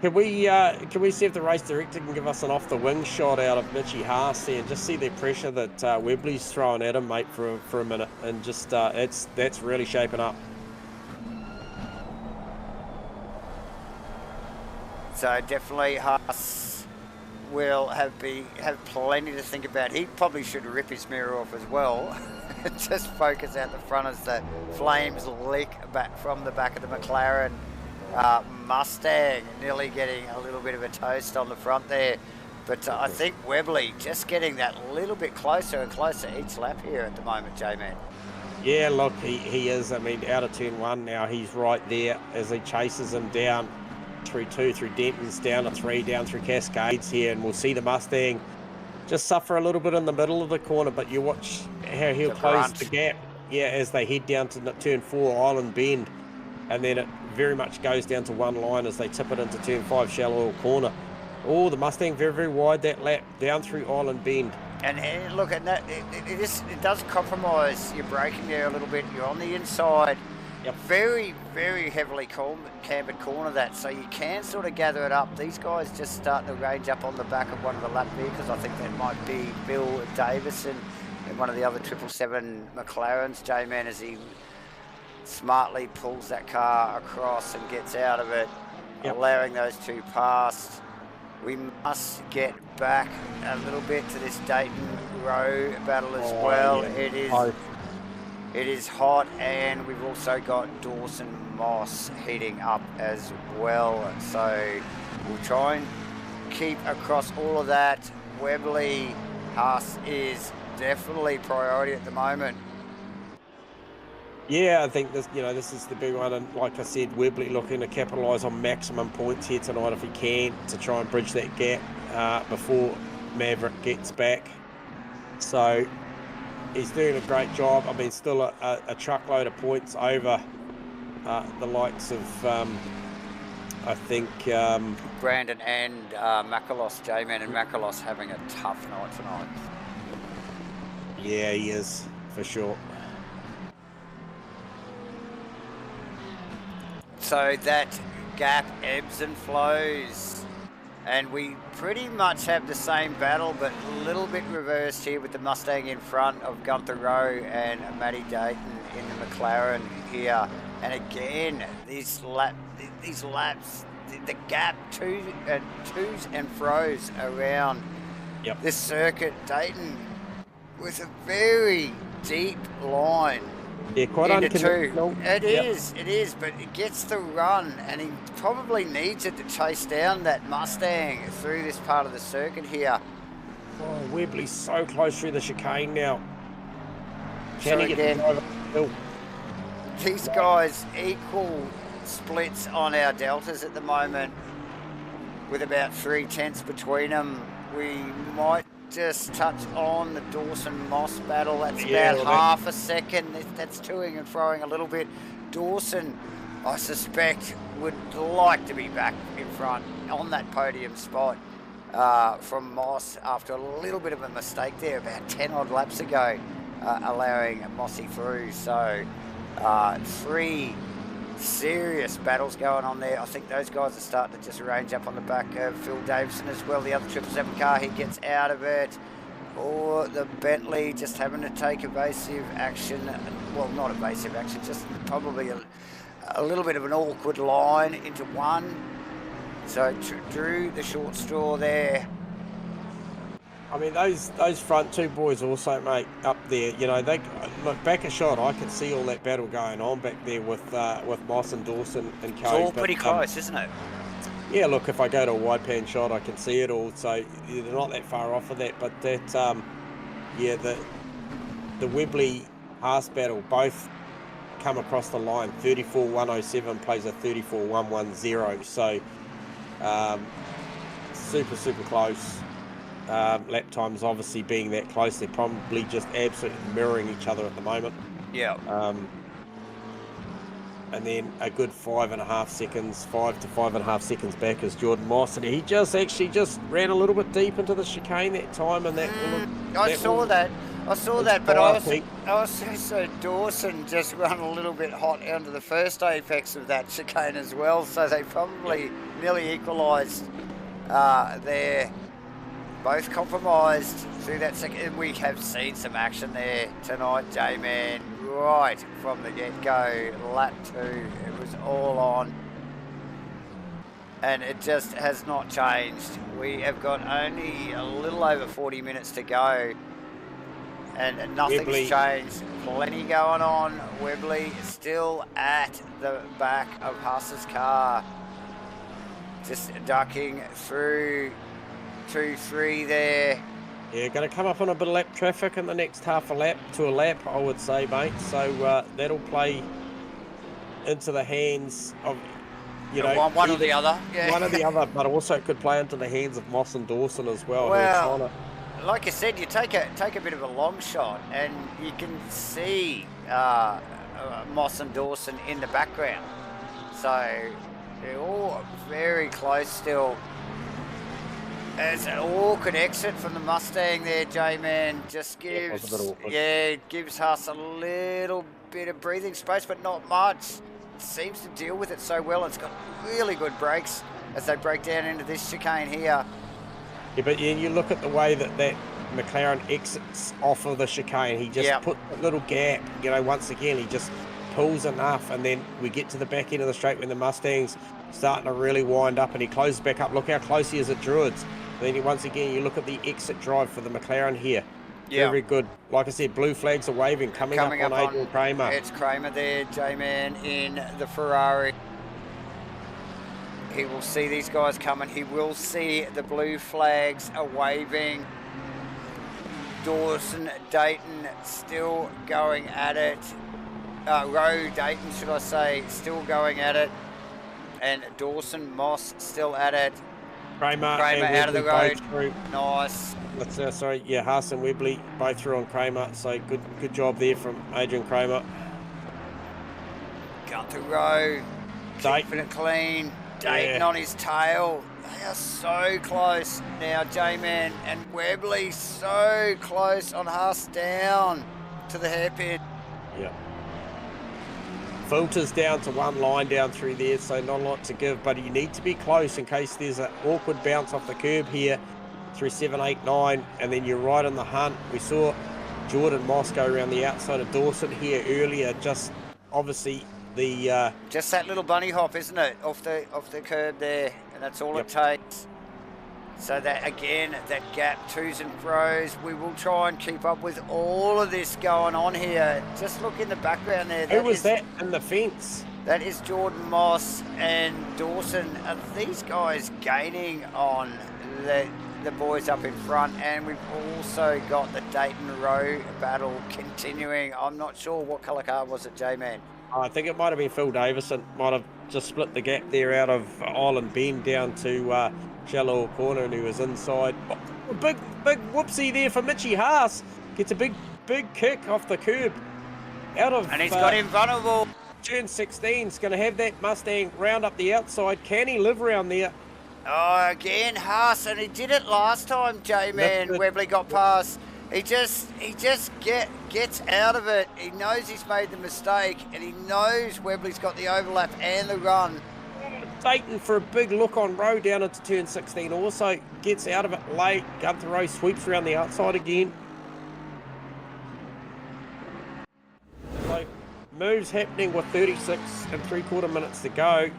Can we see if the race director can give us an off the wing shot out of Mitchie Haas there and just see the pressure that Webley's throwing at him, mate, for a minute, and just that's really shaping up. So definitely Haas will have plenty to think about. He probably should rip his mirror off as well. Just focus out the front as the flames lick back from the back of the McLaren Mustang, nearly getting a little bit of a toast on the front there. But I think Webley just getting that little bit closer and closer each lap here at the moment, J-Man. Yeah, look, he is. I mean, out of turn one now, he's right there as he chases him down through two, through Denton's, down to three, down through Cascades here, and we'll see the Mustang just suffer a little bit in the middle of the corner, but you watch how he'll close the gap, as they head down to turn 4, Island Bend, and then it very much goes down to one line as they tip it into turn 5, Shallow Oil Corner. Oh, the Mustang very, very wide that lap, down through Island Bend. And look, and that it does compromise your braking there a little bit. You're on the inside. Yep. Very, very heavily cambered corner that, so you can sort of gather it up. These guys just starting to range up on the back of one of the lap vehicles. I think that might be Bill Davison and one of the other 777 McLarens, J-Man, as he smartly pulls that car across and gets out of it, allowing those two past. We must get back a little bit to this Dayton Row battle as well. Yeah. It is hot, and we've also got Dawson Moss heating up as well. So we'll try and keep across all of that. Webley Haas is definitely priority at the moment. Yeah, I think this is the big one, and like I said, Webley looking to capitalise on maximum points here tonight if he can, to try and bridge that gap before Maverick gets back. So he's doing a great job. I mean, still a truckload of points over the likes of, I think... Brandon and Makalos, J-Man, and Makalos having a tough night tonight. Yeah, he is, for sure. So that gap ebbs and flows, and we pretty much have the same battle, but a little bit reversed here with the Mustang in front of Gunther Rowe and Matty Dayton in the McLaren here. And again, these laps, the gap twos and fro's around this circuit. Dayton with a very deep line. Yeah, quite unconventional. It is, but it gets the run, and he probably needs it to chase down that Mustang through this part of the circuit here. Oh, Webley's so close through the chicane now. Can he get the hill? These guys equal splits on our deltas at the moment, with about 3/10 between them. We might just touch on the Dawson-Moss battle. That's about half a second. That's toing and froing a little bit. Dawson, I suspect, would like to be back in front on that podium spot. from Moss after a little bit of a mistake there about 10 odd laps ago, allowing Mossy through. So 3 serious battles going on there. I think those guys are starting to just range up on the back of Phil Davison as well. The other 777 car, he gets out of it. Or the Bentley just having to take evasive action. Well, not evasive action, just probably a little bit of an awkward line into one. So drew the short straw there. I mean, those front 2 boys also, mate, up there, you know, they look back a shot. I can see all that battle going on back there with Moss and Dawson and Co. It's all pretty close, isn't it? Yeah, look, if I go to a wide pan shot, I can see it all. So they're not that far off of that. But that, yeah, the Webley Haas battle both come across the line. 34.107 plays a 34.110. So super close. Lap times obviously being that close, they're probably just absolutely mirroring each other at the moment. Yeah. And then a good 5.5 seconds, 5 to 5.5 seconds back is Jordan Moss, and he just ran a little bit deep into the chicane that time, and I saw that, but I also saw Dawson just run a little bit hot under the first apex of that chicane as well, so they probably nearly equalised there. Both compromised through that second. We have seen some action there tonight, J-Man, right from the get-go. Lap 2, it was all on. And it just has not changed. We have got only a little over 40 minutes to go. And nothing's changed. Plenty going on. Webley still at the back of Haas's car. Just ducking through 2-3 there. Yeah, going to come up on a bit of lap traffic in the next half a lap to a lap, I would say, mate. So that'll play into the hands of, you know, one or the other. Yeah. One or the other, but also it could play into the hands of Moss and Dawson as well. Well, like I said, you take a bit of a long shot, and you can see Moss and Dawson in the background. So they're all very close still. It's an awkward exit from the Mustang there, J-Man. Just gives us a little bit of breathing space, but not much. It seems to deal with it so well. It's got really good brakes as they break down into this chicane here. Yeah, but you look at the way that McLaren exits off of the chicane. He just put a little gap, you know, once again, he just pulls enough, and then we get to the back end of the straight when the Mustang's starting to really wind up, and he closes back up. Look how close he is at Druids. Then once again, you look at the exit drive for the McLaren here. Yeah. Very good. Like I said, blue flags are waving, coming up on Adrian Kramer. It's Kramer there, J-Man in the Ferrari. He will see these guys coming. He will see the blue flags are waving. Dawson, Dayton still going at it. Rowe, Dayton, should I say, still going at it. And Dawson, Moss still at it. Kramer out of the road. Nice. Haas and Webley both through on Kramer. So good job there from Adrian Kramer. Gunther Rowe, keeping it clean. Dayton on his tail. They are so close now, J-Man and Webley so close on Haas down to the hairpin. Yeah. Filters down to one line down through there, so not a lot to give, but you need to be close in case there's an awkward bounce off the curb here through 7, 8, 9, and then you're right on the hunt. We saw Jordan Moss go around the outside of Dawson here earlier, just obviously the... just that little bunny hop, isn't it, off the curb there, and that's all it takes. So that, again, that gap, twos and fros, we will try and keep up with all of this going on here. Just look in the background there. Who was that in the fence? That is Jordan Moss and Dawson. Are these guys gaining on the boys up in front? And we've also got the Dayton Rowe battle continuing. I'm not sure what colour car was it, J-Man? I think it might have been Phil Davison. Might have just split the gap there out of Island Bend down to... shallow corner, and he was inside. Oh, big whoopsie there for Mitchie Haas. Gets a big kick off the curb. And he's got him vulnerable. Turn 16's going to have that Mustang round up the outside. Can he live around there? Oh, again, Haas, and he did it last time, J-Man. Webley got past. He just gets out of it. He knows he's made the mistake, and he knows Webley's got the overlap and the run. Dayton for a big look on Rowe down into turn 16. Also gets out of it late. Gunther Rowe sweeps around the outside again. So moves happening with 36 and 3/4 minutes to go.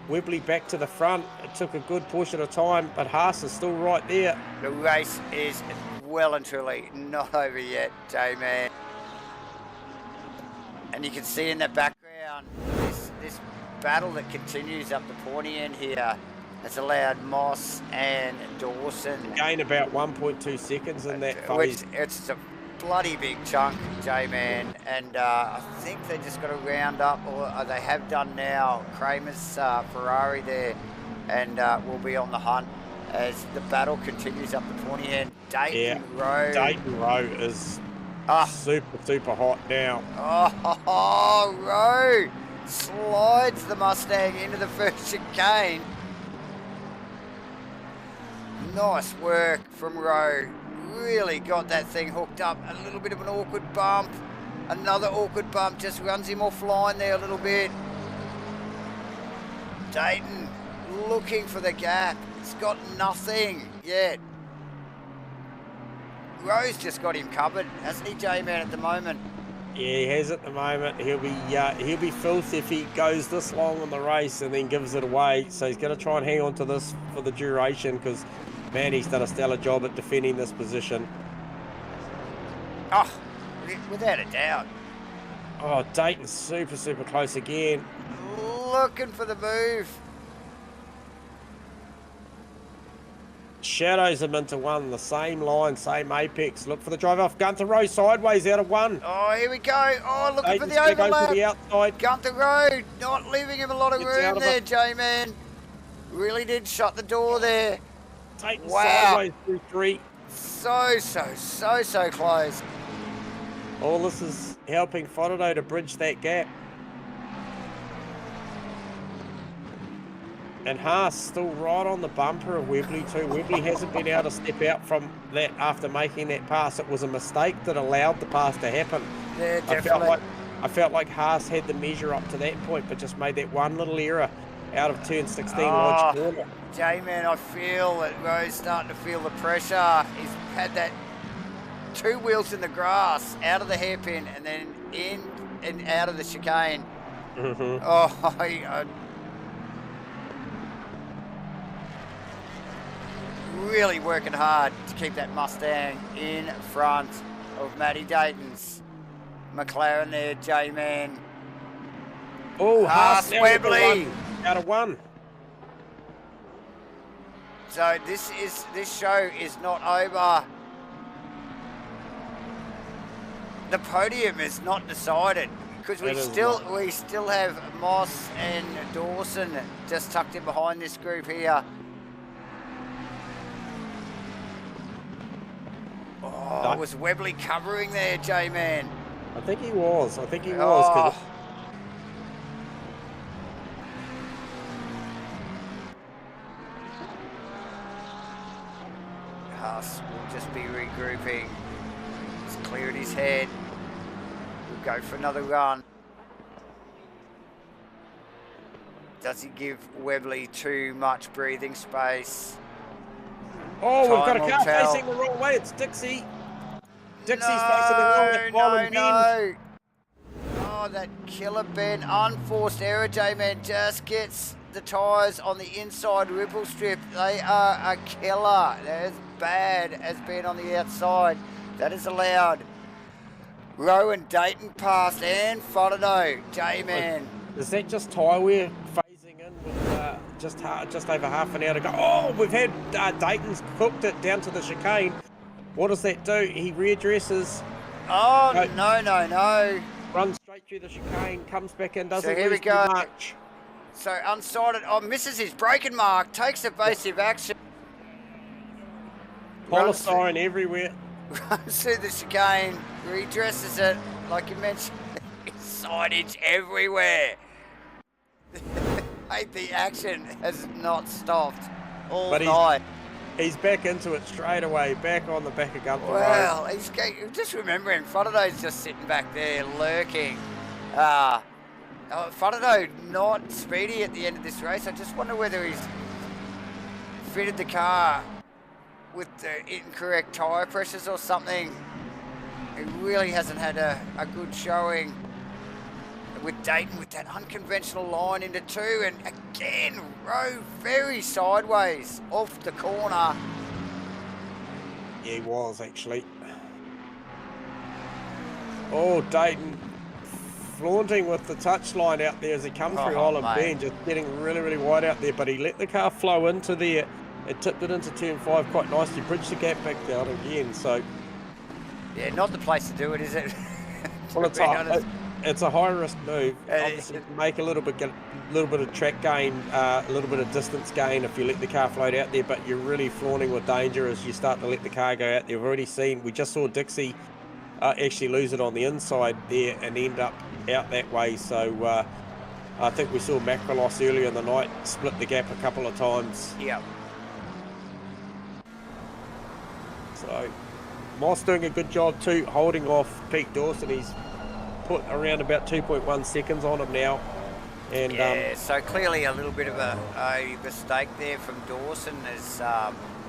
Webley back to the front. It took a good portion of time, but Haas is still right there. The race is well and truly not over yet, J-Man. And you can see in the background this battle that continues up the pointy end here has allowed Moss and Dawson Gain about 1.2 seconds in that phase. It's a bloody big chunk, J-Man, and I think they just got to round up, or they have done now, Kramer's Ferrari there, and will be on the hunt as the battle continues up the pointy end. Dayton Rowe. Dayton Rowe is super hot now. Oh, Rowe slides the Mustang into the first chicane. Nice work from Rowe. Really got that thing hooked up. A little bit of an awkward bump. Another awkward bump just runs him offline there a little bit. Dayton looking for the gap. He's got nothing yet. Rowe's just got him covered, hasn't he, J-Man, at the moment? Yeah, he has at the moment. He'll be filthy if he goes this long on the race and then gives it away. So he's going to try and hang on to this for the duration because, man, he's done a stellar job at defending this position. Oh, without a doubt. Oh, Dayton's super close again. Looking for the move. Shadows him into one, the same line, same apex. Look for the drive off. Gunther Rowe sideways out of one. Oh, here we go. Oh, looking Dayton's for the overlap. go to the outside. Gunther Rowe not leaving him a lot of Gets room there, J-Man. Really did shut the door there. Dayton Wow. sideways through three. So close. All this is helping Fodado to bridge that gap. And Haas still right on the bumper of Webley too. Webley hasn't been able to step out from that after making that pass. It was a mistake that allowed the pass to happen. Yeah, definitely. I felt like Haas had the measure up to that point, but just made that one little error out of turn 16 Lodge corner. J-Man, I feel that Rowe's starting to feel the pressure. He's had that two wheels in the grass, out of the hairpin, and then in and out of the chicane. Mm-hmm. Oh, really working hard to keep that Mustang in front of Matty Dayton's McLaren there, J-Man. Oh, Haas Webley out of one. So this show is not over. The podium is not decided because we still have Moss and Dawson just tucked in behind this group here. Oh, was Webley covering there, J-Man? I think he was. Oh. Haas will just be regrouping. He's cleared his head. We'll go for another run. Does he give Webley too much breathing space? Oh, we've got a Time car will tell. facing the wrong way. It's Dixie. Dixie's facing the wrong way. Bend. No. Oh, that killer bend. Unforced error, J-Man just gets the tyres on the inside ripple strip. They are a killer. They're as bad as being on the outside. That is allowed. Rowe and Dayton passed and Fodado, J-Man. Is that just tyre wear phasing in with just over half an hour to go? Oh, we've had Dayton's cooked it down to the chicane. What does that do? He readdresses. Oh, no. Runs straight through the chicane, comes back in, doesn't here we lose too go. much. So unsighted. Oh, misses his braking mark. Takes evasive action. Polar siren everywhere. Runs through the chicane. Redresses it. Like you mentioned. Signage everywhere. Hey, the action has not stopped. all But night. he's back into it straight away, back on the back of Gunther Road. Well, just remembering, Frodo's just sitting back there lurking. Frodo not speedy at the end of this race. I just wonder whether he's fitted the car with the incorrect tyre pressures or something. He really hasn't had a good showing with Dayton with that unconventional line into two, and again Rowe very sideways off the corner. Yeah, he was actually. Oh, Dayton flaunting with the touchline out there as he comes through Oulton Bend, just getting really wide out there, but he let the car flow into there. It tipped it into turn 5 quite nicely, bridged the gap back down again. So yeah, not the place to do it, is it? Well, it's a high risk move. Obviously, make a little bit of track gain, a little bit of distance gain if you let the car float out there. But you're really flaunting with danger as you start to let the car go out there. We've already seen. We just saw Dixie actually lose it on the inside there and end up out that way. So I think we saw Macrolos earlier in the night split the gap a couple of times. Yeah. So Moss doing a good job too, holding off Pete Dawson. He's put around about 2.1 seconds on him now. And yeah, so clearly a little bit of a mistake there from Dawson. As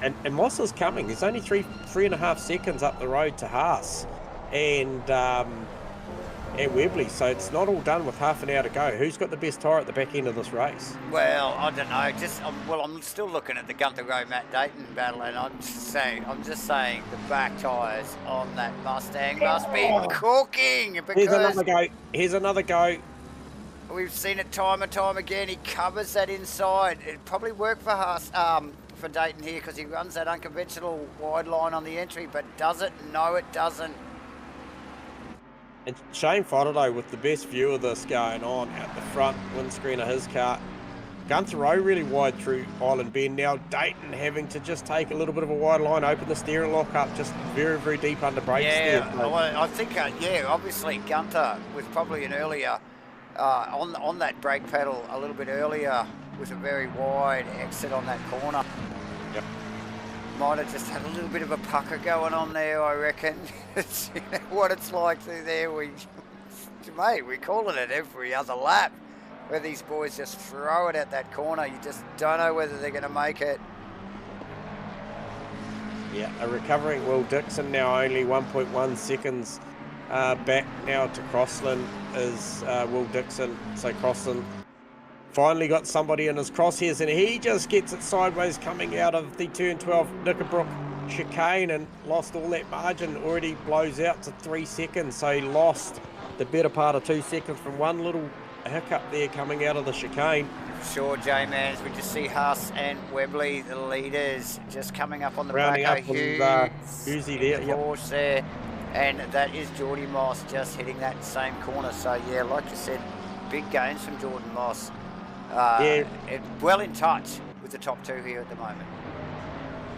and Moss is coming. He's only three and a half seconds up the road to Haas and Webley. So it's not all done with half an hour to go. Who's got the best tyre at the back end of this race? Well, I don't know. I'm still looking at the Gunther Rowe Matt Dayton battle, and I'm just saying the back tyres on that Mustang must be cooking. Because Here's another go. We've seen it time and time again. He covers that inside. It'd probably work for Haas, for Dayton here, because he runs that unconventional wide line on the entry, but does it? No, it doesn't. And Shane Frodo with the best view of this going on at the front windscreen of his car. Gunther Rowe really wide through Oulton Bend. Now Dayton having to just take a little bit of a wide line, open the steering lock up, just very deep under brakes there. Well, I think, obviously Gunther was probably an earlier, on that brake pedal a little bit earlier with a very wide exit on that corner. Yep. Might have just had a little bit of a pucker going on there, I reckon. What it's like through there, we call it at every other lap, where these boys just throw it at that corner. You just don't know whether they're going to make it. Yeah, a recovering Will Dixon now only 1.1 seconds back now to Crossland is Will Dixon. So Crossland finally got somebody in his crosshairs, and he just gets it sideways coming out of the turn 12 Knickerbrook chicane and lost all that margin. Already blows out to 3 seconds, so he lost the better part of 2 seconds from one little hiccup there coming out of the chicane. Sure, J-Man, as we just see Haas and Webley, the leaders, just coming up on the rounding back up of Hughesy there, Porsche there, and that is Geordie Moss just hitting that same corner. So yeah, like you said, big gains from Jordan Moss. Well in touch with the top two here at the moment.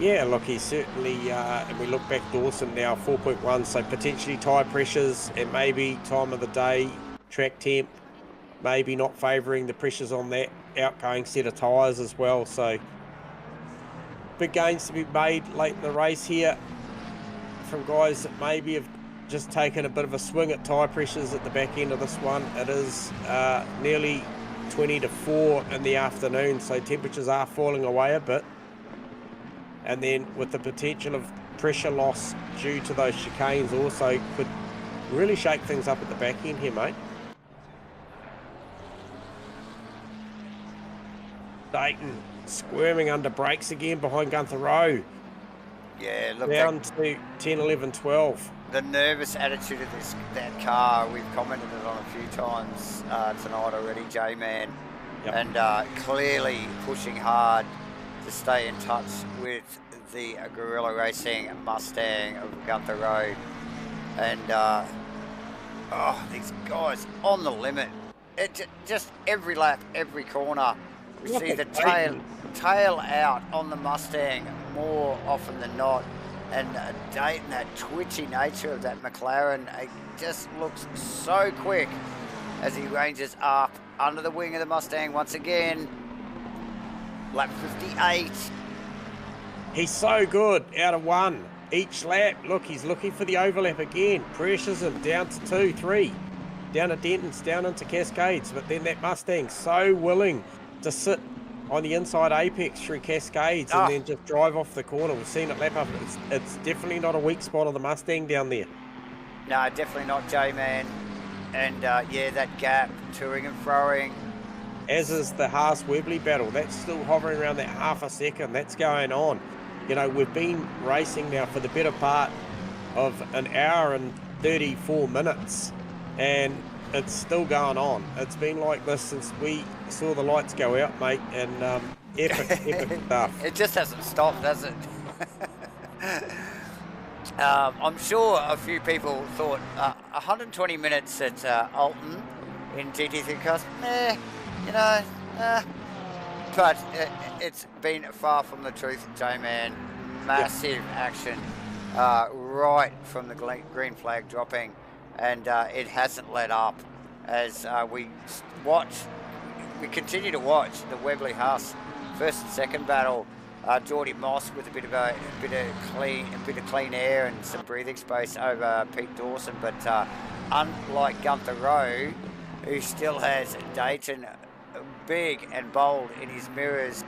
Yeah, look, he's certainly, and we look back, Dawson now 4.1, so potentially tyre pressures and maybe time of the day, track temp, maybe not favouring the pressures on that outgoing set of tyres as well. So big gains to be made late in the race here from guys that maybe have just taken a bit of a swing at tyre pressures at the back end of this one. It is nearly 20 to 4 in the afternoon, so temperatures are falling away a bit, and then with the potential of pressure loss due to those chicanes also could really shake things up at the back end here, mate. Dayton squirming under brakes again behind Gunther Rowe. Yeah, look, down to 10, 11, 12. The nervous attitude of that car, we've commented it on a few times tonight already, J-Man. Yep. And clearly pushing hard to stay in touch with the Guerrilla Racing Mustang of Gunther Rowe. And these guys on the limit. Just every lap, every corner, we see the tail out on the Mustang more often than not. And Dayton, that twitchy nature of that McLaren, it just looks so quick as he ranges up under the wing of the Mustang once again. Lap 58 He's so good out of 1 each lap. Look, he's looking for the overlap again. Pressures him down to 2, 3. Down to Denton's, down into Cascades. But then that Mustang's so willing to sit on the inside apex through Cascades and then just drive off the corner. We've seen it lap up. It's definitely not a weak spot of the Mustang down there. No, definitely not, J-Man. And yeah, that gap, toing and throwing. As is the Haas-Webley battle. That's still hovering around that half a second. That's going on. You know, we've been racing now for the better part of an hour and 34 minutes, and it's still going on. It's been like this since we saw the lights go out, mate, and epic stuff. It just hasn't stopped, does it? I'm sure a few people thought 120 minutes at Oulton in GT3 cars, you know, but it's been far from the truth, J-Man. Massive action right from the green flag dropping, and it hasn't let up as we continue to watch the Webley Haas first and second battle. Geordie Moss with a bit of clean air and some breathing space over Pete Dawson, but unlike Gunther Rowe, who still has Dayton big and bold in his mirrors.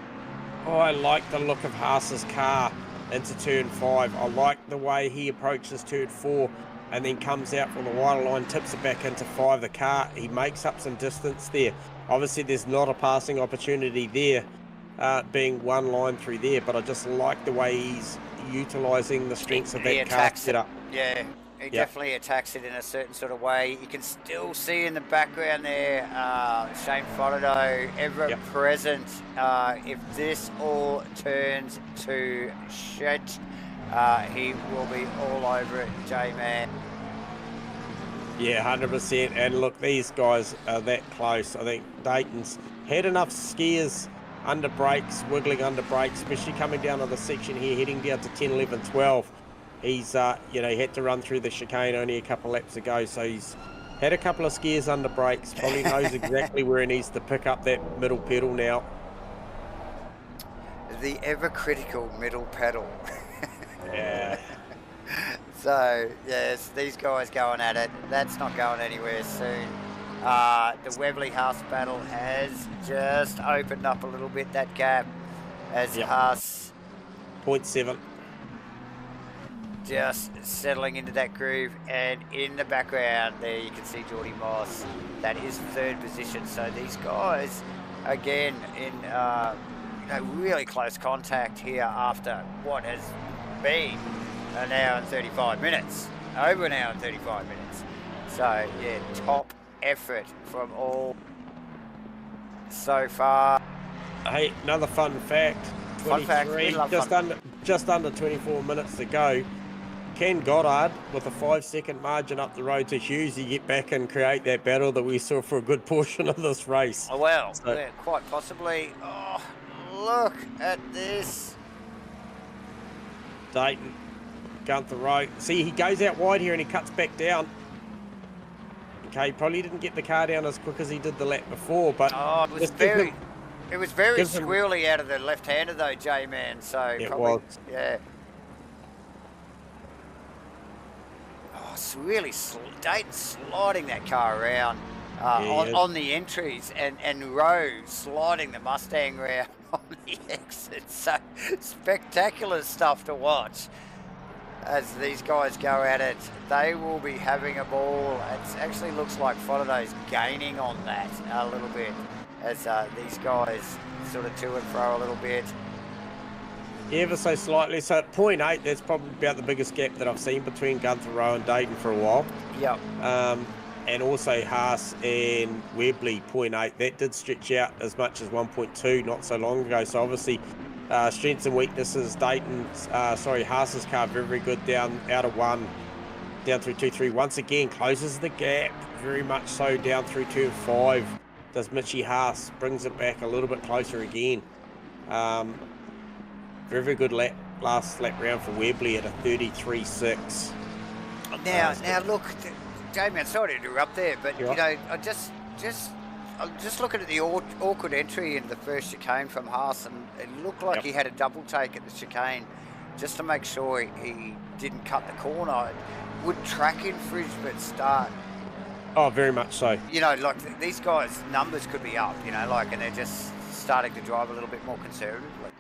Oh, I like the look of Haas's car into turn 5. I like the way he approaches turn 4 and then comes out from the wider line, tips it back into 5. The car, he makes up some distance there. Obviously, there's not a passing opportunity there, being one line through there, but I just like the way he's utilising the strengths of that car setup. Yeah. He definitely attacks it in a certain sort of way. You can still see in the background there Shane Frodo ever present. If this all turns to shit, he will be all over it, J-Man. Yeah, 100%. And look, these guys are that close. I think Dayton's had enough skiers under brakes, wiggling under brakes, especially coming down on the section here, heading down to 10, 11, 12. He's, you know, he had to run through the chicane only a couple of laps ago, so he's had a couple of skiers under brakes, probably knows exactly where he needs to pick up that middle pedal now. The ever-critical middle pedal. Yeah. So, yes, these guys going at it. That's not going anywhere soon. The Webley Haas battle has just opened up a little bit, that gap, as Haas... 0.7. Just settling into that groove, and in the background there you can see Geordie Moss. That is third position. So these guys again in really close contact here after what has been an hour and 35 minutes, over an hour and 35 minutes. So yeah, top effort from all so far. Hey, another fun fact. Just under 24 minutes to go. Can Goddard, with a 5-second margin up the road to Hughesy, get back and create that battle that we saw for a good portion of this race? Oh, well, yeah, quite possibly. Oh, look at this. Dayton, Gunther Rowe. See, he goes out wide here and he cuts back down. Okay, probably didn't get the car down as quick as he did the lap before, but... Oh, it was very squirrely out of the left-hander though, J-Man, so it probably... was. Yeah. It's really Dayton sliding that car around on the entries, and Rowe sliding the Mustang around on the exits. So spectacular stuff to watch as these guys go at it. They will be having a ball. It actually looks like Frodo's gaining on that a little bit as these guys sort of to and fro a little bit. Ever so slightly. So at 0.8, that's probably about the biggest gap that I've seen between Gunther Rowe and Dayton for a while. Yep. And also Haas and Webley, 0.8. That did stretch out as much as 1.2 not so long ago. So obviously, strengths and weaknesses. Haas's car very, very good down out of 1, down through 2, 3. Once again, closes the gap very much so down through turn 5. Does Mitchie Haas, brings it back a little bit closer again. Very, very good last lap round for Webley at a 33.6. Now look, J-Man, sorry to interrupt there, but you know, I just I'm just looking at the awkward entry into the first chicane from Haas, and it looked like he had a double take at the chicane just to make sure he didn't cut the corner. Would track infringement start? Oh, very much so. You know, like these guys' numbers could be up, you know, like, and they're just starting to drive a little bit more conservatively.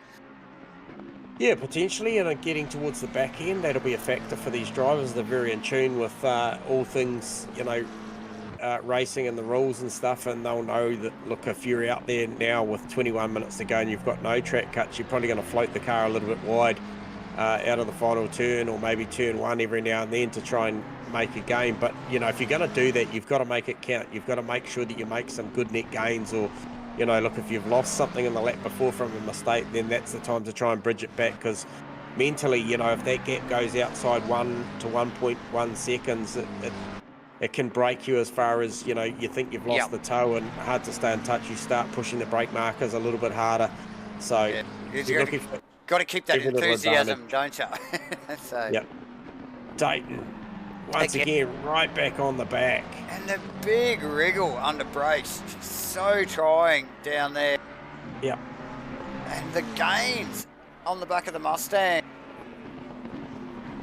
Yeah, potentially, and getting towards the back end, that'll be a factor for these drivers. They're very in tune with all things, you know, racing and the rules and stuff, and they'll know that, look, if you're out there now with 21 minutes to go and you've got no track cuts, you're probably going to float the car a little bit wide out of the final turn, or maybe turn one every now and then to try and make a gain. But, you know, if you're going to do that, you've got to make it count. You've got to make sure that you make some good net gains, or, you know, look, if you've lost something in the lap before from a mistake, then that's the time to try and bridge it back, because mentally, you know, if that gap goes outside 1 to 1.1 seconds, it can break you as far as, you know, you think you've lost the toe and hard to stay in touch. You start pushing the brake markers a little bit harder. So you're got to keep that enthusiasm, don't you? So. Yep. Dayton, once again, right back on the back. And the big wriggle under brakes, so trying down there. Yep. And the gains on the back of the Mustang.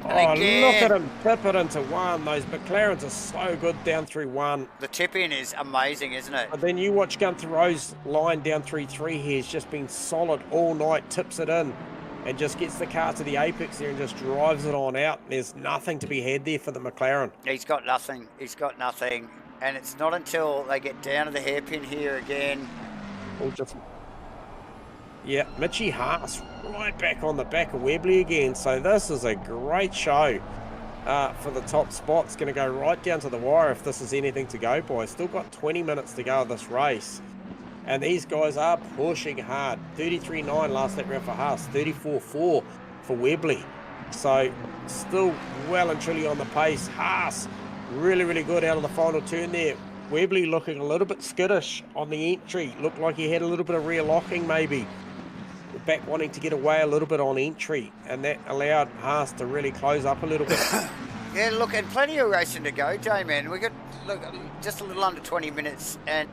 And again, look at him tip it into one. Those McLarens are so good down through one. The tip-in is amazing, isn't it? But then you watch Gunther Rowe's line down through three here. He's just been solid all night, tips it in, and just gets the car to the apex there and just drives it on out. There's nothing to be had there for the McLaren. He's got nothing. He's got nothing. And it's not until they get down to the hairpin here again. Yeah, Mitchie Haas right back on the back of Webley again. So this is a great show for the top spot. It's going to go right down to the wire if this is anything to go by. Still got 20 minutes to go of this race. And these guys are pushing hard. 33.9 last lap round for Haas. 34.4 for Webley. So still well and truly on the pace. Haas really, really good out of the final turn there. Webley looking a little bit skittish on the entry. Looked like he had a little bit of rear locking maybe. Back wanting to get away a little bit on entry, and that allowed Haas to really close up a little bit. Yeah, look, and plenty of racing to go, J-Man. We got, look, just a little under 20 minutes, and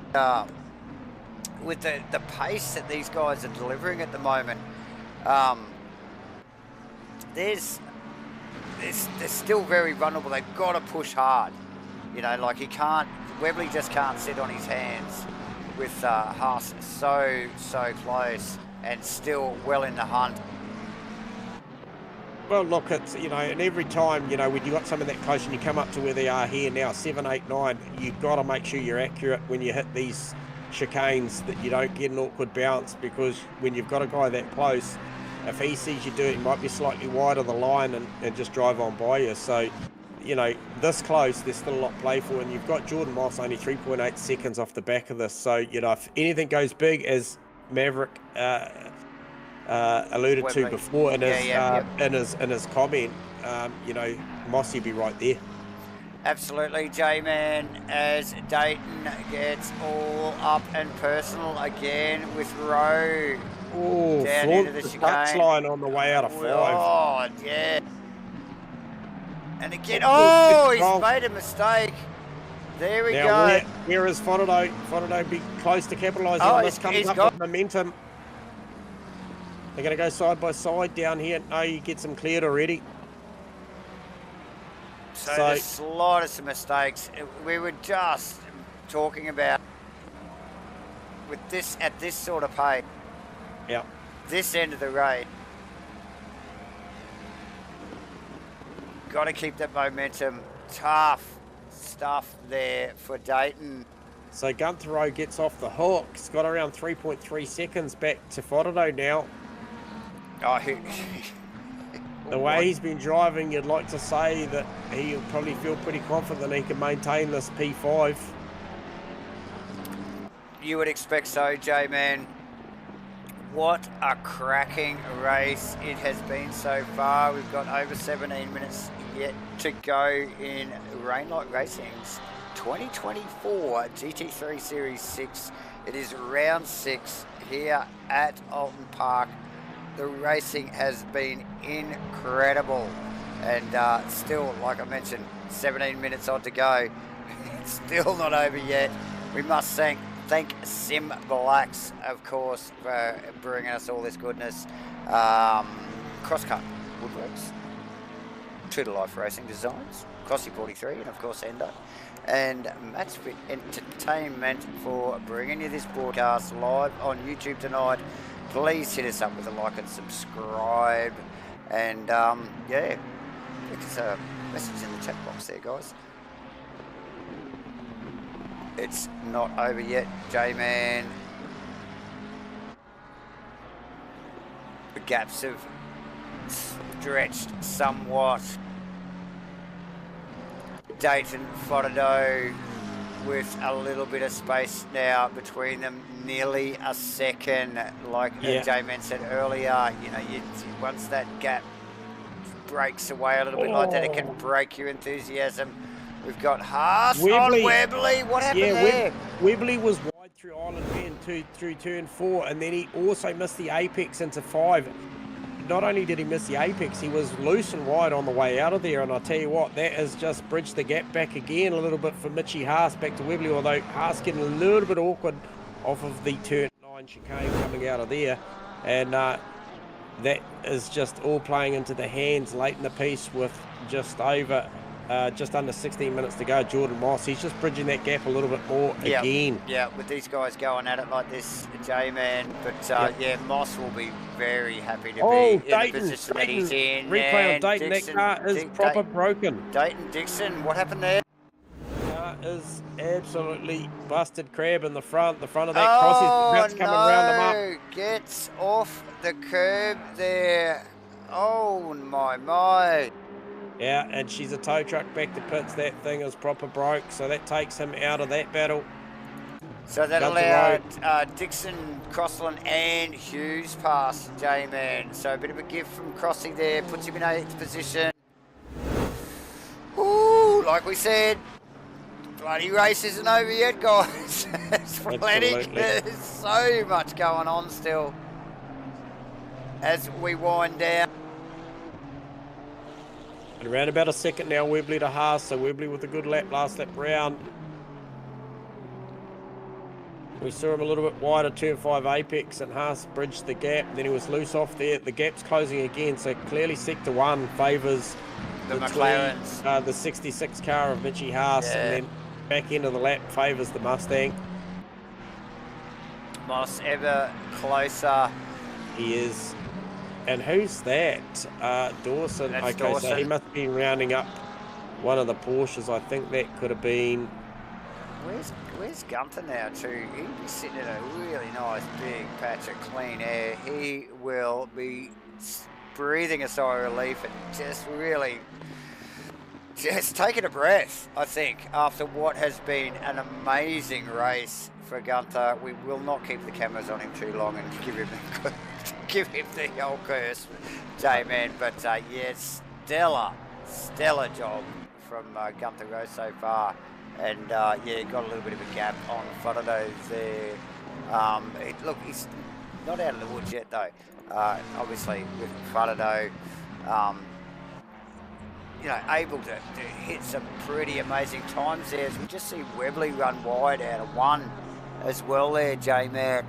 with the pace that these guys are delivering at the moment, they're still very vulnerable. They've got to push hard. You know, like Webley just can't sit on his hands with Haas so close and still well in the hunt. Well, look, it's, you know, and every time, you know, when you got someone that close and you come up to where they are here now, 7, 8, 9, you've got to make sure you're accurate when you hit these chicanes, that you don't get an awkward bounce, because when you've got a guy that close, if he sees you do it, he might be slightly wide of the line and just drive on by you. So, you know, this close, there's still a lot to play for, and you've got Jordan Moss only 3.8 seconds off the back of this. So, you know, if anything goes big, as Maverick alluded to before in his comment, you know, Mossy be right there. Absolutely, J-Man, as Dayton gets all up and personal again with Rowe. Oh, down into the chicane. Line on the way out of 5. Oh, yeah. And again, he's made a mistake. There we go. Where is Faraday? Faraday be close to capitalising on this. Comes up with momentum. They're going to go side by side down here. No, he gets them cleared already. So the slightest of mistakes. We were just talking about with this at this sort of pace. Yeah. This end of the race. Got to keep that momentum. Tough stuff there for Dayton. So Gunther Rowe gets off the hook. He's got around 3.3 seconds back to Faraday now. Oh, the way he's been driving, you'd like to say that he'll probably feel pretty confident he can maintain this P5. You would expect so, J-Man. What a cracking race it has been so far. We've got over 17 minutes yet to go in Rainlight Racing's 2024 GT3 Series 6. It is round 6 here at Oulton Park. The racing has been incredible, and still, like I mentioned, 17 minutes on to go. It's still not over yet. We must thank thank Sim Blacks, of course, for bringing us all this goodness. Crosscut Woodworks, True to Life Racing Designs, Crossy 43, and of course Endo, and Matchfit Entertainment for bringing you this broadcast live on YouTube tonight. Please hit us up with a like and subscribe, and yeah, there's a message in the chat box there, guys. It's not over yet, J-Man. The gaps have stretched somewhat. Dayton Fotado with a little bit of space now between them, nearly a second. Like J-Man said earlier, you know, once that gap breaks away a little bit like that, it can break your enthusiasm. We've got Haas on Webley. What happened there? Webley was wide through Island Bend through turn 4, and then he also missed the apex into 5. Not only did he miss the apex, he was loose and wide on the way out of there, and I'll tell you what, that has just bridged the gap back again a little bit for Mitchie Haas back to Webley, although Haas getting a little bit awkward off of the turn 9 chicane coming out of there, and that is just all playing into the hands late in the piece with just under 16 minutes to go. Jordan Moss, he's just bridging that gap a little bit more again. Yeah, with these guys going at it like this, J-Man. But yeah, Moss will be very happy to be in the position that he's in. Replay on Dayton, that car is proper broken. Dayton Dixon, what happened there? Car is absolutely busted crab in the front. The front of that cross is coming round them up. Gets off the curb there. Oh my. Yeah, and she's a tow truck back to pits. That thing is proper broke, so that takes him out of that battle. So that allowed Dixon, Crossland and Hughes past J-Man. So a bit of a gift from Crossy there, puts him in 8th position. Ooh, like we said, bloody race isn't over yet, guys. It's plenty. There's so much going on still as we wind down. Around about a second now, Webley to Haas, so Webley with a good lap last lap round. We saw him a little bit wider, turn 5 apex, and Haas bridged the gap. Then he was loose off there. The gap's closing again, so clearly sector 1 favours the McLarens. The 66 car of Mitchie Haas, and then back end of the lap favours the Mustang. Moss ever closer. He is. And who's that? Dawson. That's okay, Dawson. So he must be rounding up one of the Porsches. I think that could have been. Where's Gunther now too? He'd be sitting in a really nice big patch of clean air. He will be breathing a sigh of relief and just taking a breath, I think, after what has been an amazing race for Gunther. We will not keep the cameras on him too long and give him the old curse, J-Man. But yes, stellar job from Gunther Rose so far. And yeah, got a little bit of a gap on Fotado there. Look, he's not out of the woods yet though. Obviously with Fotado, you know, able to hit some pretty amazing times there. As we just see Webley run wide out of 1 as well there, J-Man.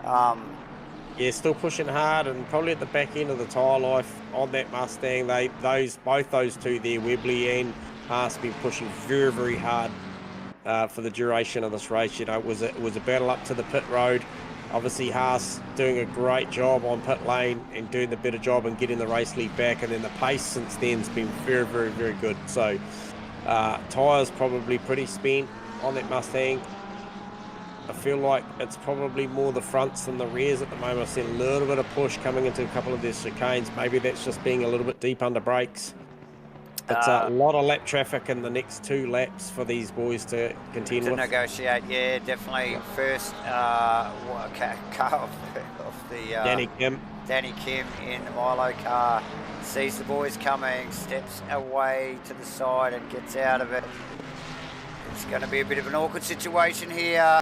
Yeah, still pushing hard, and probably at the back end of the tyre life on that Mustang. Both those two there, Webley and Haas, been pushing very, very hard for the duration of this race. You know, it was a battle up to the pit road. Obviously, Haas doing a great job on pit lane and doing the better job and getting the race lead back. And then the pace since then has been very, very, very good. So tyres probably pretty spent on that Mustang. I feel like it's probably more the fronts than the rears at the moment. I've seen a little bit of push coming into a couple of these chicanes. Maybe that's just being a little bit deep under brakes. It's a lot of lap traffic in the next 2 laps for these boys to contend with. Negotiate, yeah, definitely. First car off the Danny Kim in the Milo car, sees the boys coming, steps away to the side and gets out of it. It's going to be a bit of an awkward situation here.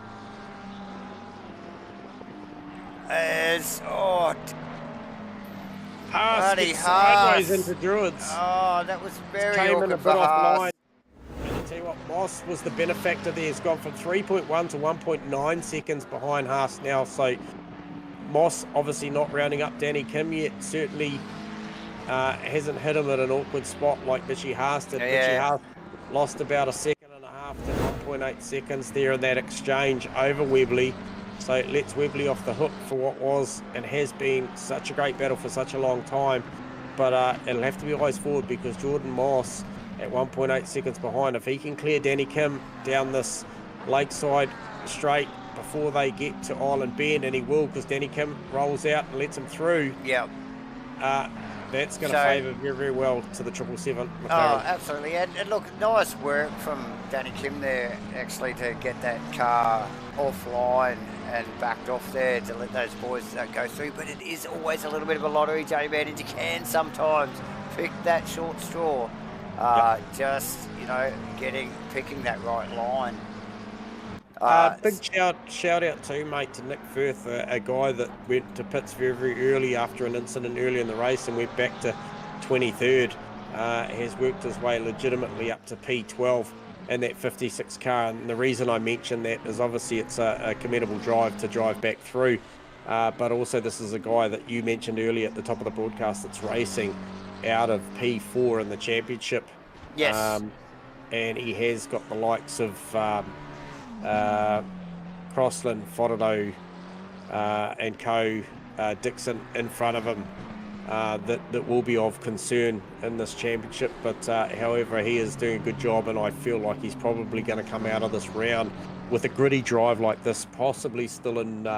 Haas gets sideways into Druids. Oh, that was very Came in awkward a for bit off Haas. line. And I tell you what, Moss was the benefactor there. He's gone from 3.1 to 1.9 seconds behind Haas now. So Moss obviously not rounding up Danny Kim yet. Certainly hasn't hit him at an awkward spot like Mitchie Haas did. Mitchie Haas lost about 1.5 seconds to 1.8 seconds there in that exchange over Webley. So it lets Webley off the hook for what was and has been such a great battle for such a long time. But it'll have to be eyes forward, because Jordan Moss at 1.8 seconds behind, if he can clear Danny Kim down this lakeside straight before they get to Island Bend, and he will, because Danny Kim rolls out and lets him through. Yeah. That's going to favour very, very well to the 777 McLaren. Oh, absolutely. And look, nice work from Danny Kim there, actually, to get that car offline and backed off there to let those boys go through. But it is always a little bit of a lottery, J-Man, and you can sometimes pick that short straw. Just, picking that right line. Big shout out too, mate, to Nick Firth, a guy that went to pits very, very early after an incident early in the race and went back to 23rd. Has worked his way legitimately up to P12 in that 56 car, and the reason I mention that is obviously it's a commendable drive to drive back through, but also this is a guy that you mentioned earlier at the top of the broadcast that's racing out of P4 in the championship. Yes. And he has got the likes of Crossland, Fodado, and co, Dixon in front of him, that will be of concern in this championship. But however, he is doing a good job, and I feel like he's probably going to come out of this round with a gritty drive like this, possibly still in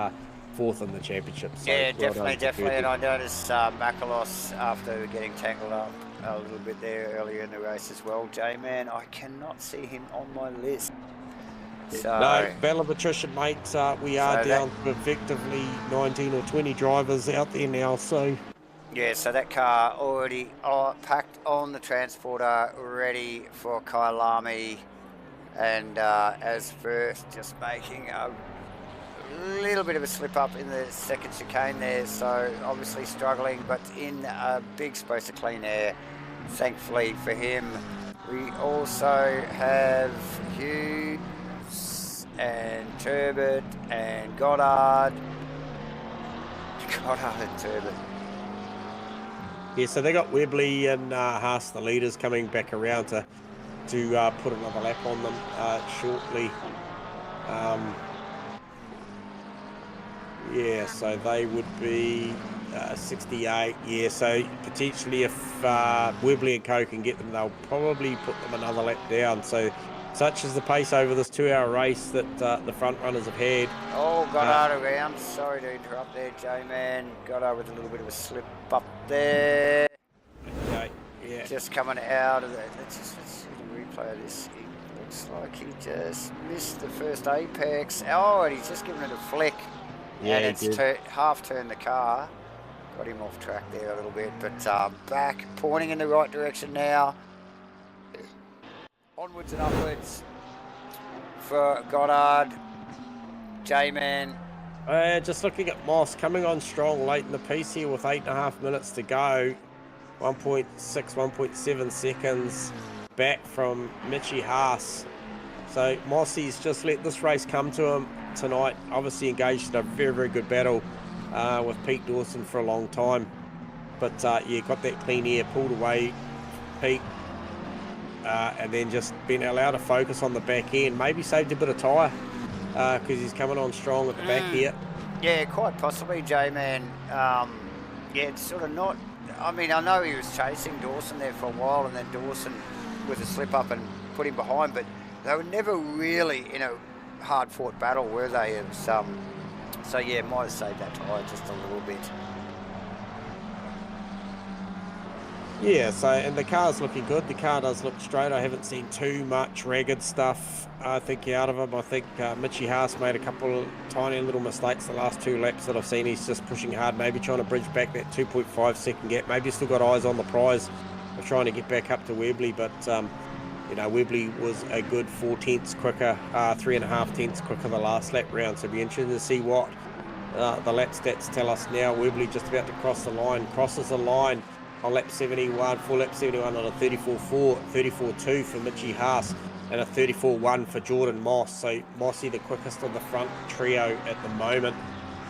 fourth in the championship. So yeah, definitely. And I noticed Makalos, after getting tangled up a little bit there earlier in the race as well, J-Man, I cannot see him on my list. So, no, battle of attrition, mate. We are down to effectively 19 or 20 drivers out there now. So yeah, so that car already packed on the transporter, ready for Kailami, and as first, just making a little bit of a slip up in the second chicane there. So obviously struggling, but in a big space of clean air, thankfully for him. We also have Hughes and Turbot and Goddard and Turbot. Yeah, so they got Webley and Haas, the leaders, coming back around to put another lap on them shortly. Yeah, so they would be 68. Yeah, so potentially if Webley and Co can get them, they'll probably put them another lap down. So such is the pace over this 2-hour race that the front runners have had. Oh, Goddard around. Sorry to interrupt there, J-Man. Goddard with a little bit of a slip up there. Okay, yeah. Just coming out of that. Let's see the replay of this. It looks like he just missed the first apex. Oh, and he's just given it a flick. Yeah, and it's half turned the car. Got him off track there a little bit, but back, pointing in the right direction now. Onwards and upwards for Goddard. J-Man. Just looking at Moss coming on strong late in the piece here with 8.5 minutes to go. 1.6, 1.7 seconds back from Mitchie Haas. So Mossy's just let this race come to him tonight. Obviously engaged in a very, very good battle with Pete Dawson for a long time. But yeah, got that clean air, pulled away Pete, and then just been allowed to focus on the back end. Maybe saved a bit of tyre because he's coming on strong at the back here. Yeah, quite possibly, J-Man. Yeah, it's sort of not... I mean, I know he was chasing Dawson there for a while, and then Dawson with a slip up and put him behind, but they were never really in a hard-fought battle, were they? It was, so yeah, might have saved that tyre just a little bit. Yeah, so, and the car's looking good. The car does look straight. I haven't seen too much ragged stuff, I think, out of him. I think Mitchie Haas made a couple of tiny little mistakes the last 2 laps that I've seen. He's just pushing hard, maybe trying to bridge back that 2.5 second gap. Maybe he's still got eyes on the prize of trying to get back up to Webley, but you know, Webley was a good 4 tenths quicker, 3.5 tenths quicker the last lap round. So it'll be interesting to see what the lap stats tell us now. Webley just about to cross the line, crosses the line on lap 71, full lap 71 on a 34.2 for Mitchie Haas. and a 34.1 for Jordan Moss. So Mossy the quickest of the front trio at the moment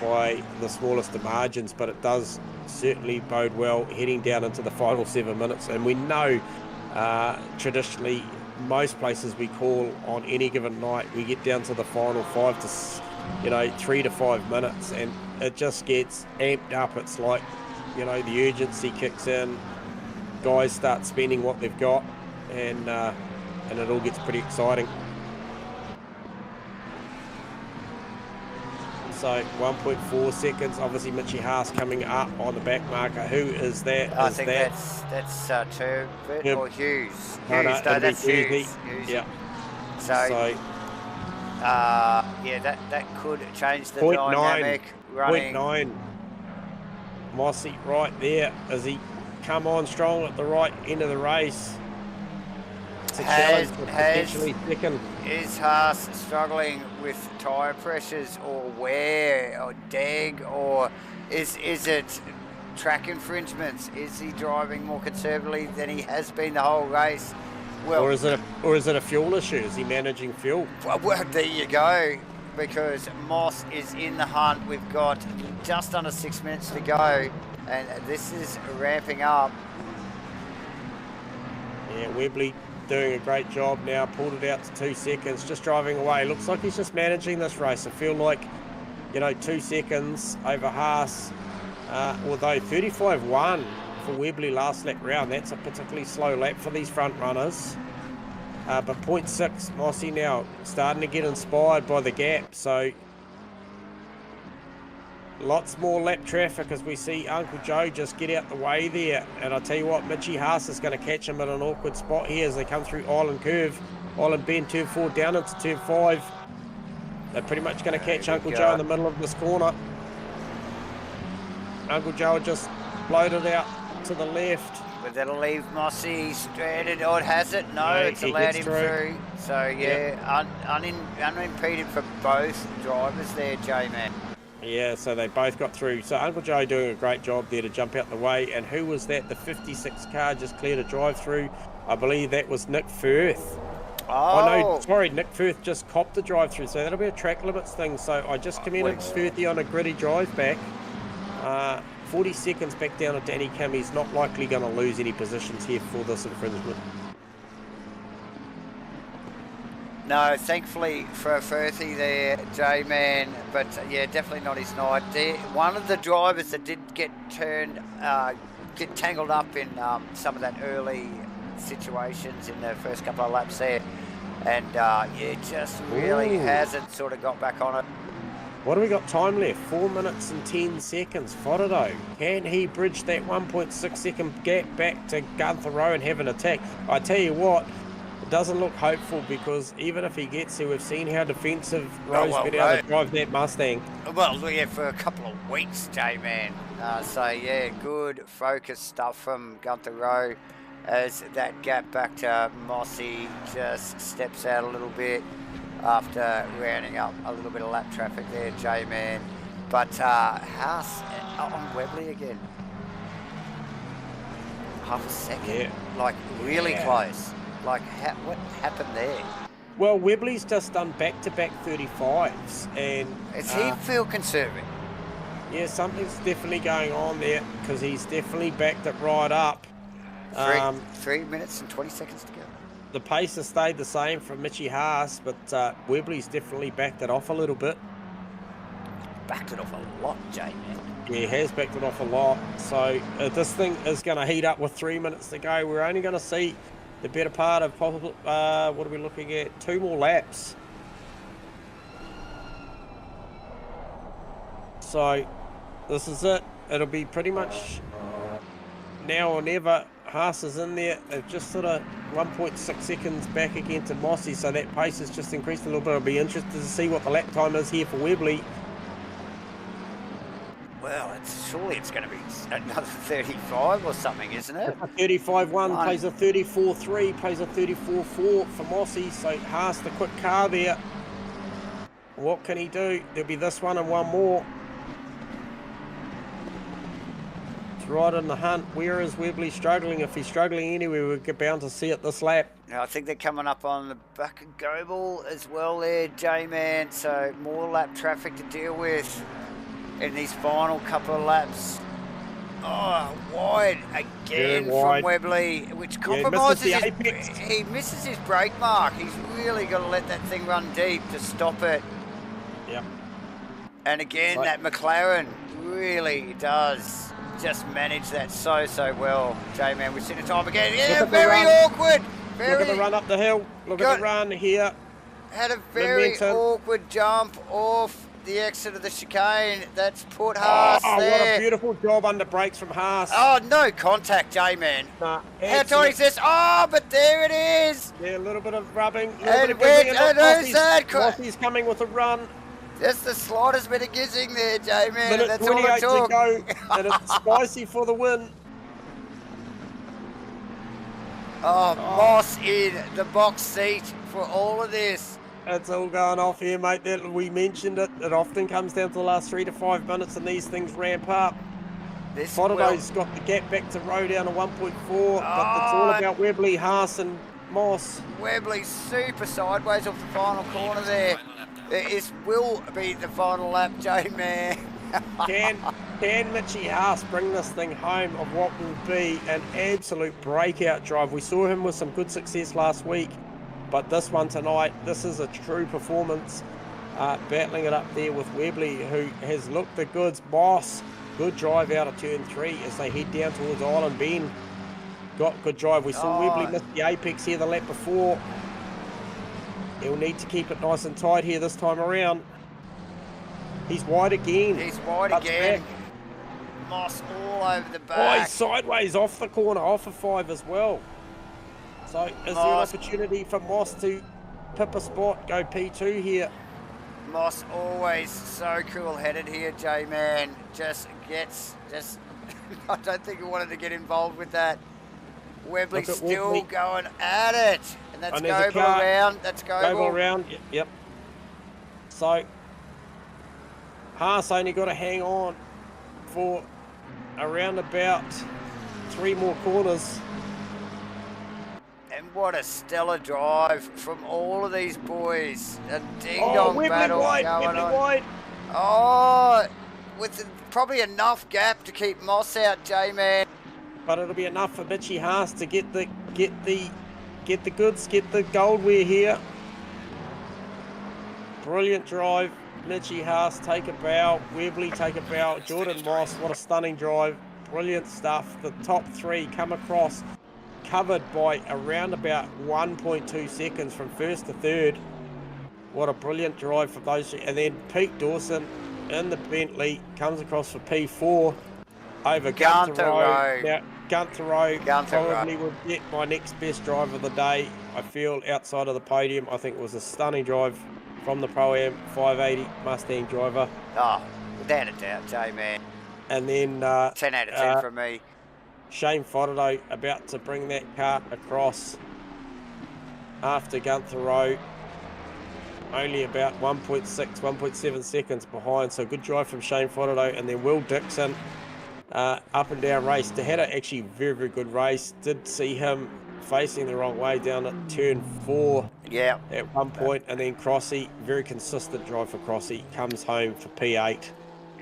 by the smallest of margins, but it does certainly bode well heading down into the final 7 minutes. And we know traditionally most places we call on any given night, we get down to the final 3 to 5 minutes, and it just gets amped up. It's like, you know, the urgency kicks in, guys start spending what they've got, and it all gets pretty exciting. So 1.4 seconds. Obviously, Mitchy Haas coming up on the back marker. Who is that? I think that's Turbot or Hughes. No, Hughes, no, that's Hughes. Yeah. So yeah, that could change the dynamic. Running 0.9. Mossy right there. As he come on strong at the right end of the race? It's a challenge for potentially second. Is Haas struggling with tyre pressures or wear or deg, or is it track infringements? Is he driving more conservatively than he has been the whole race? Well, or is it a fuel issue? Is he managing fuel? Well, there you go. Because Moss is in the hunt. We've got just under 6 minutes to go, and this is ramping up. Yeah, Webley doing a great job now, pulled it out to 2 seconds, just driving away. Looks like he's just managing this race. I feel like, 2 seconds over Haas, although 35.1 for Webley last lap round, that's a particularly slow lap for these front runners. But 0.6, Mossy now starting to get inspired by the gap, so lots more lap traffic as we see Uncle Joe just get out the way there. And I'll tell you what, Mitchy Haas is going to catch him at an awkward spot here as they come through Island Bend, turn 4 down into turn 5. They're pretty much going to catch Uncle Joe in the middle of this corner. Uncle Joe just loaded out to the left. But that'll leave Mossy stranded, or has it? No, it's allowed him through. So yeah, unimpeded for both drivers there, J-Man. Yeah, so they both got through. So Uncle Joe doing a great job there to jump out the way. And who was that? The 56 car just cleared a drive through. I believe that was Nick Firth. Oh no, sorry, Nick Firth just copped the drive through. So that'll be a track limits thing. So I just commended Firthy on a gritty drive back. 40 seconds back down to Danny Kim. He's not likely going to lose any positions here for this infringement. No, thankfully for Firthy there, J-Man, but yeah, definitely not his night. One of the drivers that did get tangled up in some of that early situations in the first couple of laps there, and just really hasn't sort of got back on it. What do we got time left? 4 minutes and 10 seconds. Fodado, can he bridge that 1.6 second gap back to Gunther Rowe and have an attack? I tell you what, it doesn't look hopeful, because even if he gets there, we've seen how defensive Rowe's been able to drive that Mustang. Well, yeah, for a couple of weeks, J-Man. So yeah, good focused stuff from Gunther Rowe as that gap back to Mossy just steps out a little bit after rounding up a little bit of lap traffic there, J-Man. But Haas on Webley again. Half a second, like really close. Like, what happened there? Well, Webley's just done back-to-back 35s, and does he feel conservative? Yeah, something's definitely going on there, because he's definitely backed it right up. 3 minutes and 20 seconds to go. The pace has stayed the same from Mitchy Haas, but Webley's definitely backed it off a little bit. Backed it off a lot, J-Man. Yeah, he has backed it off a lot. So this thing is going to heat up with 3 minutes to go. We're only going to see the better part of probably, what are we looking at? 2 more laps. So this is it. It'll be pretty much now or never. Haas is in there. They've just sort of 1.6 seconds back again to Mossy, so that pace has just increased a little bit. I'll be interested to see what the lap time is here for Webley. Well, surely it's going to be another 35 or something, isn't it? 35.1 plays a 34.3, plays a 34.4 for Mossy. So Haas, the quick car there. What can he do? There'll be this one and one more. right in the hunt. Where is Webley struggling? If he's struggling anywhere, we're bound to see it this lap. Now, I think they're coming up on the back of Goebel as well there, J-Man. So more lap traffic to deal with in these final couple of laps. Oh, wide again from Webley, which compromises he misses his brake mark. He's really got to let that thing run deep to stop it. Yep. And again, that McLaren really does just manage that so well. J-Man, we've seen the time again. Yeah, very awkward. Look at the run up the hill. Look at the run here. Had a very awkward jump off the exit of the chicane. That's put Haas there. What a beautiful job under brakes from Haas. Oh, no contact, J-Man. Nah, how tight is this? Oh, but there it is. Yeah, a little bit of rubbing. Mossie's coming with a run. Just the slightest bit of gizzing there, J-Man. Minute That's all it 28 took. to go, and it's spicy for the win. Oh, Moss in the box seat for all of this. It's all going off here, mate. We mentioned it. It often comes down to the last 3 to 5 minutes, and these things ramp up. Fotodow's got the gap back to row down to 1.4, but it's all about Webley, Haas, and Moss. Webley super sideways off the final corner there. This will be the final lap, J-Man. Can Mitchie Haas bring this thing home of what will be an absolute breakout drive? We saw him with some good success last week, but this one tonight, this is a true performance. Battling it up there with Webley, who has looked the goods. Moss, good drive out of turn 3 as they head down towards Island Bend. Got good drive. We saw Webley miss the apex here the lap before. He'll need to keep it nice and tight here this time around. He's wide again. He's wide again. Moss all over the back. Oh, he's sideways off the corner, off of 5 as well. So is there an opportunity for Moss to pip a spot, go P2 here? Moss always so cool-headed here, J-Man. I don't think he wanted to get involved with that. Webley still going at it. And that's Goebel around. That's Goebel around. Yep. So Haas only got to hang on for around about 3 more corners. And what a stellar drive from all of these boys. A ding-dong battle going on. Wide. Oh, with probably enough gap to keep Moss out, J-Man. But it'll be enough for Mitchie Haas to get the goods, get the gold wear here. Brilliant drive. Mitchie Haas take a bow. Webley take a bow. Jordan Moss, what a stunning drive. Brilliant stuff. The top 3 come across covered by around about 1.2 seconds from first to third. What a brilliant drive for those 3. And then Pete Dawson in the Bentley comes across for P4 over Gunther Rowe. Now, Gunther Rowe probably would get my next best drive of the day. I feel outside of the podium. I think it was a stunning drive from the Pro-Am 580 Mustang driver. Oh, without a doubt, J-Man. And then 10 out of 10 from me. Shane Fotodow about to bring that car across after Gunther Rowe. Only about 1.6, 1.7 seconds behind. So good drive from Shane Fotodow. And then Will Dixon, up and down race. They had actually very, very good race. Did see him facing the wrong way down at turn 4 at one point. And then Crossy, very consistent drive for Crossy. Comes home for P8.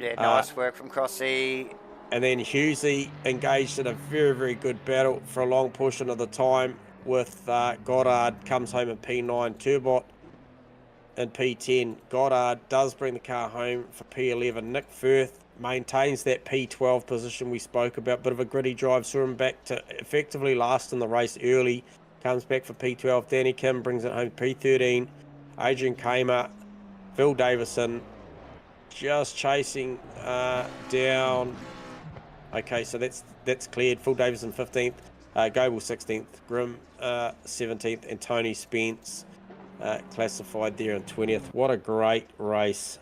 Yeah, nice work from Crossy. And then Hughesy engaged in a very, very good battle for a long portion of the time with Goddard. Comes home in P9. Turbot in P10. Goddard does bring the car home for P11. Nick Firth maintains that P12 position we spoke about. Bit of a gritty drive. Saw him back to effectively last in the race early. Comes back for P12. Danny Kim brings it home P13. Adrian Kamer, Phil Davison just chasing down. Okay, so that's cleared. Phil Davison 15th, Goebel 16th, Grimm 17th, and Tony Spence classified there in 20th. What a great race.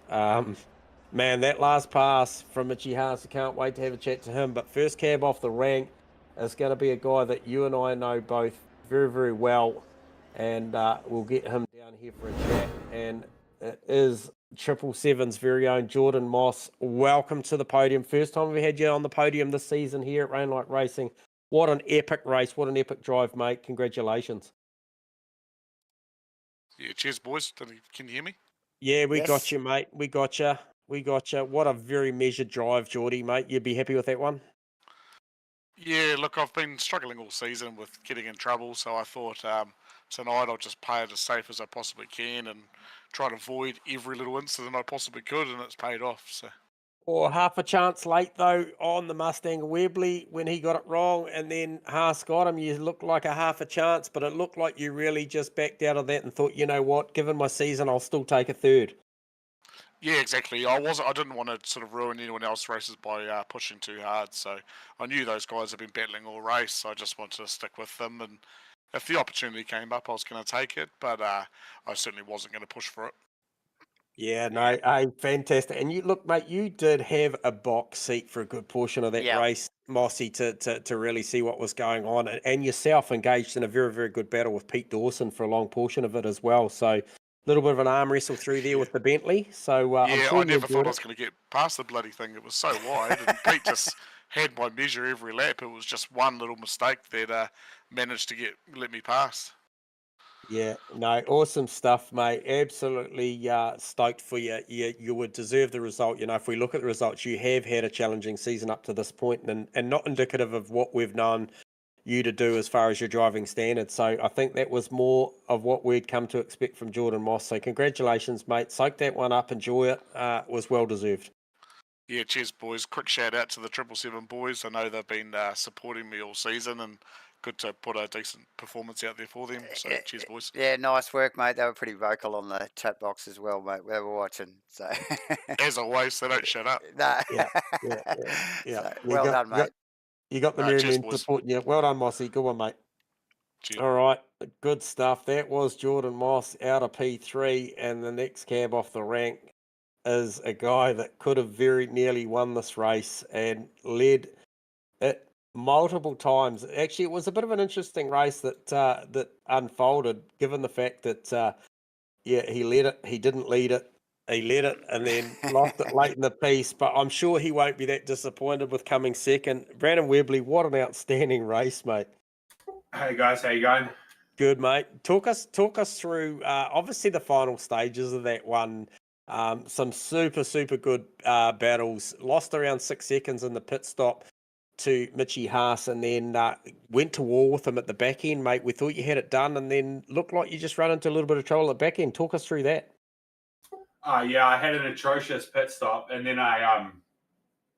Man, that last pass from Mitchie Haas, I can't wait to have a chat to him. But first cab off the rank is going to be a guy that you and I know both very, very well. And we'll get him down here for a chat. And It is 777's very own Jordan Moss. Welcome to the podium. First time we had you on the podium this season here at Rainlight Racing. What an epic race. What an epic drive, mate. Congratulations. Yeah, cheers, boys. Can you hear me? Yeah, we Yes. got you, mate. We got you. What a very measured drive, Geordie, mate. You'd be happy with that one? Yeah, look, I've been struggling all season with getting in trouble, so I thought tonight I'll just play it as safe as I possibly can and try to avoid every little incident I possibly could, and it's paid off. So. Or half a chance late, though, on the Mustang Webley when he got it wrong, and then Haas got him. You looked like a half a chance, but it looked like you really just backed out of that and thought, you know what, given my season, I'll still take a third. Yeah, exactly. I didn't want to sort of ruin anyone else's races by pushing too hard. So I knew those guys had been battling all race. So I just wanted to stick with them. And if the opportunity came up, I was going to take it. But I certainly wasn't going to push for it. Yeah, no, fantastic. And you look, mate, you did have a box seat for a good portion of that race, Mossy, to really see what was going on. And yourself engaged in a very, very good battle with Pete Dawson for a long portion of it as well. So little bit of an arm wrestle through there with the Bentley. So I'm sure I never thought I was going to get past the bloody thing. It was so wide, and Pete just had my measure every lap. It was just one little mistake that managed to let me past. Yeah, no, awesome stuff, mate. Absolutely stoked for you. You would deserve the result. You know, if we look at the results, you have had a challenging season up to this point, and not indicative of what we've known you to do as far as your driving standards. So I think that was more of what we'd come to expect from Jordan Moss. So congratulations, mate. Soak that one up. Enjoy it. It was well deserved. Yeah, cheers, boys. Quick shout out to the 777 boys. I know they've been supporting me all season, and good to put a decent performance out there for them. So cheers, boys. Yeah, nice work, mate. They were pretty vocal on the chat box as well, mate. We were watching. So as always, they don't shut up. No. Yeah. So, well done, mate. You got the Merry Men supporting you. Well done, Mossy. Good one, mate. Cheers. All right, good stuff. That was Jordan Moss out of P3, and the next cab off the rank is a guy that could have very nearly won this race and led it multiple times. Actually, it was a bit of an interesting race that unfolded, given the fact that he led it, he didn't lead it. He led it and then lost it late in the piece, but I'm sure he won't be that disappointed with coming second. Brandon Webley, what an outstanding race, mate. Hey guys, how you going? Good, mate. Talk us through obviously the final stages of that one. Some super good battles. Lost around 6 seconds in the pit stop to Mitchie Haas, and then went to war with him at the back end, mate. We thought you had it done, and then looked like you just ran into a little bit of trouble at the back end. Talk us through that. Yeah, I had an atrocious pit stop, and then I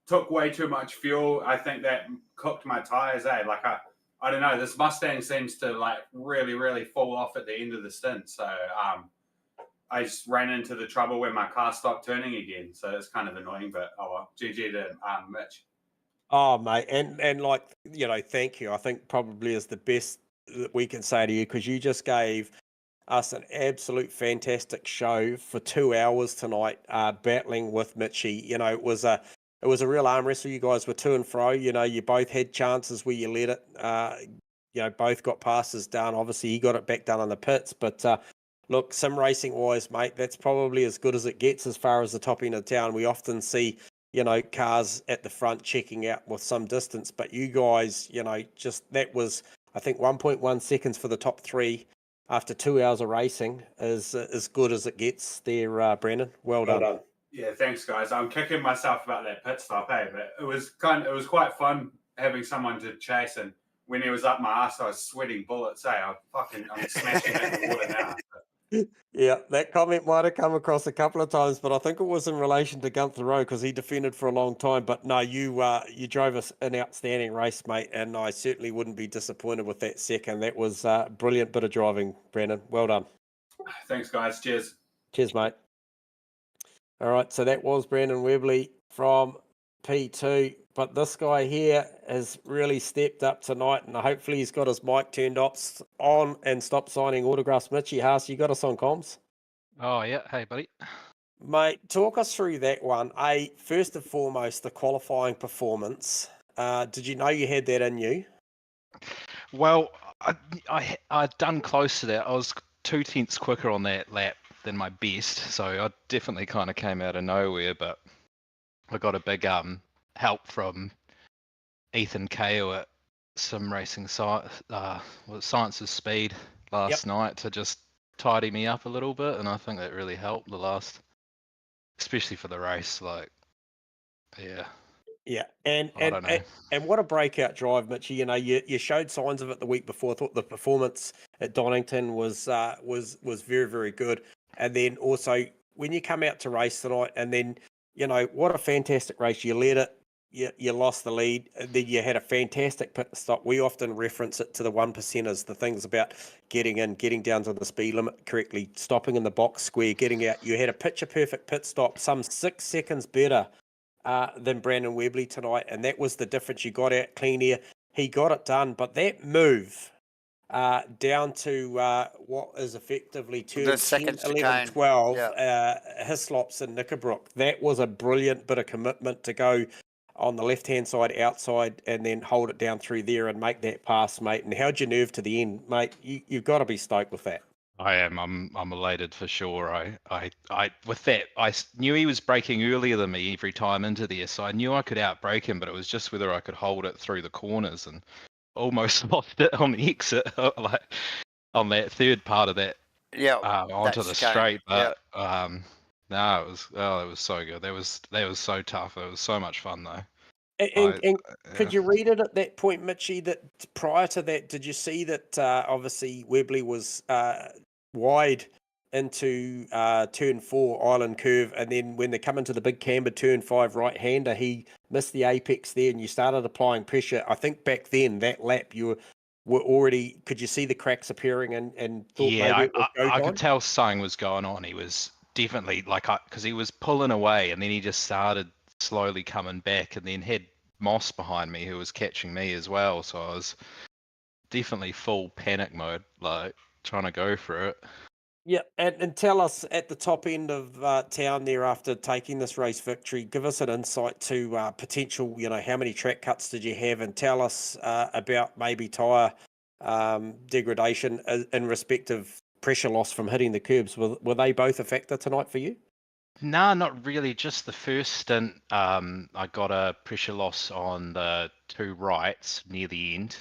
took way too much fuel. I think that cooked my tires. Like I don't know. This Mustang seems to like really fall off at the end of the stint. So I just ran into the trouble when my car stopped turning again. So it's kind of annoying, but oh well. GG to Mitch. Oh, mate, and like, you know, thank you. I think probably is the best that we can say to you, because you just gave us an absolute fantastic show for 2 hours tonight, battling with Mitchie. You know, it was a real arm wrestle. You guys were to and fro. You know, you both had chances where you let it. You know, both got passes done. Obviously, he got it back done on the pits. But look, sim racing wise, mate, that's probably as good as it gets as far as the top end of town. We often see, you know, cars at the front checking out with some distance, but you guys, you know, just that was, I think, 1.1 seconds for the top three after 2 hours of racing is as good as it gets there, Brandon. Well done. Yeah, thanks, guys. I'm kicking myself about that pit stop, but it was quite fun having someone to chase, and when he was up my ass, I was sweating bullets. I'm smashing it in the water now. Yeah, that comment might have come across a couple of times, but I think it was in relation to Gunther Rowe because he defended for a long time. But no, you drove us an outstanding race, mate, and I certainly wouldn't be disappointed with that second. That was a brilliant bit of driving, Brandon. Well done. Thanks, guys. Cheers. Cheers, mate. All right, so that was Brandon Webley from P2. But this guy here has really stepped up tonight, and hopefully he's got his mic turned on and stopped signing autographs. Mitchie Haas, you got us on comms? Oh, yeah. Hey, buddy. Mate, talk us through that one. First and foremost, the qualifying performance. Did you know you had that in you? Well, I'd done close to that. I was 2 tenths quicker on that lap than my best, so I definitely kind of came out of nowhere. But I got a big help from Ethan Kao at Sim Racing Science's Speed last night to just tidy me up a little bit, and I think that really helped the last, especially for the race. Like, yeah, and I don't know. and what a breakout drive, Mitchie. You know, you showed signs of it the week before. I thought the performance at Donington was very, very good, and then also when you come out to race tonight, and then what a fantastic race. You led it. You lost the lead, and then you had a fantastic pit stop. We often reference it to the 1%ers, the things about getting in, getting down to the speed limit correctly, stopping in the box square, getting out. You had a picture-perfect pit stop, some 6 seconds better than Brandon Webley tonight, and that was the difference. You got out clean air. He got it done, but that move down to what is effectively turn The 10, second 11, chicane. 12, Yeah. Hislops and Knickerbrook. That was a brilliant bit of commitment to go on the left-hand side outside and then hold it down through there and make that pass, mate. And how'd you nerve to the end, mate? You've got to be stoked with that. I am. I'm elated for sure. I with that, knew he was braking earlier than me every time into there, so I knew I could outbrake him, but it was just whether I could hold it through the corners, and almost lost it on the exit, like on that third part of that. Yeah. Onto the chicane. straight, but Yep. no, it was so good. That was so tough. It was so much fun though. And could you read it at that point, Mitchie, that prior to that, did you see that obviously Webley was wide into turn 4 island curve, and then when they come into the big camber turn 5 right-hander, he missed the apex there, and you started applying pressure. I think back then, that lap, you were already, could you see the cracks appearing and thought maybe it was go I time? could tell something was going on. He was definitely because he was pulling away, and then he just started slowly coming back, and then had Moss behind me who was catching me as well. So I was definitely full panic mode, like trying to go for it. Yeah, and tell us at the top end of town there after taking this race victory, give us an insight to potential, how many track cuts did you have, and tell us about maybe tyre degradation in respect of pressure loss from hitting the curbs. Were they both a factor tonight for you? Nah, not really. Just the first stint, I got a pressure loss on the 2 rights near the end,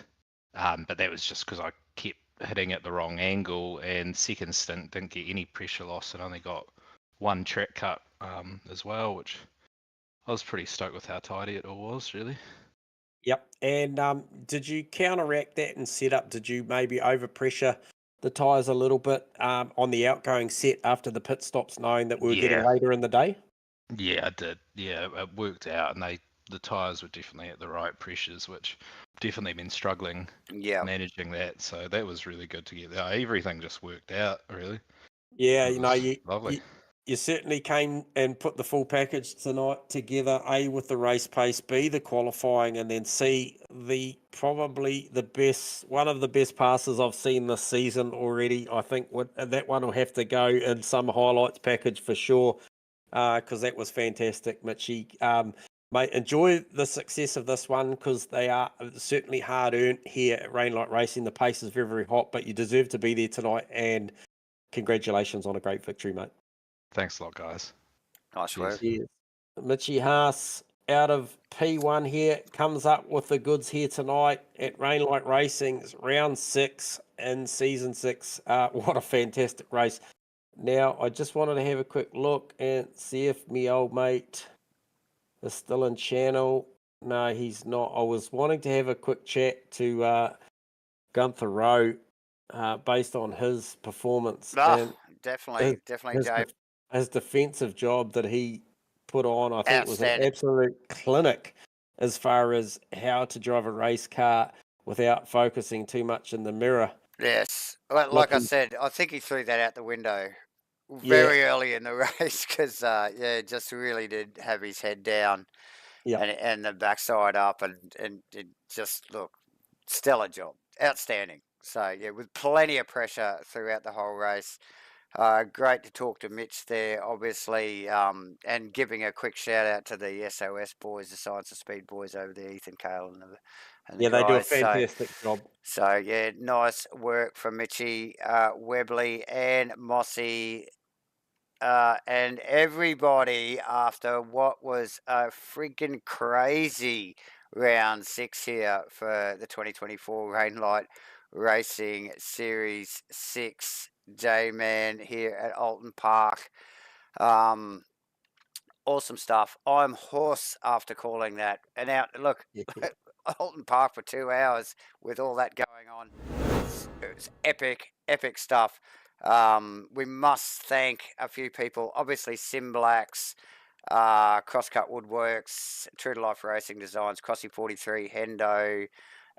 but that was just because I kept hitting at the wrong angle. And second stint didn't get any pressure loss and only got 1 track cut as well, which I was pretty stoked with how tidy it all was, really. Yep. And did you counteract that and set up? Did you maybe overpressure the tyres a little bit on the outgoing set after the pit stops, knowing that we were getting later in the day? Yeah, I did. Yeah, it worked out, and the tyres were definitely at the right pressures, which definitely been struggling managing that. So that was really good to get there. Everything just worked out, really. Yeah, Lovely. you certainly came and put the full package tonight together. A, with the race pace, B, the qualifying, and then C, probably the best, one of the best passes I've seen this season already. I think that one will have to go in some highlights package for sure, because that was fantastic, Mitchie. Mate, enjoy the success of this one, because they are certainly hard earned here at Rainlight Racing. The pace is very, very hot, but you deserve to be there tonight, and congratulations on a great victory, mate. Thanks a lot, guys. Nice work. Cheers. Mitchie Haas out of P1 here comes up with the goods here tonight at Rainlight Racing's round 6 in season 6. What a fantastic race. Now, I just wanted to have a quick look and see if me old mate is still in channel. No, he's not. I was wanting to have a quick chat to Gunther Rowe based on his performance. And definitely, Dave. His defensive job that he put on, I think, was an absolute clinic as far as how to drive a race car without focusing too much in the mirror. Yes. Like I said, I think he threw that out the window very early in the race because, just really did have his head down and the backside up and it just, look, stellar job. Outstanding. So, yeah, with plenty of pressure throughout the whole race. Great to talk to Mitch there, obviously, and giving a quick shout out to the SOS boys, the Science of Speed boys over there, Ethan Cale and the guys. They do a fantastic job. So, yeah, nice work from Mitchie, Webley and Mossy. and everybody, after what was a freaking crazy round 6 here for the 2024 Rainlight Racing Series 6 J-Man here at Oulton Park. Awesome stuff. I'm hoarse after calling that. And now, look, Oulton Park for 2 hours with all that going on. It's epic, epic stuff. We must thank a few people. Obviously, Simblacks, Crosscut Woodworks, True to Life Racing Designs, Crossy 43, Hendo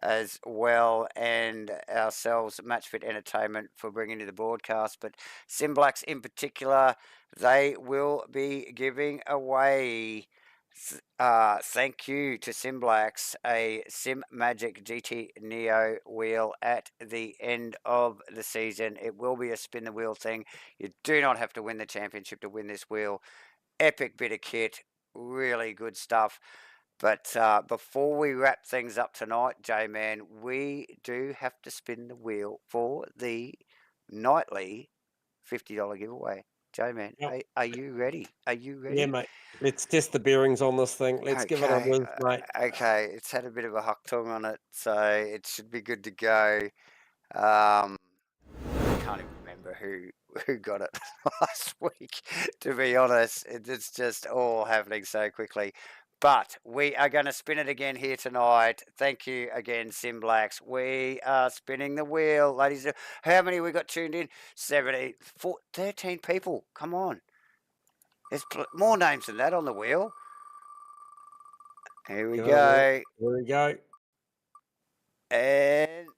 as well, and ourselves, Matchfit Entertainment, for bringing to the broadcast. But Simblacks in particular, they will be giving away, thank you to Simblacks, a Sim Magic GT Neo wheel at the end of the season. It will be a spin the wheel thing. You do not have to win the championship to win this wheel. Epic bit of kit, really good stuff. But before we wrap things up tonight, J-Man, we do have to spin the wheel for the nightly $50 giveaway. J-Man, Yep. are you ready? Are you ready? Yeah, mate. Let's test the bearings on this thing. Let's give it a whiz, mate. Okay, it's had a bit of a huck tongue on it, so it should be good to go. I can't even remember who got it last week, to be honest. It's just all happening so quickly. But we are going to spin it again here tonight. Thank you again, Simblacks. We are spinning the wheel, ladies. How many we got tuned in? 13 people. Come on. There's more names than that on the wheel. Here we go. Here we go. And,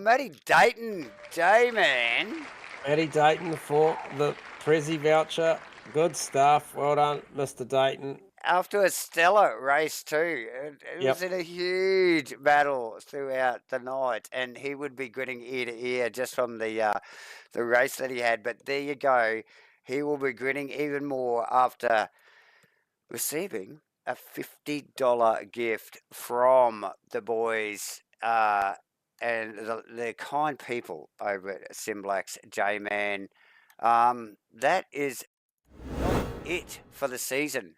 Matty Dayton, J-Man. Matty Dayton for the Prezi voucher. Good stuff. Well done, Mr. Dayton. After a stellar race too. It was in a huge battle throughout the night, and he would be grinning ear to ear just from the race that he had. But there you go. He will be grinning even more after receiving a $50 gift from the boys and the kind people over at Simblacks, J-Man. That is not it for the season.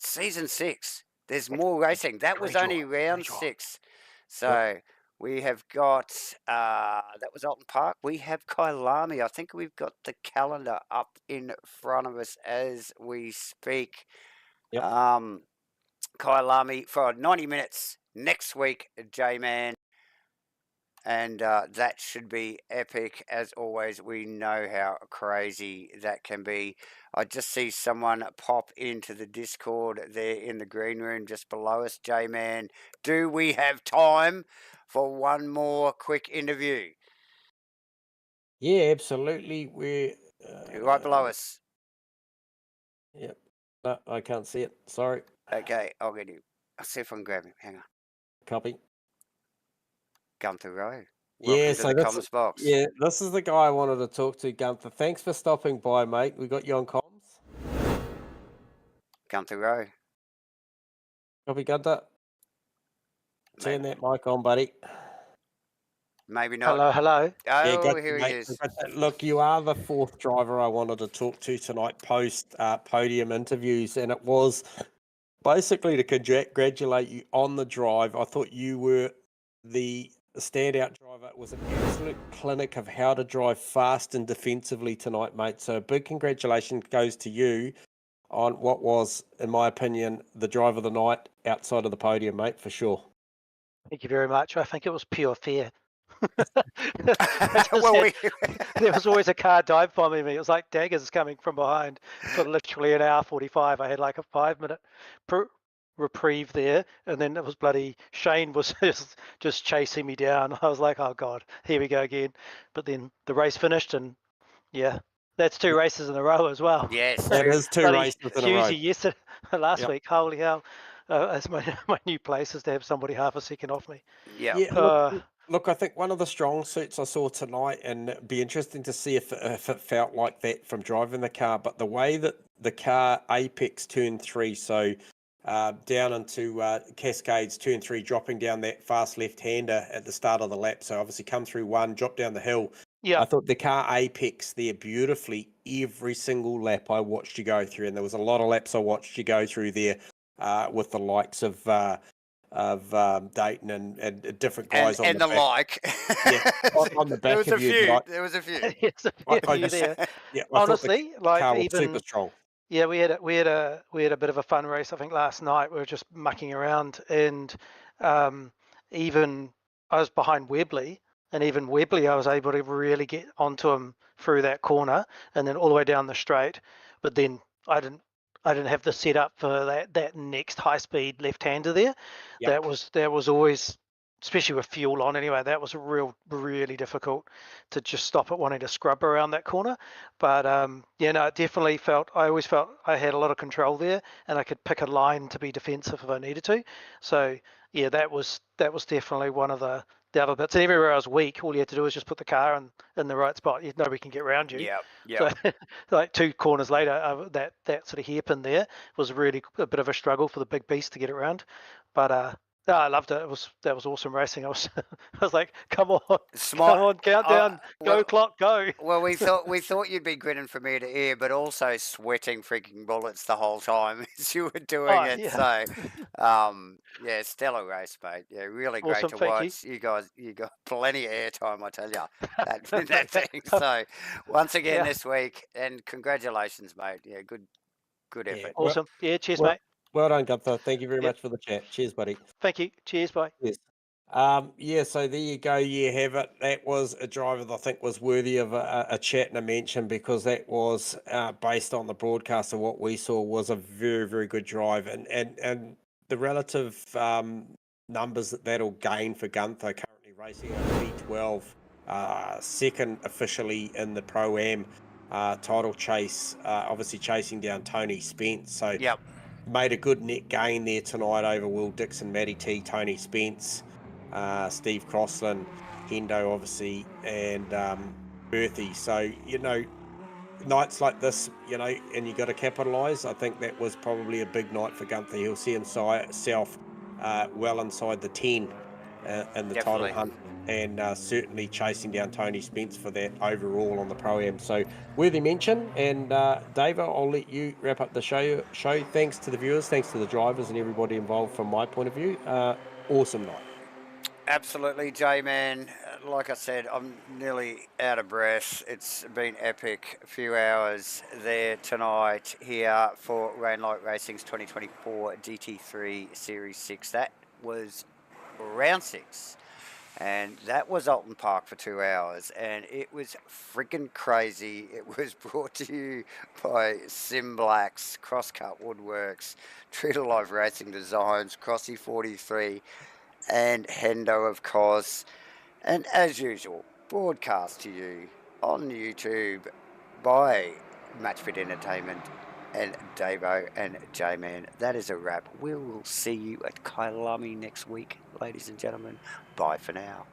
Season 6. There's more racing. That was only round 6. So we have got, that was Oulton Park. We have Kailami. I think we've got the calendar up in front of us as we speak. Yep. Kailami for 90 minutes next week, J-Man. And that should be epic. As always, we know how crazy that can be. I just see someone pop into the Discord there in the green room just below us, J-Man. Do we have time for one more quick interview? Yeah, absolutely. We're right below us. Yep. No, I can't see it. Sorry. Okay, I'll get you. I'll see if I can grab him. Hang on. Copy. Gunther Rowe. Yeah, so the comms box. Yeah, this is the guy I wanted to talk to, Gunther. Thanks for stopping by, mate. We got you on comms. Gunther Rowe. Copy, Gunther. Turn that mic on, buddy. Maybe not. Hello. Oh, here he is. Look, you are the fourth driver I wanted to talk to tonight post podium interviews, and it was basically to congratulate you on the drive. I thought you were the standout driver. It was an absolute clinic of how to drive fast and defensively tonight, mate. So a big congratulations goes to you on what was, in my opinion, the drive of the night outside of the podium, mate, for sure. Thank you very much. I think it was pure fear. Well, there was always a car dive bombing me. It was like daggers coming from behind for literally an hour 45. I had like a 5-minute reprieve there, and then it was bloody Shane was just chasing me down. I was like, oh god, here we go again. But then the race finished, and yeah, that's 2 races in a row as well. Yes, that is 2 races in a row. Yesterday, last week, holy hell. As my new place is to have somebody half a second off me. Yeah. Look, I think one of the strong suits I saw tonight, and it'd be interesting to see if it felt like that from driving the car, but the way that the car apex turn 3, so down into Cascades turn 3, dropping down that fast left-hander at the start of the lap, so obviously come through 1, drop down the hill. Yeah, I thought the car apex there beautifully every single lap I watched you go through, and there was a lot of laps I watched you go through there with the likes of Dayton and different guys and the back. like. Yeah, on the back there was of a you. few. There was a few. It's a I few just, there. yeah, I thought the Honestly, like car was super even strong. yeah, we had a bit of a fun race. I think last night we were just mucking around, and even I was behind Webley, and even Webley I was able to really get onto him through that corner, and then all the way down the straight. But then I didn't have the setup for that next high speed left hander there. Yep. That was always, especially with fuel on anyway, that was really difficult to just stop it wanting to scrub around that corner. But yeah, no, it definitely I always felt I had a lot of control there, and I could pick a line to be defensive if I needed to. So yeah, that was definitely one of the other bits. And everywhere I was weak, all you had to do was just put the car in the right spot. Nobody can get around you. Yeah. So like 2 corners later, that sort of hairpin there was really a bit of a struggle for the big beast to get around. But no, I loved it. That was awesome racing. I was I was like, come on, countdown, go clock, go. Well, we thought you'd be grinning from ear to ear, but also sweating freaking bullets the whole time as you were doing it. Yeah. So, yeah, stellar race, mate. Yeah, really great Awesome, to thank watch. You got plenty of airtime, I tell you. That thing. So, once again this week, and congratulations, mate. Yeah, good effort. Yeah. Awesome. Yeah, cheers, Well, mate. well done, Gunther. Thank you very Yep. much for the chat. Cheers, buddy. Thank you. Cheers, bye. Yes. Yeah, so there you go. You have it. That was a driver that I think was worthy of a chat and a mention, because that was based on the broadcast of what we saw was a very, very good drive, and the relative numbers that'll gain for Gunther, currently racing a P12, second officially in the Pro-Am title chase, obviously chasing down Tony Spence. So Yep. made a good net gain there tonight over Will Dixon, Matty T, Tony Spence, Steve Crossland, Hendo obviously, and Berthie. So, nights like this, and you got to capitalise. I think that was probably a big night for Gunther. He'll see himself well inside the 10 in the title hunt, and certainly chasing down Tony Spence for that overall on the Pro-Am. So worthy mention. And Dave, I'll let you wrap up the show. Thanks to the viewers, thanks to the drivers and everybody involved from my point of view. Awesome night. Absolutely, J-Man. Like I said, I'm nearly out of breath. It's been epic. A few hours there tonight here for Rainlight Racing's 2024 GT3 Series 6. That was round 6. And that was Oulton Park for 2 hours. And it was freaking crazy. It was brought to you by Sim Blacks, Crosscut Woodworks, True to Life Racing Designs, Crossy 43, and Hendo, of course, and as usual, broadcast to you on YouTube by Matchfit Entertainment and Davo and J-Man. That is a wrap. We will see you at Kailami next week, ladies and gentlemen. Bye for now.